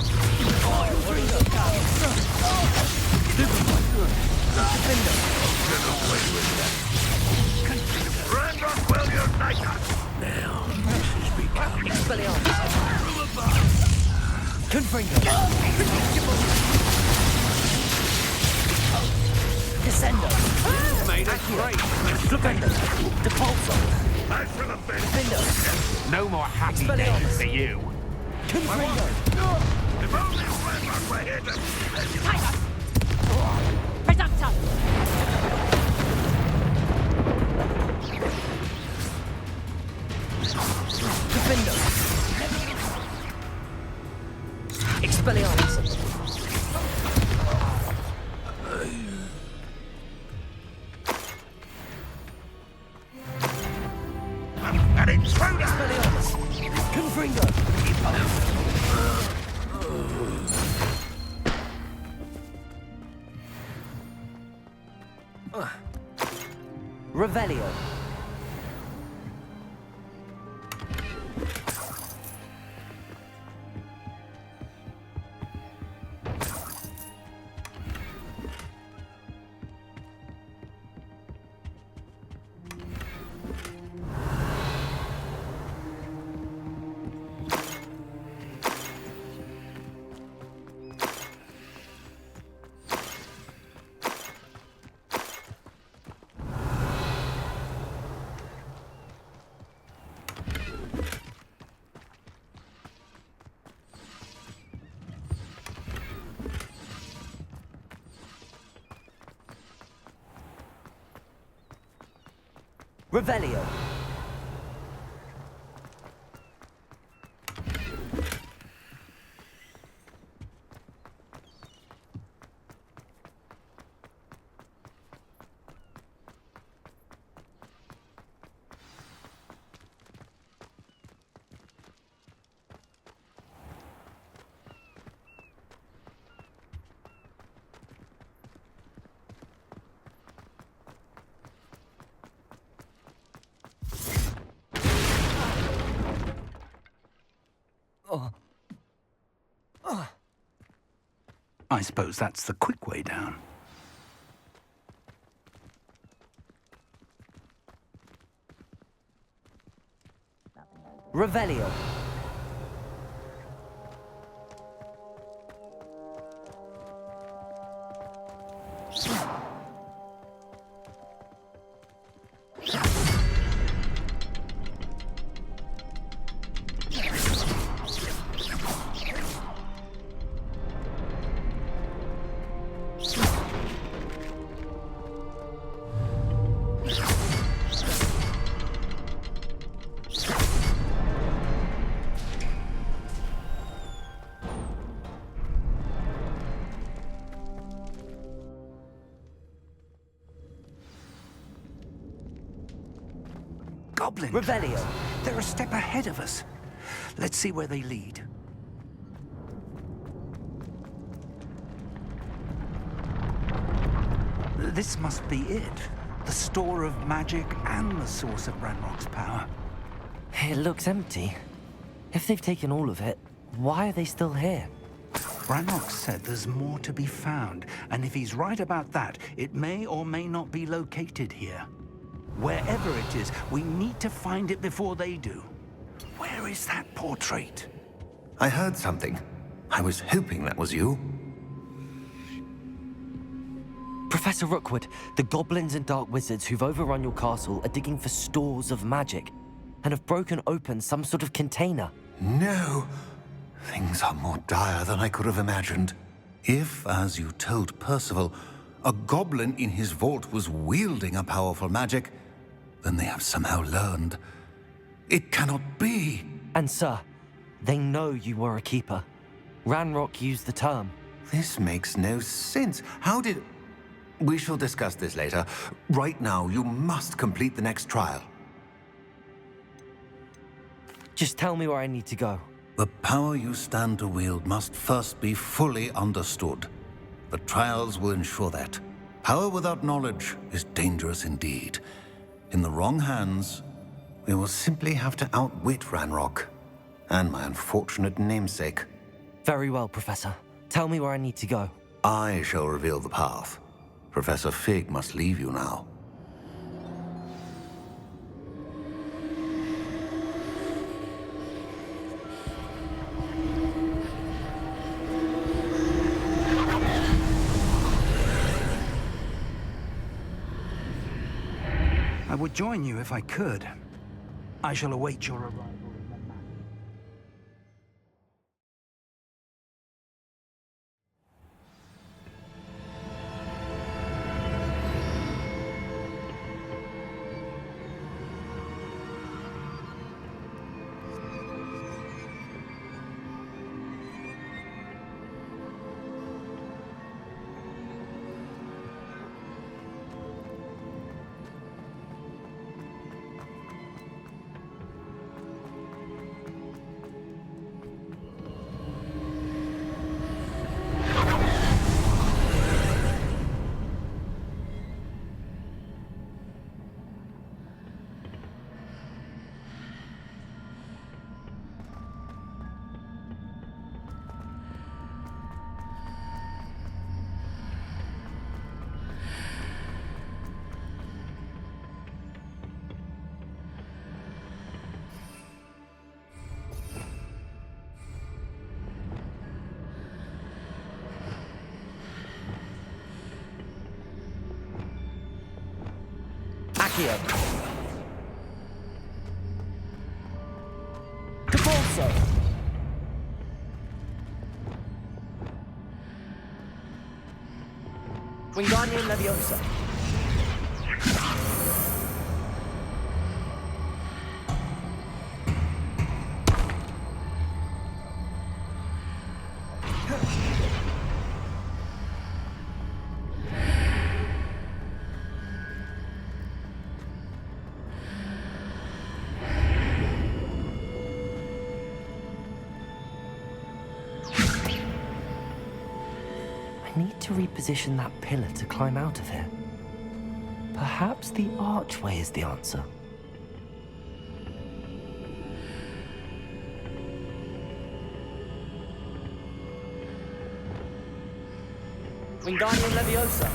Ranrock will unite us! Now, this has become... Expelliarmus. Confringo. Descendo. Made us great. Defendo. Depulso. As for the best, Defendo. No more happy days for you. Confringo. if only Ranrock were here to... Reductor! Defendo. Expelliarmus. An intruder! Expelliarmus. Confringo. Revelio. Revelio. I suppose that's the quick way down. Revelio. Goblin! Revelio. They're a step ahead of us. Let's see where they lead. This must be it. The store of magic and the source of Ranrock's power. It looks empty. If they've taken all of it, why are they still here? Ranrock said there's more to be found, and if he's right about that, it may or may not be located here. Wherever it is, we need to find it before they do. Where is that portrait? I heard something. I was hoping that was you. Professor Rookwood, the goblins and dark wizards who've overrun your castle are digging for stores of magic and have broken open some sort of container. No. Things are more dire than I could have imagined. If, as you told Percival, a goblin in his vault was wielding a powerful magic, then they have somehow learned. It cannot be. And sir, they know you were a keeper. Ranrock used the term. This makes no sense. How did... We shall discuss this later. Right now, you must complete the next trial. Just tell me where I need to go. The power you stand to wield must first be fully understood. The trials will ensure that. Power without knowledge is dangerous indeed. In the wrong hands, we will simply have to outwit Ranrock and my unfortunate namesake. Very well, Professor. Tell me where I need to go. I shall reveal the path. Professor Fig must leave you now. I would join you if I could. I shall await your arrival. Accio. Capulso. Wingardium Leviosa. I need to reposition that pillar to climb out of here. Perhaps the archway is the answer. Wingardium Leviosa.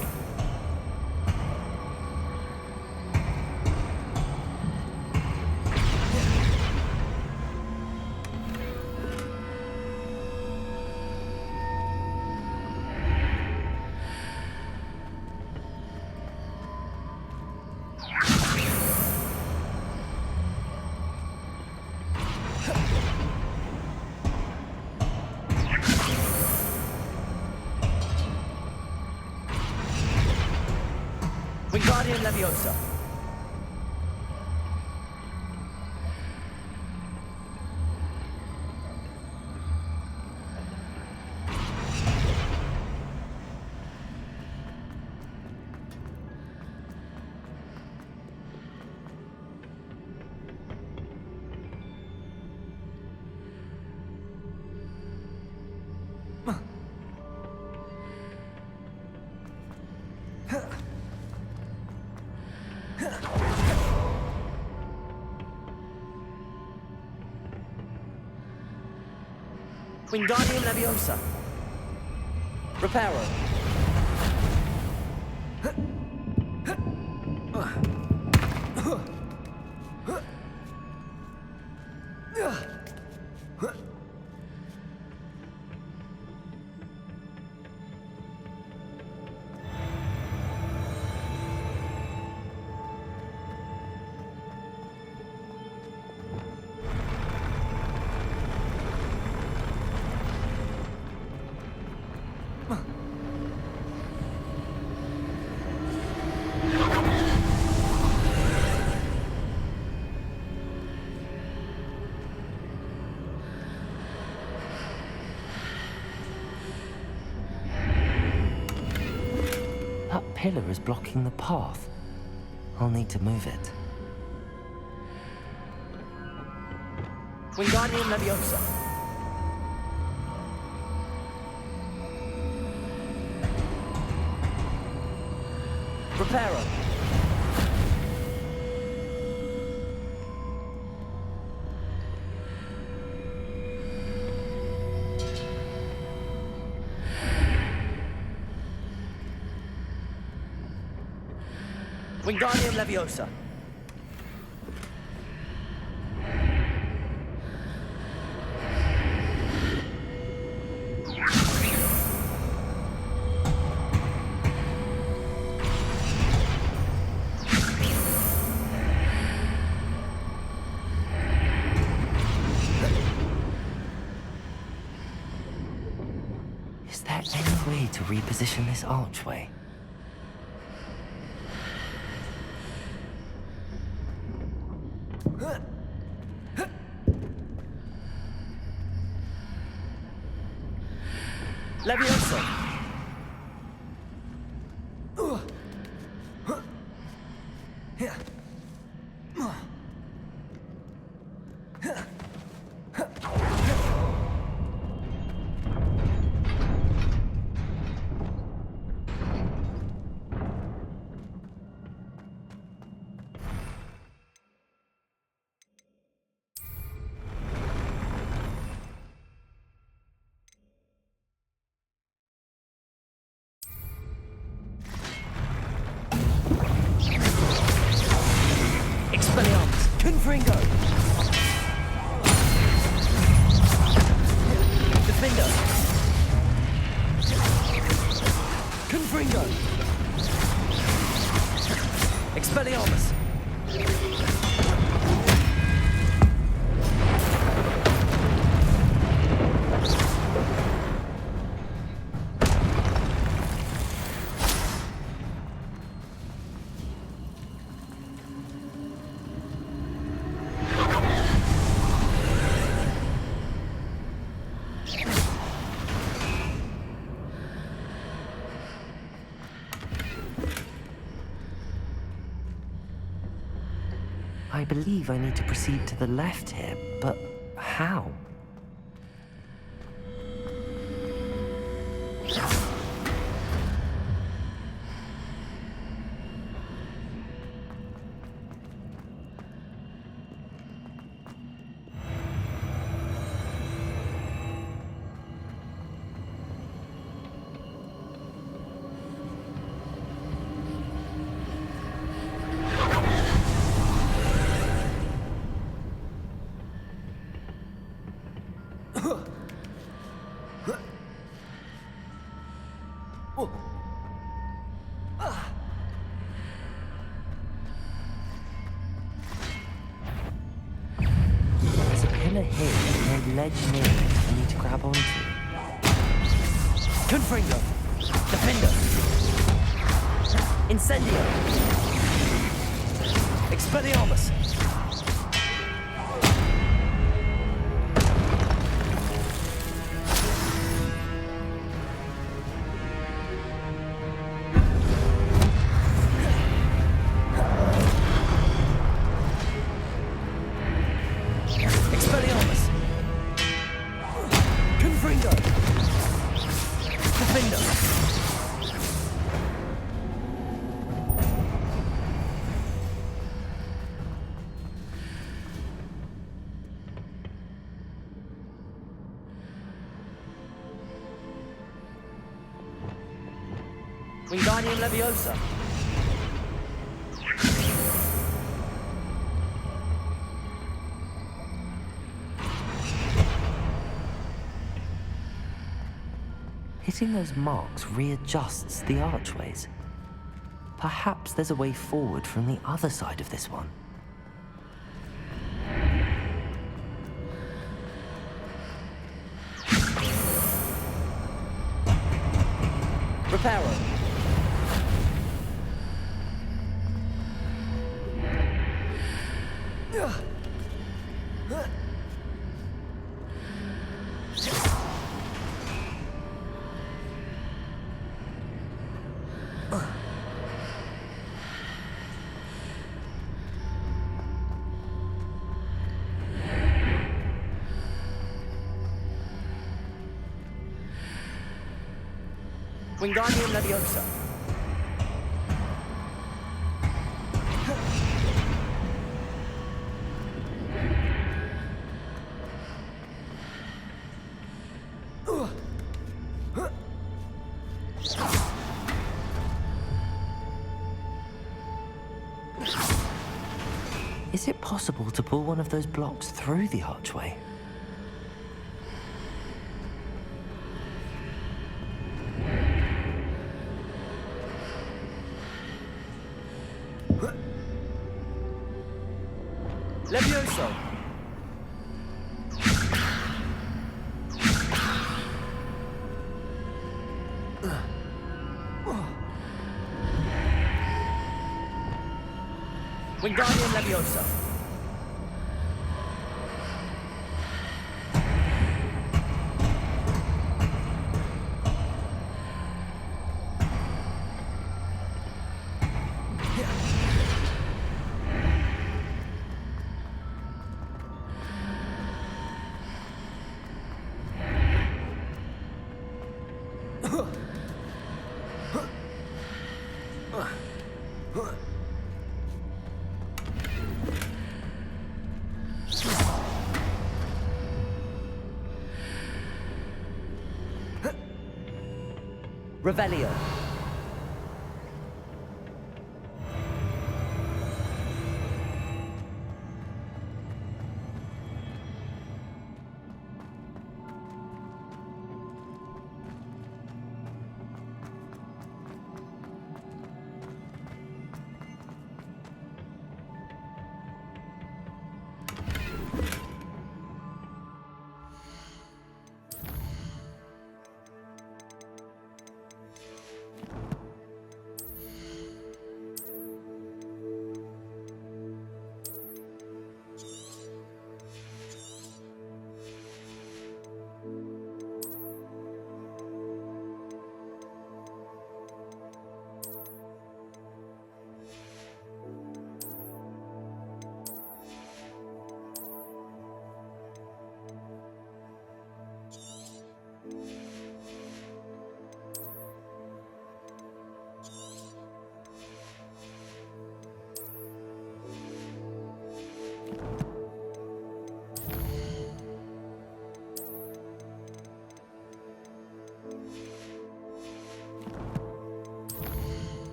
Wingardium Leviosa. Wingardium Leviosa. Reparo. That pillar is blocking the path. I'll need to move it. Wingardium Leviosa. Reparo. Wingardium Leviosa. Is there any way to reposition this archway? Leviosa. Expelliarmus. Confringo. Defender. Confringo. Expelliarmus. I believe I need to proceed to the left here, but how? There's a pillar here and a ledge near it for me to grab onto. Confringo! Defender! Incendio! Expelliarmus! Expelliarmus! Confringo! Defender! Wingardium Leviosa! Hitting those marks readjusts the archways. Perhaps there's a way forward from the other side of this one. Reparo! Wingardium Leviosa! Is it possible to pull one of those blocks through the archway? Levioso! Wingardium Leviosa! Revelio.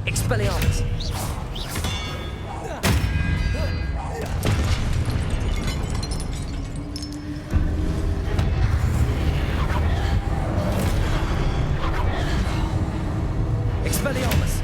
Expelliarmus. Expelliarmus.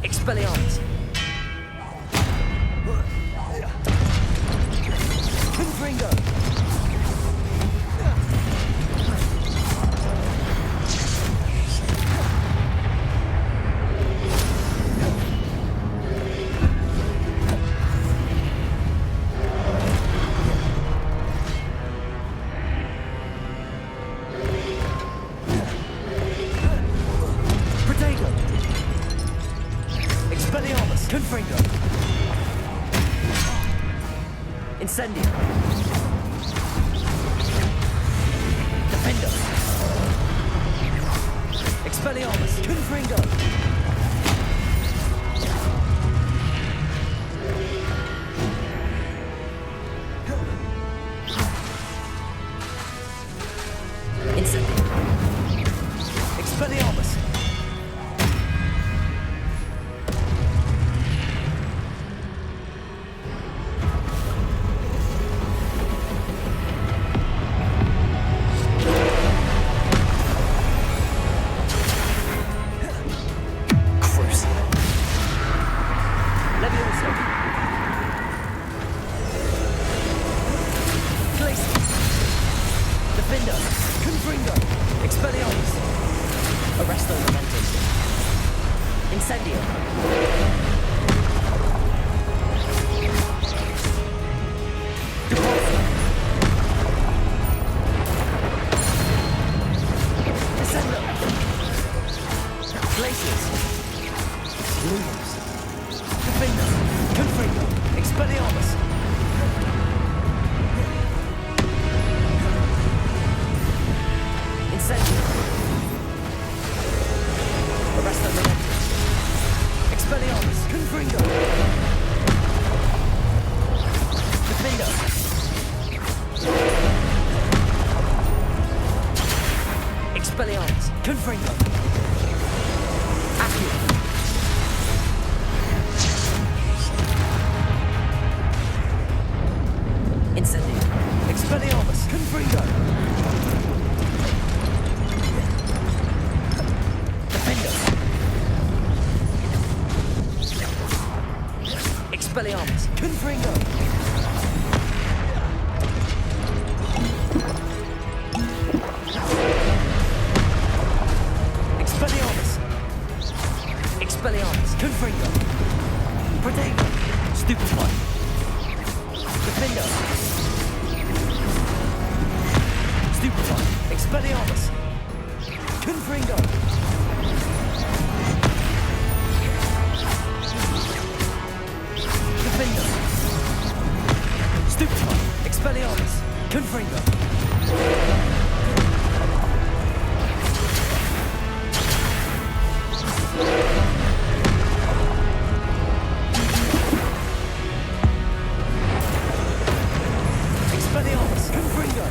Expelliarmus. Confringo. Protego. Expelliarmus. Confringo. Incendio. Defendo. Expelliarmus. Confringo. Incendio. Expelliarmus. Levioso. Glacier. Defender. Confringo. Expelliarmus. Arresto Momentum. Incendio. Depulso. Descendo. Glaciers. Lumos. Defender. Confringo. Expelliarmus. Incendio. Arresto Momentum. Expelliarmus. Confringo. Defender. Expelliarmus. Confringo. Accio. Incendio. Expelliarmus. Confringo. Defender. Expelliarmus. Confringo. Expelliarmus. Expelliarmus. Confringo. Protego. Stupefy. Defender. Stupefy. Expelliarmus. Confringo. Defender. Stupefy. Expelliarmus. Confringo. Expelliarmus. Confringo.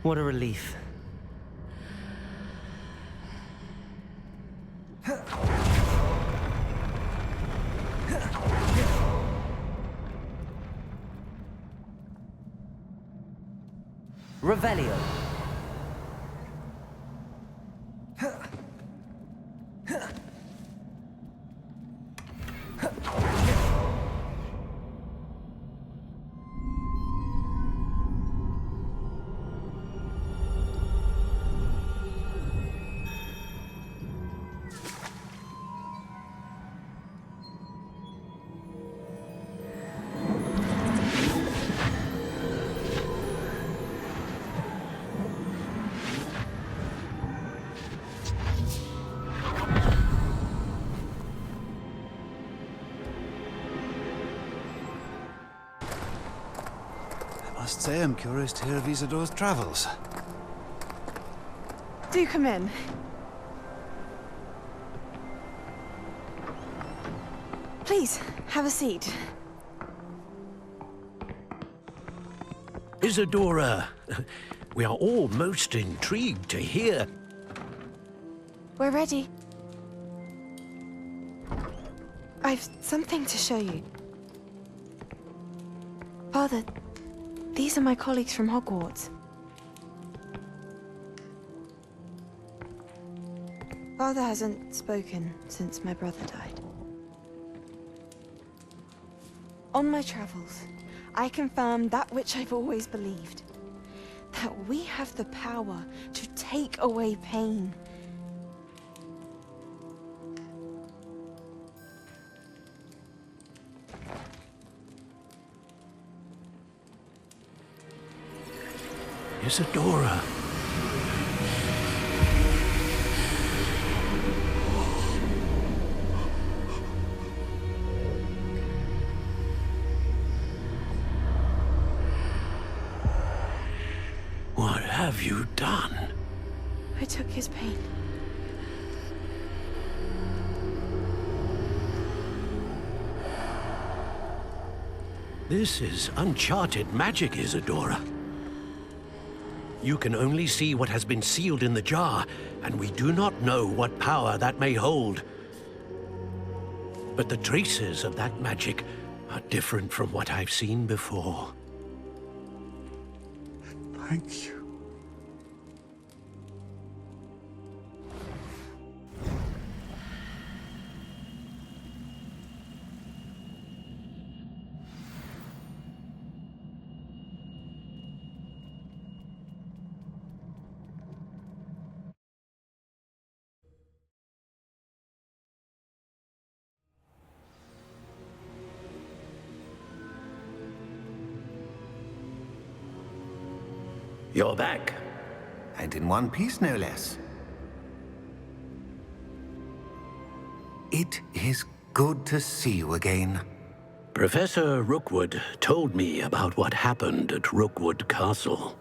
What a relief. Revelio. must say I'm curious to hear of Isadora's travels. Do come in. Please, have a seat. Isadora, we are all most intrigued to hear. We're ready. I've something to show you. Father, these are my colleagues from Hogwarts. Father hasn't spoken since my brother died. On my travels, I confirmed that which I've always believed. That we have the power to take away pain. Isadora. What have you done? I took his pain. This is uncharted magic, Isadora. You can only see what has been sealed in the jar, and we do not know what power that may hold. But the traces of that magic are different from what I've seen before. Thank you. You're back. And in one piece, no less. It is good to see you again. Professor Rookwood told me about what happened at Rookwood Castle.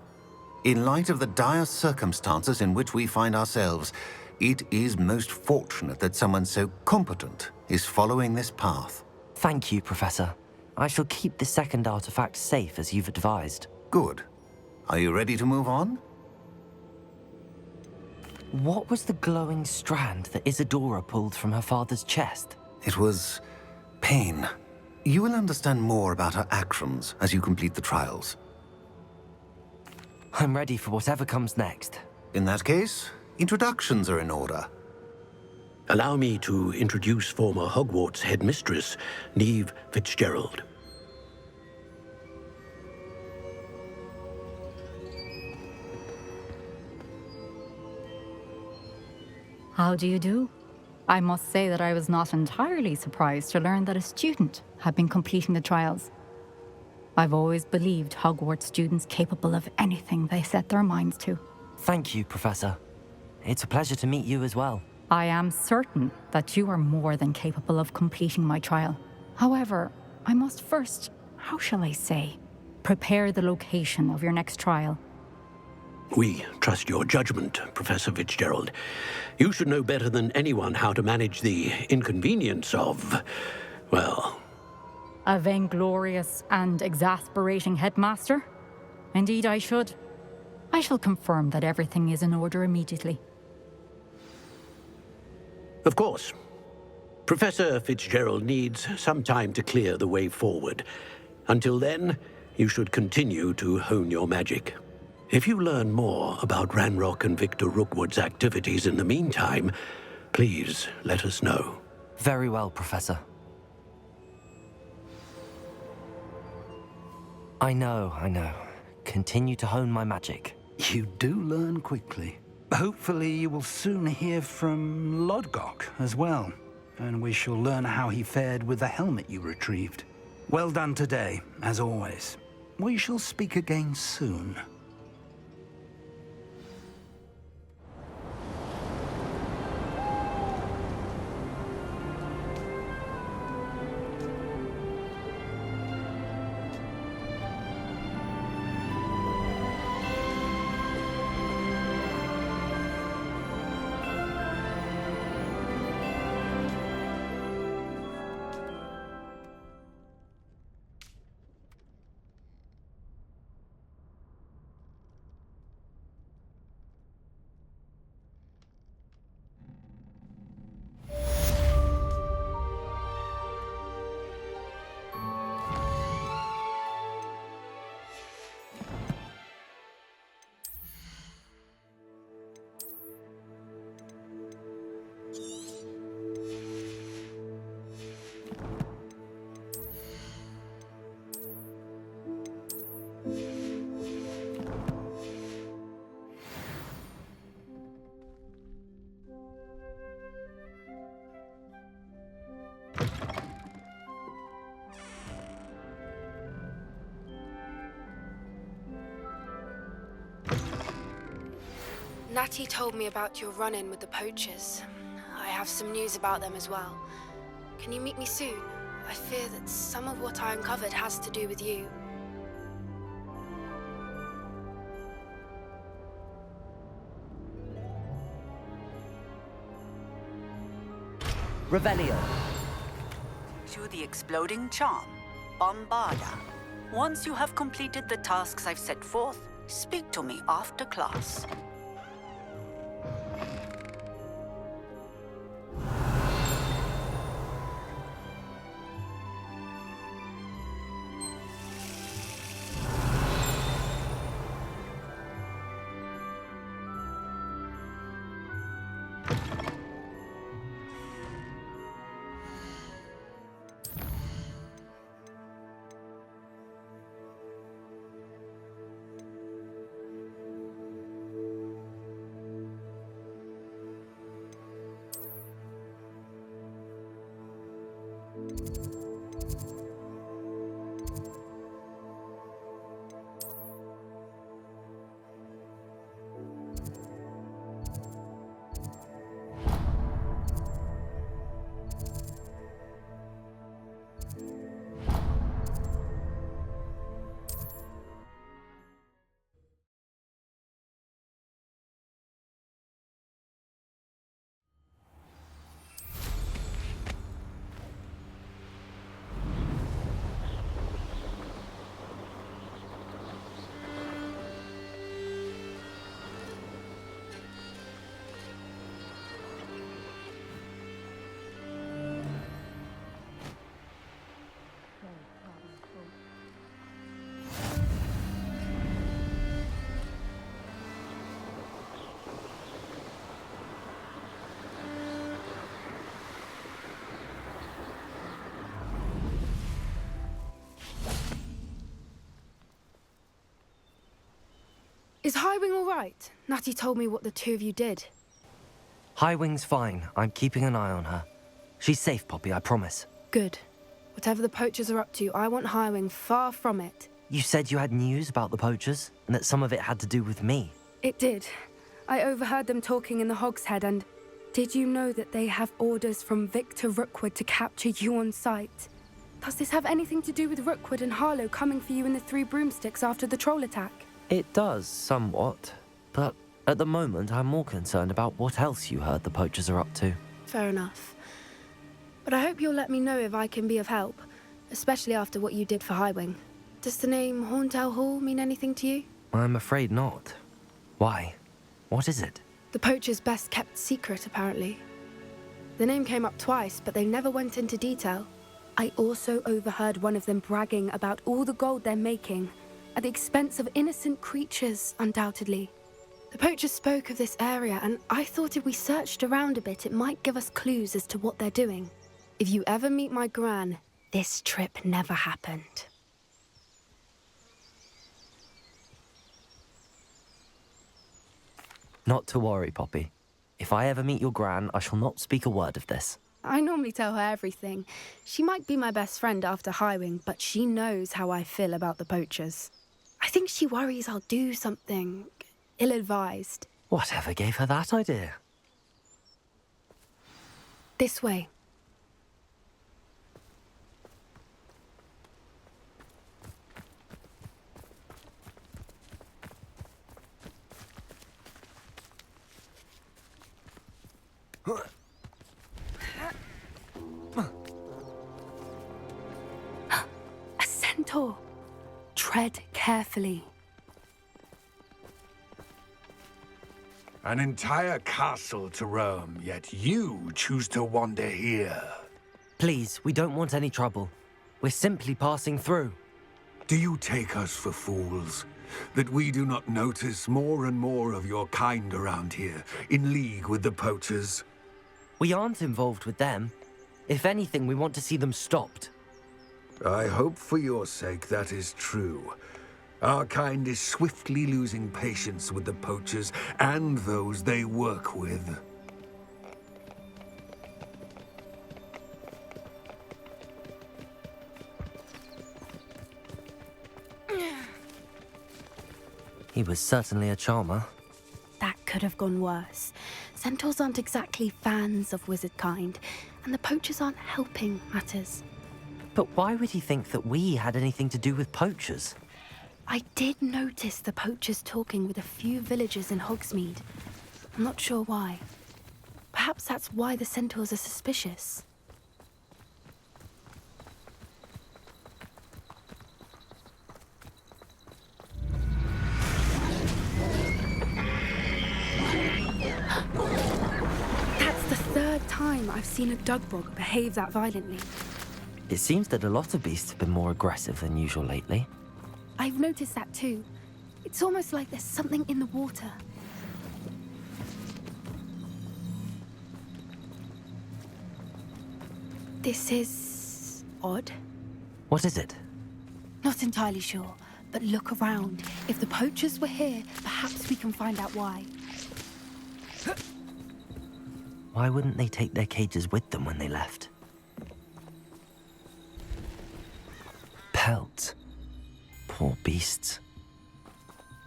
In light of the dire circumstances in which we find ourselves, it is most fortunate that someone so competent is following this path. Thank you, Professor. I shall keep the second artifact safe as you've advised. Good. Are you ready to move on? What was the glowing strand that Isadora pulled from her father's chest? It was pain. You will understand more about her actions as you complete the trials. I'm ready for whatever comes next. In that case, introductions are in order. Allow me to introduce former Hogwarts headmistress, Neve Fitzgerald. How do you do? I must say that I was not entirely surprised to learn that a student had been completing the trials. I've always believed Hogwarts students capable of anything they set their minds to. Thank you, Professor. It's a pleasure to meet you as well. I am certain that you are more than capable of completing my trial. However, I must first, how shall I say, prepare the location of your next trial. We trust your judgment, Professor Fitzgerald. You should know better than anyone how to manage the inconvenience of, well... A vainglorious and exasperating headmaster? Indeed I should. I shall confirm that everything is in order immediately. Of course. Professor Fitzgerald needs some time to clear the way forward. Until then, you should continue to hone your magic. If you learn more about Ranrock and Victor Rookwood's activities in the meantime, please let us know. Very well, Professor. I know. Continue to hone my magic. You do learn quickly. Hopefully you will soon hear from Lodgok as well, and we shall learn how he fared with the helmet you retrieved. Well done today, as always. We shall speak again soon. Natty told me about your run-in with the poachers. I have some news about them as well. Can you meet me soon? I fear that some of what I uncovered has to do with you. Revelio. To the exploding charm, Bombarda. Once you have completed the tasks I've set forth, speak to me after class. Is Highwing all right? Natty told me what the two of you did. Highwing's fine. I'm keeping an eye on her. She's safe, Poppy, I promise. Good. Whatever the poachers are up to, I want Highwing far from it. You said you had news about the poachers, and that some of it had to do with me. It did. I overheard them talking in the Hogshead, and did you know that they have orders from Victor Rookwood to capture you on sight? Does this have anything to do with Rookwood and Harlow coming for you in the Three Broomsticks after the troll attack? It does, somewhat. But at the moment, I'm more concerned about what else you heard the poachers are up to. Fair enough. But I hope you'll let me know if I can be of help, especially after what you did for Highwing. Does the name Horntail Hall mean anything to you? I'm afraid not. Why? What is it? The poachers' best kept secret, apparently. The name came up twice, but they never went into detail. I also overheard one of them bragging about all the gold they're making, at the expense of innocent creatures, undoubtedly. The poachers spoke of this area, and I thought if we searched around a bit, it might give us clues as to what they're doing. If you ever meet my gran, this trip never happened. Not to worry, Poppy. If I ever meet your gran, I shall not speak a word of this. I normally tell her everything. She might be my best friend after Highwing, but she knows how I feel about the poachers. I think she worries I'll do something ill-advised. Whatever gave her that idea? This way. A centaur. Tread carefully. An entire castle to roam, yet you choose to wander here. Please, we don't want any trouble. We're simply passing through. Do you take us for fools? That we do not notice more and more of your kind around here, in league with the poachers? We aren't involved with them. If anything, we want to see them stopped. I hope for your sake that is true. Our kind is swiftly losing patience with the poachers and those they work with. He was certainly a charmer. That could have gone worse. Centaurs aren't exactly fans of wizard kind, and the poachers aren't helping matters. But why would he think that we had anything to do with poachers? I did notice the poachers talking with a few villagers in Hogsmeade. I'm not sure why. Perhaps that's why the centaurs are suspicious. That's the third time I've seen a dugbog behave that violently. It seems that a lot of beasts have been more aggressive than usual lately. I've noticed that too. It's almost like there's something in the water. This is odd. What is it? Not entirely sure, but look around. If the poachers were here, perhaps we can find out why. Why wouldn't they take their cages with them when they left? Pelts. Poor beasts.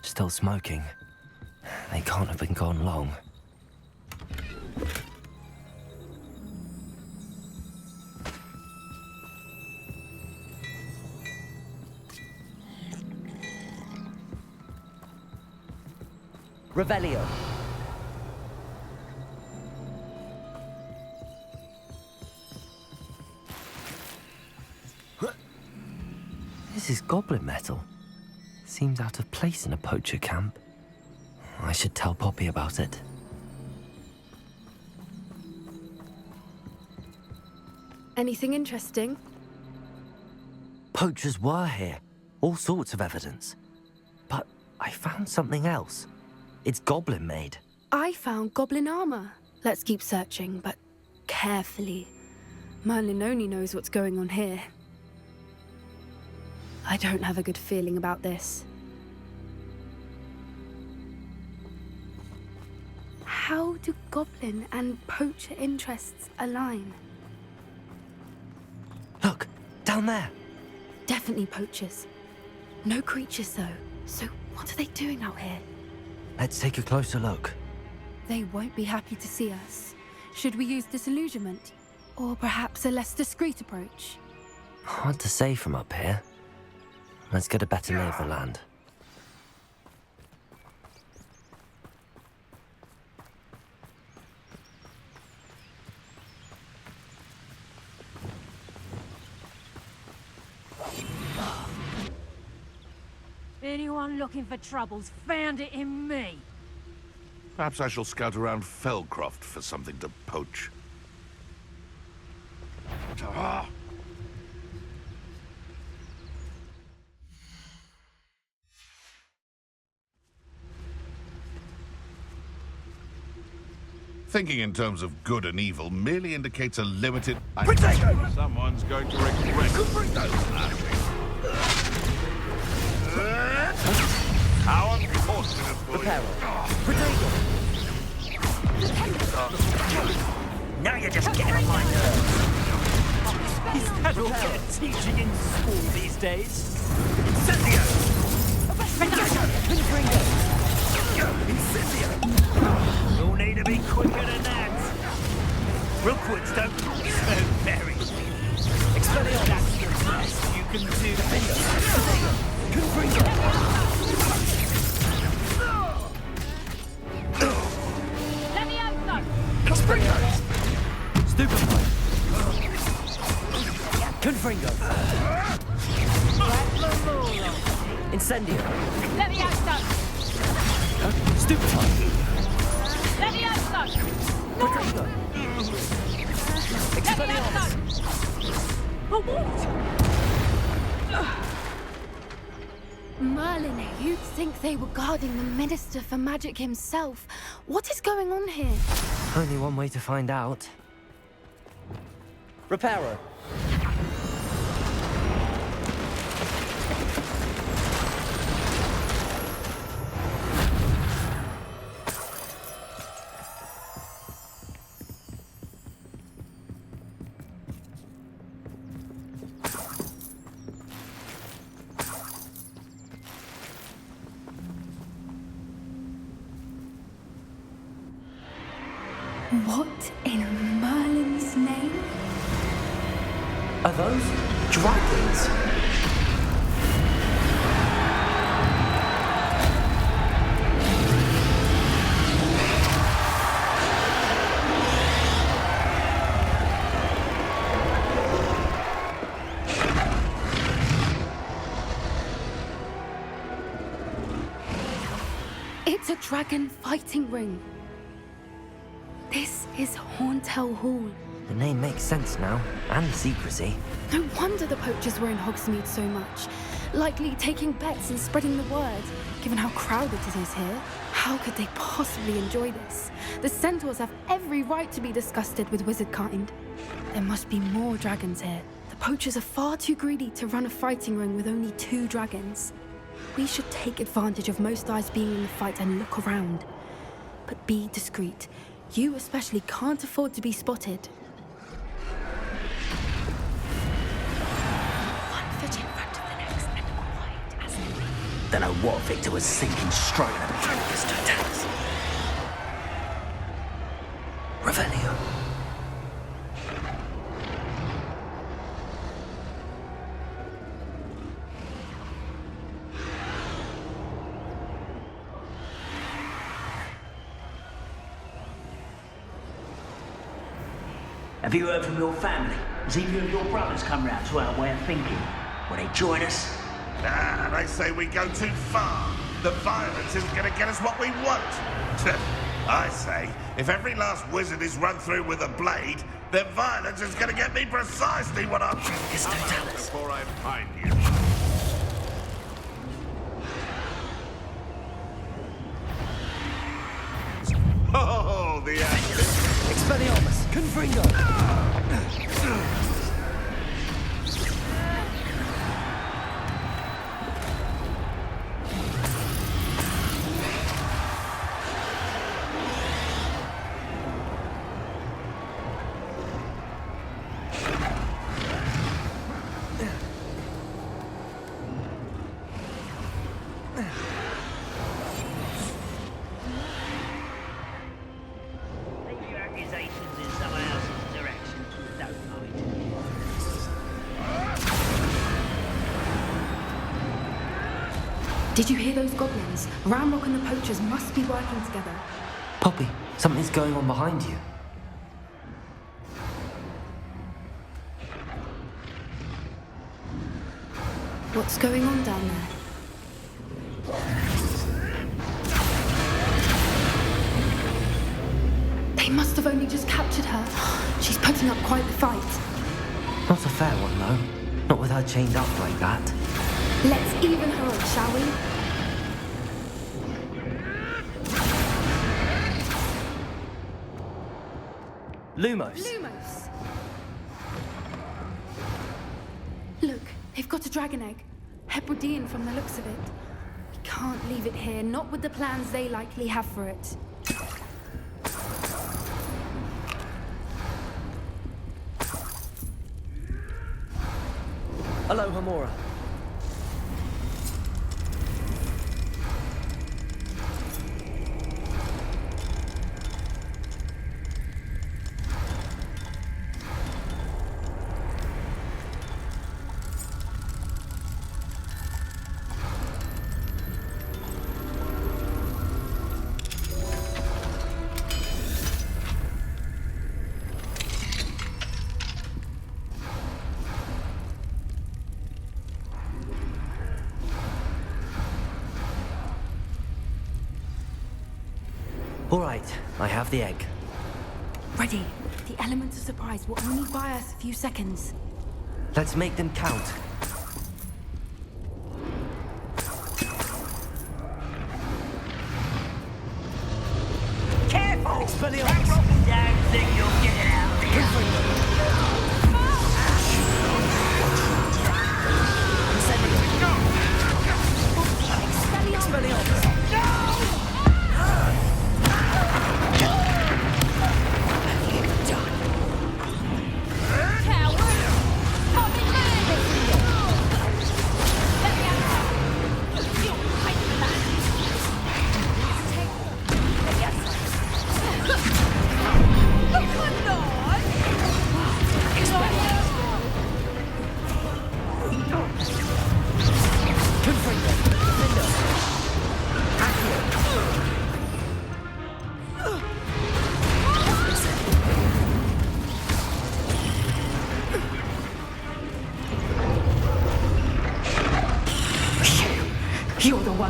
Still smoking. They can't have been gone long. Revelio. This is goblin metal. Seems out of place in a poacher camp. I should tell Poppy about it. Anything interesting? Poachers were here. All sorts of evidence. But I found something else. It's goblin made. I found goblin armor. Let's keep searching, but carefully. Merlin only knows what's going on here. I don't have a good feeling about this. How do goblin and poacher interests align? Look, down there. Definitely poachers. No creatures though. So what are they doing out here? Let's take a closer look. They won't be happy to see us. Should we use disillusionment? Or perhaps a less discreet approach? Hard to say from up here. Let's get a better lay of the land. Anyone looking for troubles found it in me. Perhaps I shall scout around Felcroft for something to poach. Ah! Thinking in terms of good and evil merely indicates a limited... Someone's going to regret... How unfortunate for you. Now you're just getting on my nerves. Is that all they're teaching in school these days? Incendio! Incendio! You'll need to be quicker than that. Rookwoods don't so very. Expelliarmus. That's the best you can do. Confringo. Stupefy! Confringo! Incendio! Let me out, son! Stupefy! Let me out, son! Confringo! Expelliarmus! But what? Merlin, you'd think they were guarding the Minister for Magic himself. What is going on here? Only one way to find out. Reparo. What in Merlin's name? Are those dragons? It's a dragon fighting ring. This is Horntail Hall. The name makes sense now, and the secrecy. No wonder the poachers were in Hogsmeade so much. Likely taking bets and spreading the word, given how crowded it is here. How could they possibly enjoy this? The centaurs have every right to be disgusted with wizard kind. There must be more dragons here. The poachers are far too greedy to run a fighting ring with only 2 dragons. We should take advantage of most eyes being in the fight and look around. But be discreet. You especially can't afford to be spotted. One foot in front of the next and quiet as a wind. Don't know what Victor was thinking, stroking at the focus to attack us. Revelio. Have you heard from your family? Has either of your brothers come round to our way of thinking? Will they join us? Nah, they say we go too far. The violence isn't going to get us what we want. I say, if every last wizard is run through with a blade, then violence is going to get me precisely what I'm... before I find you. Oh, the action! Expelliarmus! Confringo! Did you hear those goblins? Ramrock and the poachers must be working together. Poppy, something's going on behind you. What's going on down there? They must have only just captured her. She's putting up quite the fight. Not a fair one, though. Not with her chained up like that. Let's even her up, shall we? Lumos. Lumos! Look, they've got a dragon egg. Hebridean from the looks of it. We can't leave it here, not with the plans they likely have for it. Hello, Hamora. All right, I have the egg. Ready. The element of surprise will only buy us a few seconds. Let's make them count. Careful! That rotten damn thing you'll get it out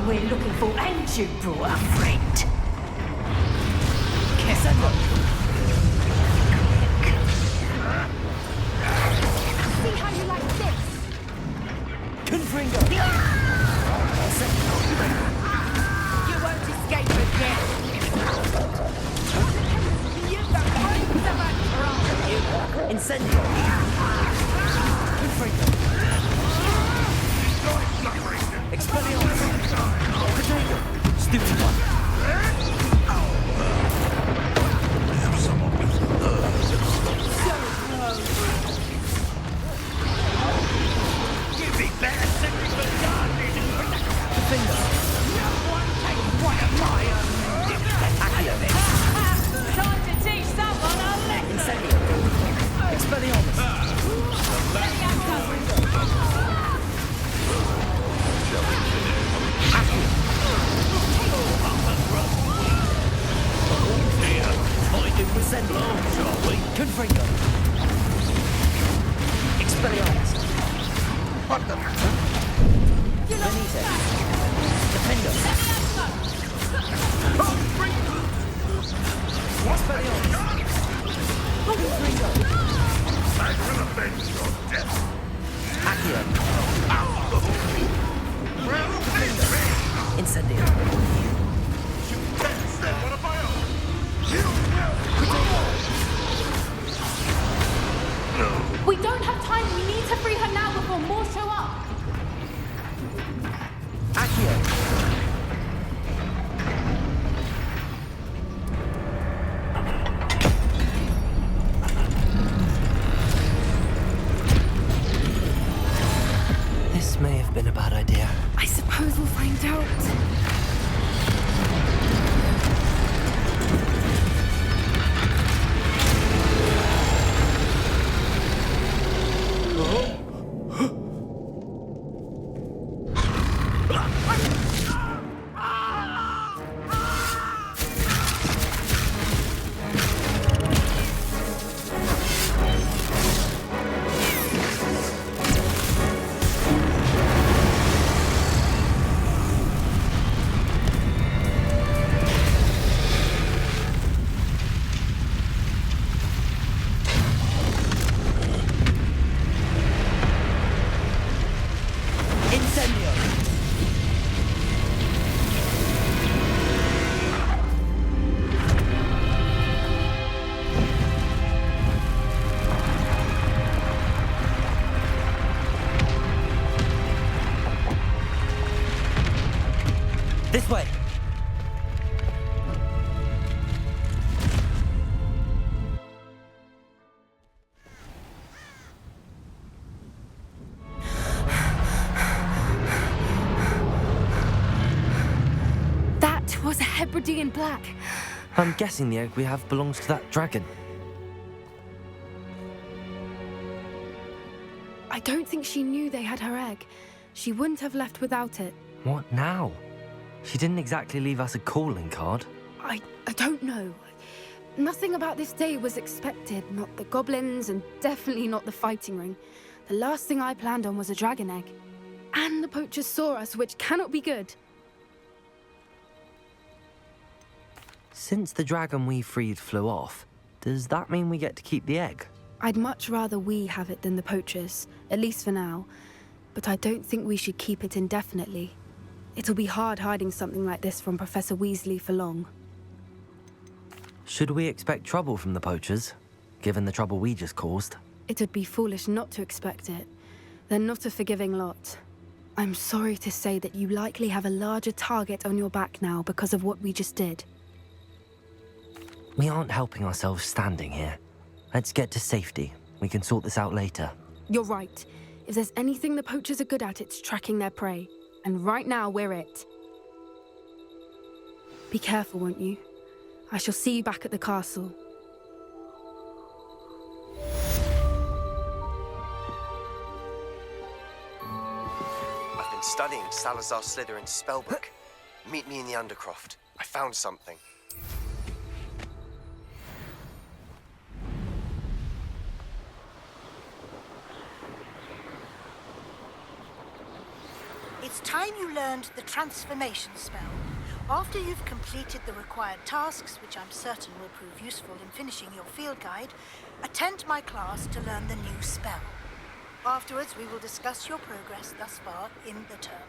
one we're looking for, and you brought a friend. See how you like this? Confringo! You won't escape again. You've got brains of a drum. Incendio! Confringo! Expelliarmus! Potato! Stupid one! You'd be better simply for gardening and The finger! no one takes one of my Time to teach someone a lesson! Incendio! Expelliarmus! Incendio! Confringo! Expelliarmus! What the? Benito! Defendo! Expelliarmus! Confringo! I will avenge your death. Accio! Incendio! What of my own? We don't have time. We need to free her now before more show up. Accio! This may have been a bad idea. I suppose we'll find out. This way! That was a Hebridean black. I'm guessing the egg we have belongs to that dragon. I don't think she knew they had her egg. She wouldn't have left without it. What now? She didn't exactly leave us a calling card. I don't know. Nothing about this day was expected. Not the goblins, and definitely not the fighting ring. The last thing I planned on was a dragon egg. And the poachers saw us, which cannot be good. Since the dragon we freed flew off, does that mean we get to keep the egg? I'd much rather we have it than the poachers, at least for now. But I don't think we should keep it indefinitely. It'll be hard hiding something like this from Professor Weasley for long. Should we expect trouble from the poachers, given the trouble we just caused? It would be foolish not to expect it. They're not a forgiving lot. I'm sorry to say that you likely have a larger target on your back now because of what we just did. We aren't helping ourselves standing here. Let's get to safety. We can sort this out later. You're right. If there's anything the poachers are good at, it's tracking their prey. And right now, we're it. Be careful, won't you? I shall see you back at the castle. I've been studying Salazar Slytherin's spellbook. Meet me in the Undercroft. I found something. It's time you learned the transformation spell. After you've completed the required tasks, which I'm certain will prove useful in finishing your field guide, attend my class to learn the new spell. Afterwards, we will discuss your progress thus far in the term.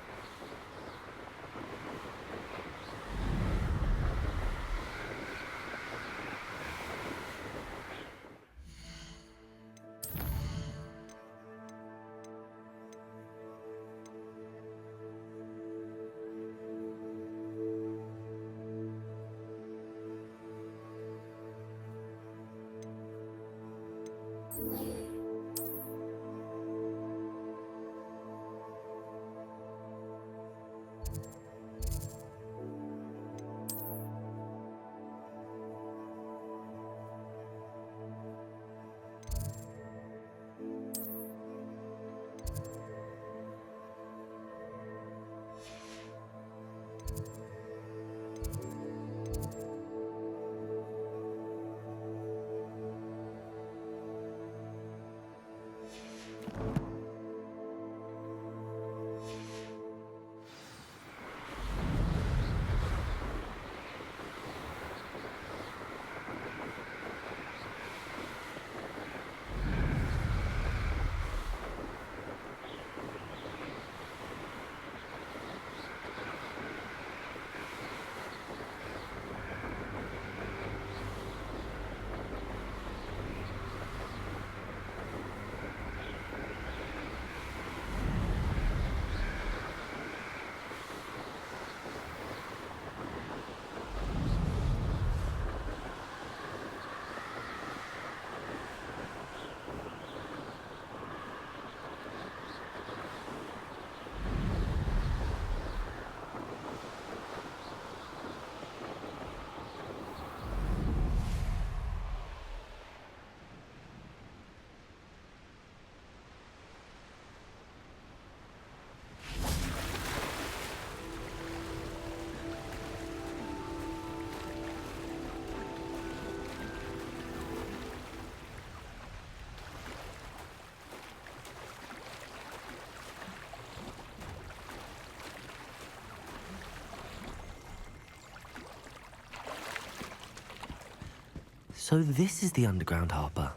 So this is the underground harbour.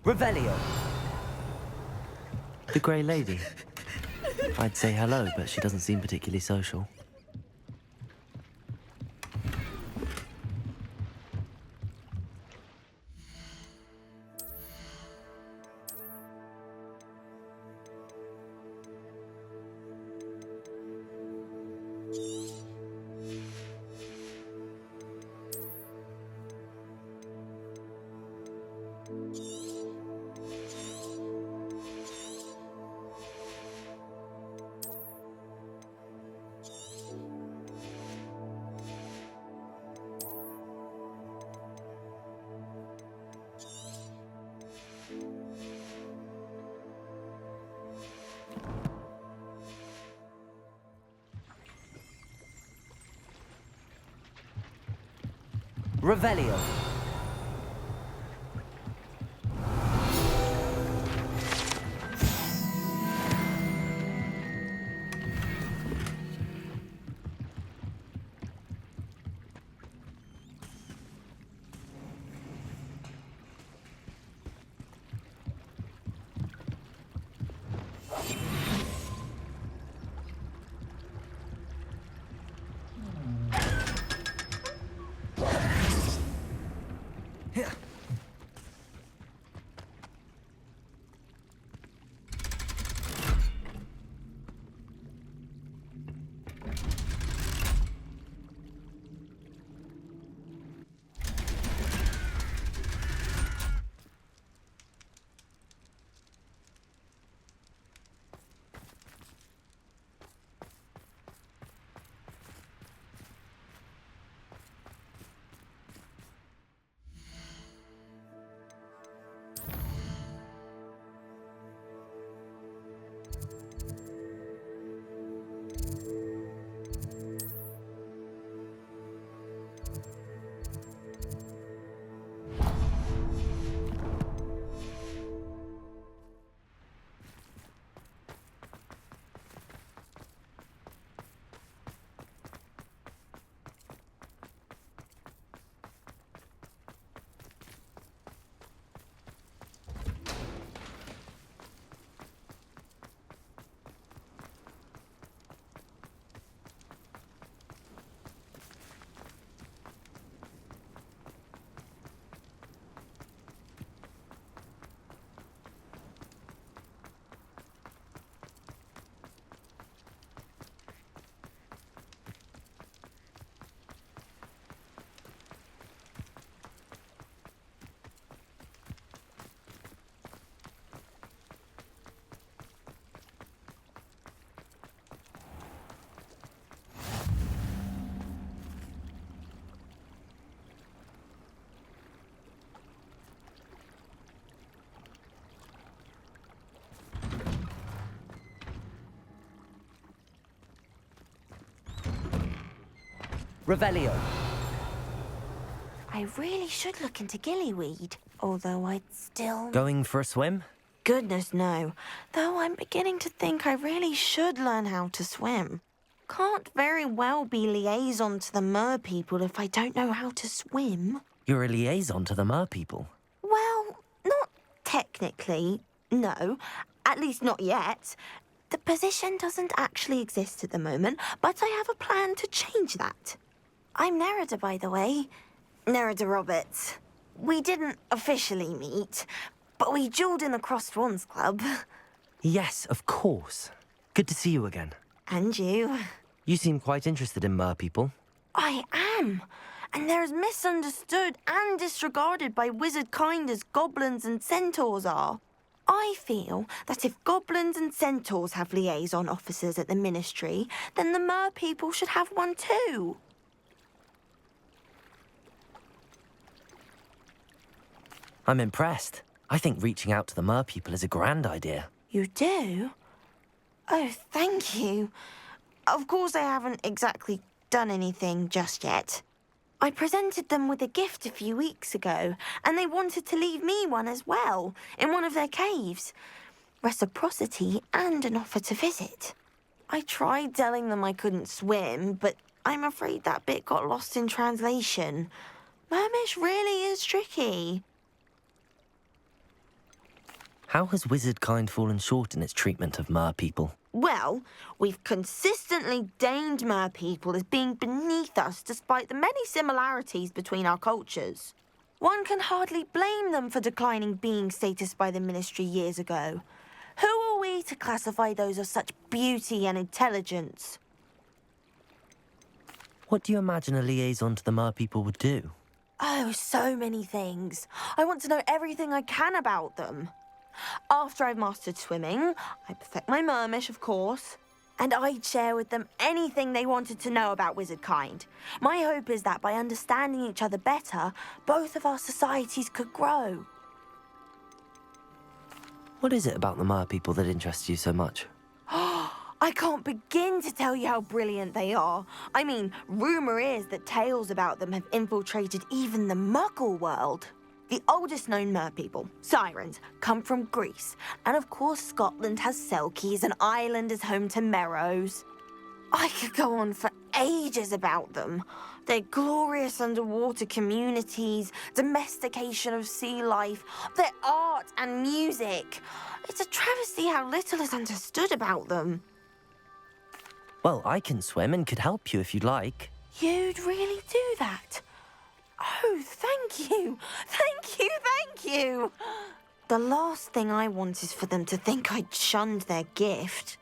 Revelio! The Grey Lady. I'd say hello, but she doesn't seem particularly social. Revelio. Revelio. I really should look into gillyweed, although I'd still... Going for a swim? Goodness, no. Though I'm beginning to think I really should learn how to swim. Can't very well be liaison to the mer people if I don't know how to swim. You're a liaison to the mer people. Well, not technically, no. At least not yet. The position doesn't actually exist at the moment, but I have a plan to change that. I'm Nerida, by the way. Nerida Roberts. We didn't officially meet, but we duelled in the Crossed Swans Club. Yes, of course. Good to see you again. And you. You seem quite interested in mer people. I am. And they're as misunderstood and disregarded by wizard kind as goblins and centaurs are. I feel that if goblins and centaurs have liaison officers at the Ministry, then the mer people should have one too. I'm impressed. I think reaching out to the mer people is a grand idea. You do? Oh, thank you. Of course, I haven't exactly done anything just yet. I presented them with a gift a few weeks ago, and they wanted to leave me one as well, in one of their caves. Reciprocity and an offer to visit. I tried telling them I couldn't swim, but I'm afraid that bit got lost in translation. Mermish really is tricky. How has wizard kind fallen short in its treatment of mer people? Well, we've consistently deemed mer people as being beneath us despite the many similarities between our cultures. One can hardly blame them for declining being status by the Ministry years ago. Who are we to classify those of such beauty and intelligence? What do you imagine a liaison to the mer people would do? Oh, so many things. I want to know everything I can about them. After I've mastered swimming, I perfect my mermish, of course, and I'd share with them anything they wanted to know about wizard kind. My hope is that by understanding each other better, both of our societies could grow. What is it about the mer people that interests you so much? I can't begin to tell you how brilliant they are. I mean, rumour is that tales about them have infiltrated even the Muggle world. The oldest known mer people, sirens, come from Greece. And of course Scotland has Selkies and Ireland is home to Merrows. I could go on for ages about them. Their glorious underwater communities, domestication of sea life, their art and music. It's a travesty how little is understood about them. Well, I can swim and could help you if you'd like. You'd really do that? Oh, thank you. Thank you, thank you. The last thing I want is for them to think I'd shunned their gift.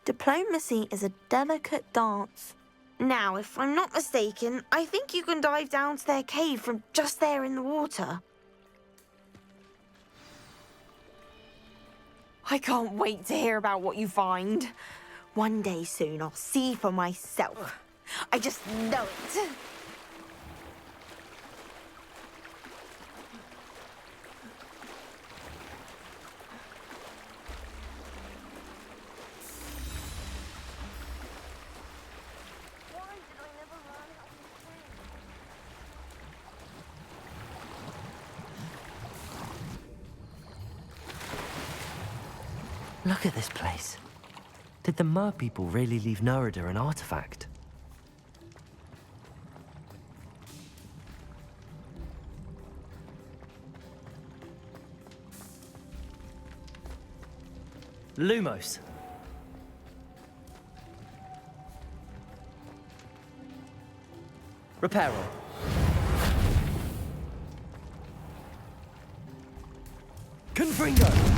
Diplomacy is a delicate dance. Now, if I'm not mistaken, I think you can dive down to their cave from just there in the water. I can't wait to hear about what you find. One day soon, I'll see for myself. I just know it. Look at this place. Did the mer people really leave Nerida an artifact? Lumos. Reparo. Confringo.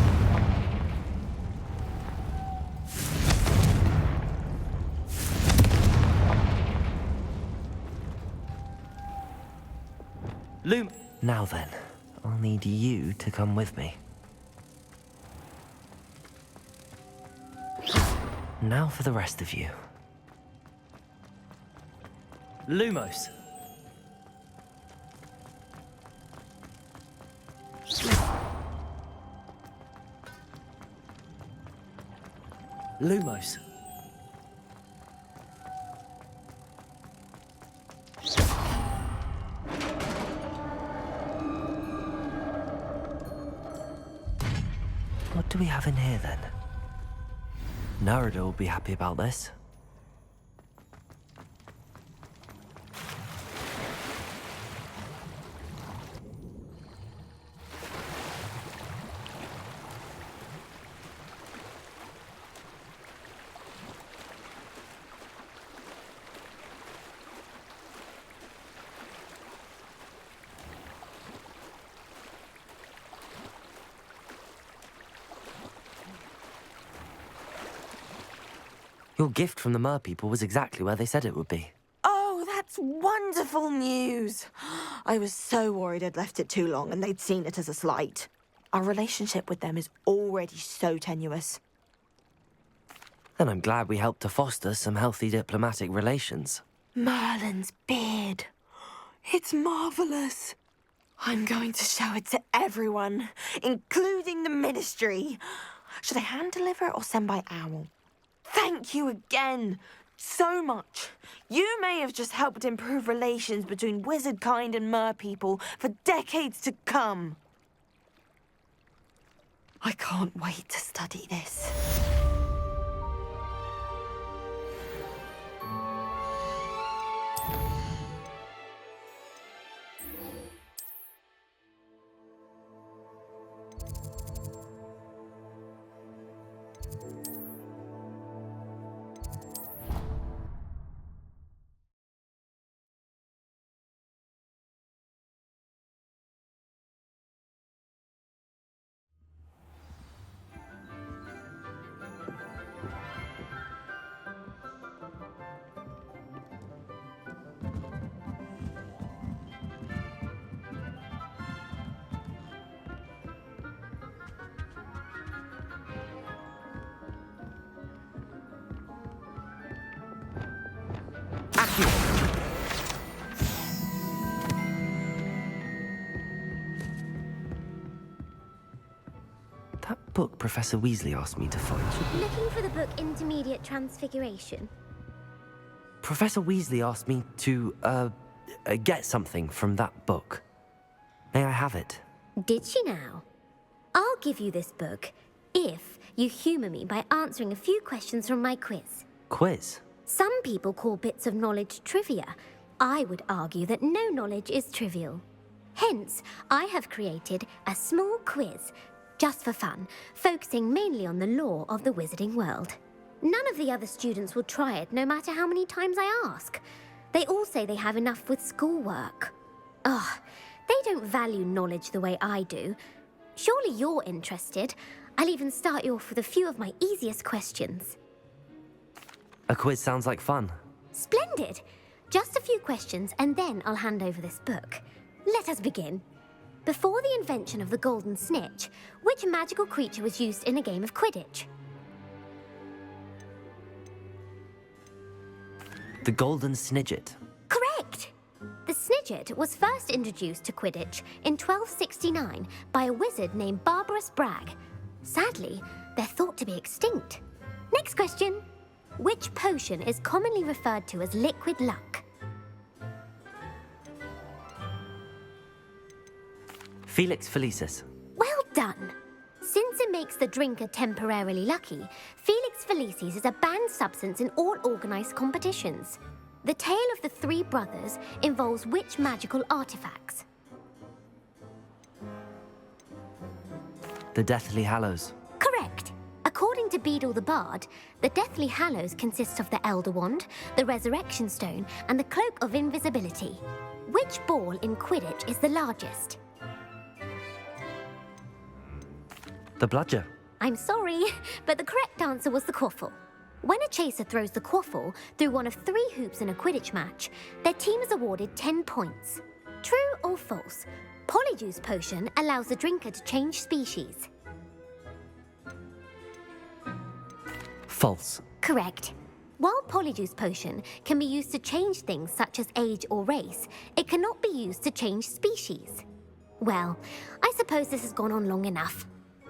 Now then, I'll need you to come with me. Now for the rest of you. Lumos. Lumos. do we have in here then? Narada will be happy about this. Your gift from the Mer people was exactly where they said it would be. Oh, that's wonderful news. I was so worried I'd left it too long and they'd seen it as a slight. Our relationship with them is already so tenuous. Then I'm glad we helped to foster some healthy diplomatic relations. Merlin's beard. It's marvellous. I'm going to show it to everyone, including the Ministry. Should I hand deliver it or send by owl? Thank you again so much. You may have just helped improve relations between wizard kind and mer people for decades to come. I can't wait to study this. That book Professor Weasley asked me to find. Looking for the book Intermediate Transfiguration? Professor Weasley asked me to, get something from that book. May I have it? Did she now? I'll give you this book if you humour me by answering a few questions from my quiz. Quiz? Some people call bits of knowledge trivia. I would argue that no knowledge is trivial. Hence, I have created a small quiz, just for fun, focusing mainly on the lore of the wizarding world. None of the other students will try it, no matter how many times I ask. They all say they have enough with schoolwork. Ugh, they don't value knowledge the way I do. Surely you're interested. I'll even start you off with a few of my easiest questions. A quiz sounds like fun. Splendid! Just a few questions, and then I'll hand over this book. Let us begin. Before the invention of the golden snitch, which magical creature was used in a game of Quidditch? The Golden Snidget. Correct! The Snidget was first introduced to Quidditch in 1269 by a wizard named Barbarous Bragg. Sadly, they're thought to be extinct. Next question. Which potion is commonly referred to as liquid luck? Felix Felicis. Well done! Since it makes the drinker temporarily lucky, Felix Felicis is a banned substance in all organised competitions. The tale of the three brothers involves which magical artifacts? The Deathly Hallows. Correct. According to Beadle the Bard, the Deathly Hallows consists of the Elder Wand, the Resurrection Stone, and the Cloak of Invisibility. Which ball in Quidditch is the largest? The Bludger. I'm sorry, but the correct answer was the Quaffle. When a chaser throws the Quaffle through one of 3 hoops in a Quidditch match, their team is awarded 10 points. True or false? Polyjuice Potion allows the drinker to change species. False. Correct. While Polyjuice Potion can be used to change things such as age or race, it cannot be used to change species. Well, I suppose this has gone on long enough.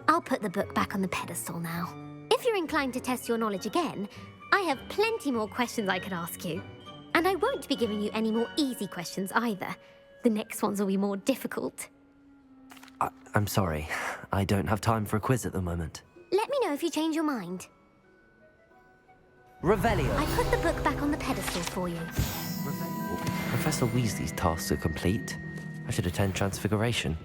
I'll put the book back on the pedestal now. If you're inclined to test your knowledge again, I have plenty more questions I could ask you. And I won't be giving you any more easy questions either. The next ones will be more difficult. I'm sorry. I don't have time for a quiz at the moment. know if you change your mind. Revelio. I put the book back on the pedestal for you. Professor Weasley's tasks are complete. I should attend Transfiguration.